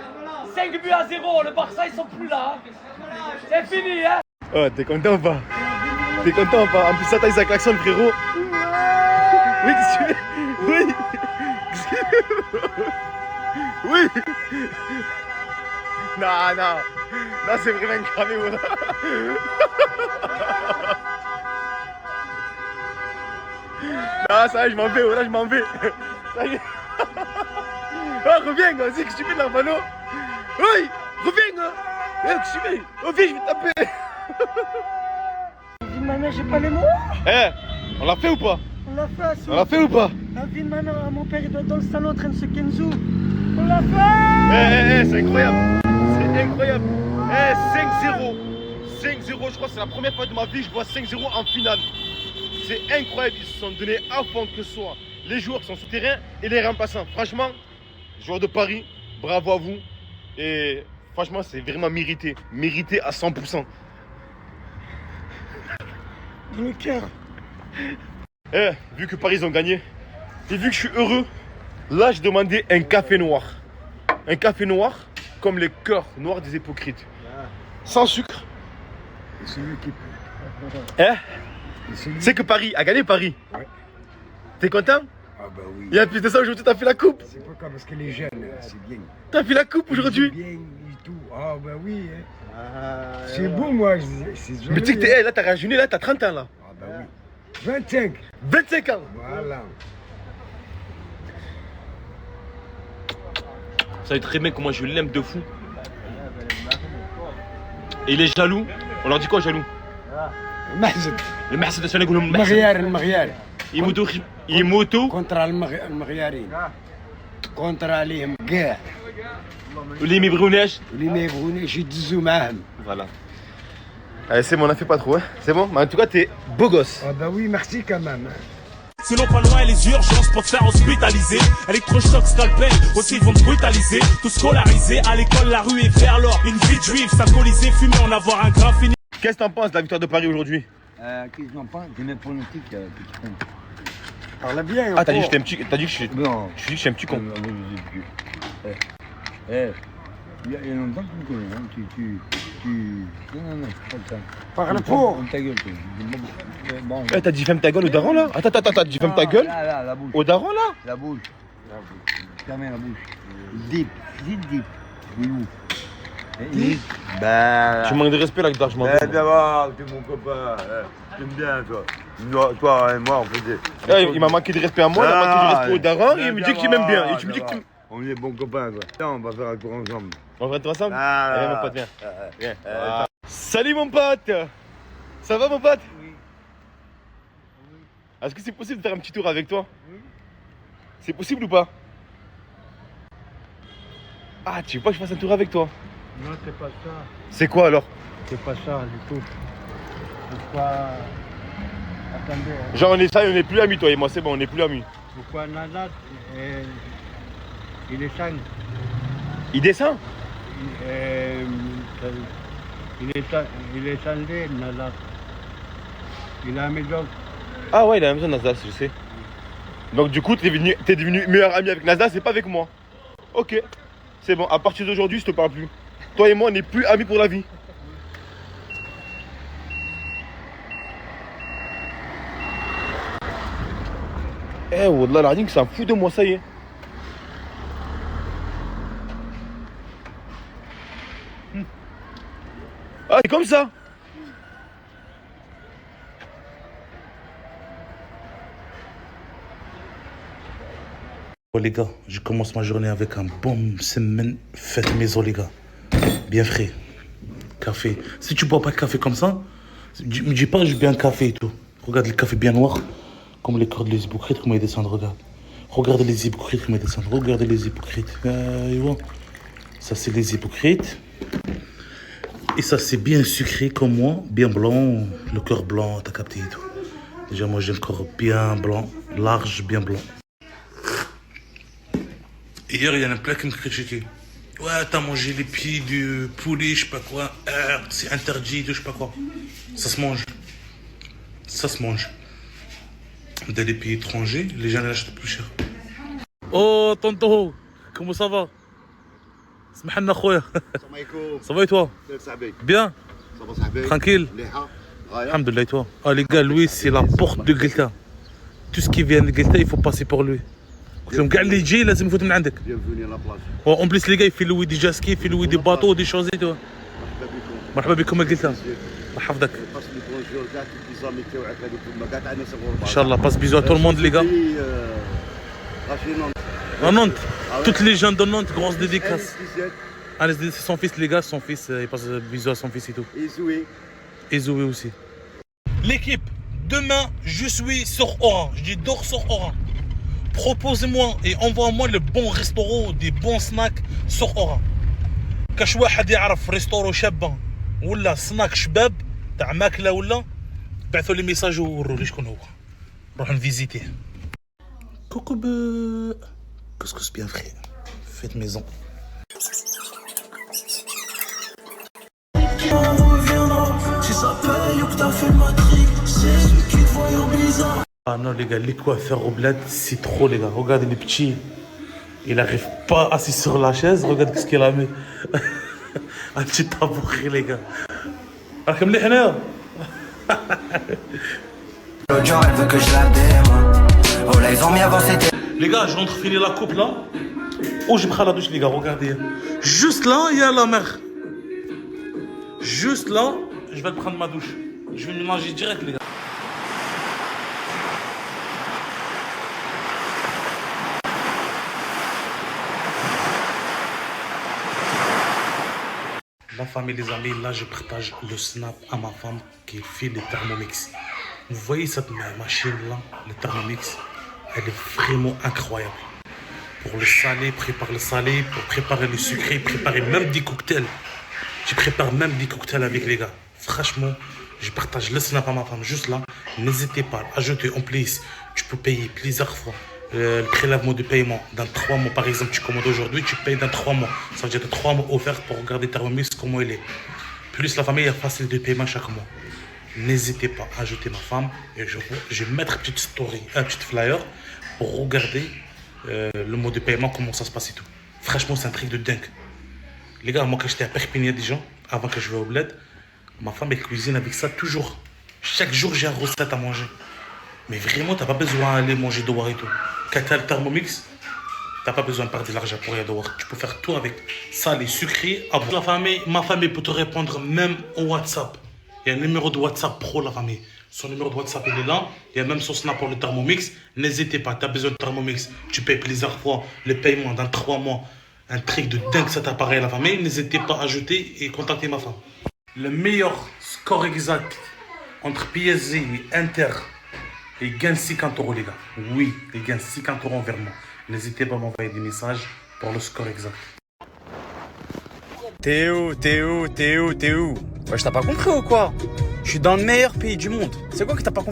5 buts à 0 Le Barça ils sont plus là C'est fini hein. Oh, t'es content ou pas? T'es content ou pas? En plus, ça taille sa klaxon, frérot. Oui, qu'est-ce que tu fais? Oui. Oui. Non, non. Là, c'est vraiment cramé, voilà. Non, ça y est, je m'en vais, voilà, je m'en vais. Ça y est. Oh, reviens, vas-y, qu'est-ce que tu fais de l'armano? Oui, reviens, qu'est-ce que tu fais? Oh, viens, je vais te taper. La vie de ma mère, j'ai pas les mots. Eh, on l'a fait ou pas? On l'a fait à ce On l'a fait ou pas? La vie de ma mère, mon père, il doit être dans le salon en train de se kenzo. On l'a fait. C'est incroyable. C'est incroyable. 5-0. 5-0, je crois que c'est la première fois de ma vie que je vois 5-0 en finale. C'est incroyable, ils se sont donnés à fond que ce soit les joueurs qui sont sur le terrain et les remplaçants. Franchement, joueurs de Paris, bravo à vous. Et franchement, c'est vraiment mérité. Mérité à 100%. Dans le cœur. Eh, vu que Paris ont gagné, et vu que je suis heureux, là, j'ai demandé un café noir. Un café noir comme les cœurs noirs des hypocrites. Sans sucre. C'est lui qui... Hein? C'est que Paris a gagné Paris. Ouais. T'es content? Ah bah oui. Et en plus de ça, aujourd'hui, t'as fait la coupe. C'est pas parce qu'elle est jeune, c'est bien. T'as fait la coupe aujourd'hui. Bien et tout. Ah bah oui. Hein. C'est beau, moi. C'est joli. Mais tu sais que t'es, là, t'as rajeuni, là, t'as 30 ans, là. Ah bah oui. 25. 25 ans. Voilà. Vous savez très bien comment je l'aime de fou. Et il est jaloux. On leur dit quoi, jaloux? المحسد المحسد عشان يقولوا المغيار المغيار يموتوا كونترا المغيارين كونترا عليهم كاع واللي ما يبغوناش يدزوا معاهم. Voilà. Allez, c'est bon, on a fait pas trop, hein. C'est bon? Mais en tout cas, t'es beau gosse. Ah bah oui, merci quand même. Sinon pas loin les urgences pour te faire hospitaliser. Électrochoc, scalpel, aussi ils vont te brutaliser. Tout scolarisé, à l'école la rue est vers l'or. Une vie de juif, symboliser, fumer, en avoir un grain fini. Qu'est-ce que t'en penses de la victoire de Paris aujourd'hui? Qu'est-ce que j'en pense? Des mêmes pronostics que tu prends. Parle bien. Ah, t'as dit que j'étais un petit. T'as dit que je suis. Non. Je dis que je suis un petit con. Il y a longtemps que tu me connais, hein. Non, c'est pas ça. Bon. T'as dit ferme ta gueule au daron là? Attends, t'as dit ferme ta gueule? Là, la bouche. Au daron là? La bouche. Fermez la bouche. Deep. Deep. Bah. Tu manques de respect là, Gdar, je m'en fous. D'abord, t'es mon copain. T'aimes bien, toi. Toi et moi, on faisait. Il m'a manqué de respect à moi, il m'a manqué de respect au daron, et il me dit qu'il m'aime bien. Et tu me dis que tu m'. On est bons copains, quoi. Tiens, on va faire un tour ensemble. On va faire un tour ensemble? Viens, mon pote, viens. Salut, mon pote. Ça va, mon pote? Oui. Est-ce que c'est possible de faire un petit tour avec toi? Oui. C'est possible ou pas? Ah, tu veux pas que je fasse un tour avec toi? Non, c'est pas ça. C'est quoi alors? C'est pas ça du tout. Pourquoi... Attendez. Hein. Genre on est plus amis toi et moi, c'est bon, on est plus amis. Pourquoi Nadat, il descend? Il descend? Il est descendu, Nadat. Il a la maison. Ah ouais, il a la maison Nasdaq, je sais. Donc du coup, t'es devenu meilleur ami avec Nasdaq, c'est pas avec moi. Ok, c'est bon, à partir d'aujourd'hui, je te parle plus. Toi et moi, on n'est plus amis pour la vie. Eh, wallah, la ring, c'est un fou de moi, ça y est. Ah, c'est comme ça. Oh, les gars, je commence ma journée avec un bon semaine faite maison, les gars. Bien frais. Café. Si tu bois pas de café comme ça, me dis pas je bois un café et tout. Regarde le café bien noir, comme les cordes des hypocrites, comment ils descendent, regarde. Regardez les hypocrites, comment ils descendent. Regardez les hypocrites. Ça, c'est les hypocrites. Et ça, c'est bien sucré comme moi, bien blanc, le cœur blanc, t'as capté et tout. Déjà, moi, j'ai le corps bien blanc, large, bien blanc. Hier, il y en a plein qui me critiquaient. Ouais, t'as mangé les pieds du poulet, je sais pas quoi. C'est interdit, je sais pas quoi. Ça se mange. Ça se mange. Dans les pays étrangers, les gens l'achètent plus cher. Oh, tonton, comment ça va? Smahanna khoya. Ça va et toi? Bien? Tranquille? Alhamdoulilah et toi? Ah les gars, lui c'est la porte de Guelta. Tout ce qui vient de Guelta, il faut passer par lui. لهم كاع اللي يجي لازم يفوت من عندك. اون بليس لي جاي في لوي دي جاسكي في لوي دي باطو دي شوزي تو. مرحبا بكم يا قلتها. الله يحفظك. ان شاء الله باس بيزو تو الموند لي غا. Nantes, toutes les gens de Nantes, grosse dédicace. Allez, c'est son fils les gars, son fils, il passe bisous à son fils et tout. Et Zoé aussi. L'équipe, demain je suis sur Oran, je dis dors sur Oran. Proposez-moi et envoie-moi le bon restaurant, des bons snacks sur Oran. كاش واحد يعرف ريستورو شابه ولا سناك شباب تاع ماكله ولا بعثوا لي ميساج ووروا لي شكون هو نروح نفيزيتيه. كوكو couscous bien frais, faites maison. On reviendra si ça paye ou que t'as fait le matrix, c'est ceux qui te voient bizarre. Ah non les gars, les coiffeurs au bled, c'est trop les gars. Regardez les petits, il arrive pas assis sur la chaise, regarde ce qu'il a mis. Un petit tabouret les gars. راكم مليح هنا. Elle veut que je la démon. Oh là, ils ont mis avant, c'était. Les gars, je rentre finir la coupe là. Oh, j'ai pris la douche, les gars, regardez. Juste là, il y a la mer. Juste là, je vais prendre ma douche. Je vais mélanger direct, les gars. La famille, les amis, là, je partage le snap à ma femme qui fait le Thermomix. Vous voyez cette machine-là, le Thermomix, elle est vraiment incroyable. Pour le salé, prépare le salé, pour préparer le sucré, préparer même des cocktails. Je prépare même des cocktails avec les gars. Franchement, je partage le snap à ma femme juste là. N'hésitez pas à ajouter en plus. Tu peux payer plusieurs fois le prélèvement de paiement. Dans 3 mois, par exemple, tu commandes aujourd'hui, tu payes dans 3 mois. Ça veut dire que tu as 3 mois offerts pour regarder Thermomix comment il est. Plus la famille est facile de paiement chaque mois. N'hésitez pas à ajouter ma femme et je vais mettre une petite story, un petit flyer pour regarder le mode de paiement, comment ça se passe et tout. Franchement, c'est un truc de dingue. Les gars, moi quand j'étais à Perpignan déjà, avant que je vais au bled, ma femme elle cuisine avec ça toujours. Chaque jour j'ai une recette à manger. Mais vraiment, t'as pas besoin d'aller manger dehors et tout. Quand t'as le Thermomix, t'as pas besoin de perdre de l'argent pour aller dehors. Tu peux faire tout avec salé, sucré, à boire. Ma famille peut te répondre même au WhatsApp. Il y a un numéro de WhatsApp pro, la famille. Son numéro de WhatsApp, il est là. Il y a même son snap pour le Thermomix. N'hésitez pas, tu as besoin de Thermomix. Tu payes plusieurs fois le paiement dans 3 mois. Un truc de dingue cet appareil, la famille. N'hésitez pas à ajouter et contacter ma femme. Le meilleur score exact entre PSG et Inter, il gagne 50 €, les gars. Oui, il gagne 50 € envers moi. N'hésitez pas à m'envoyer des messages pour le score exact. T'es où? Ouais, je t'as pas compris ou quoi? Je suis dans le meilleur pays du monde. C'est quoi que t'as pas compris?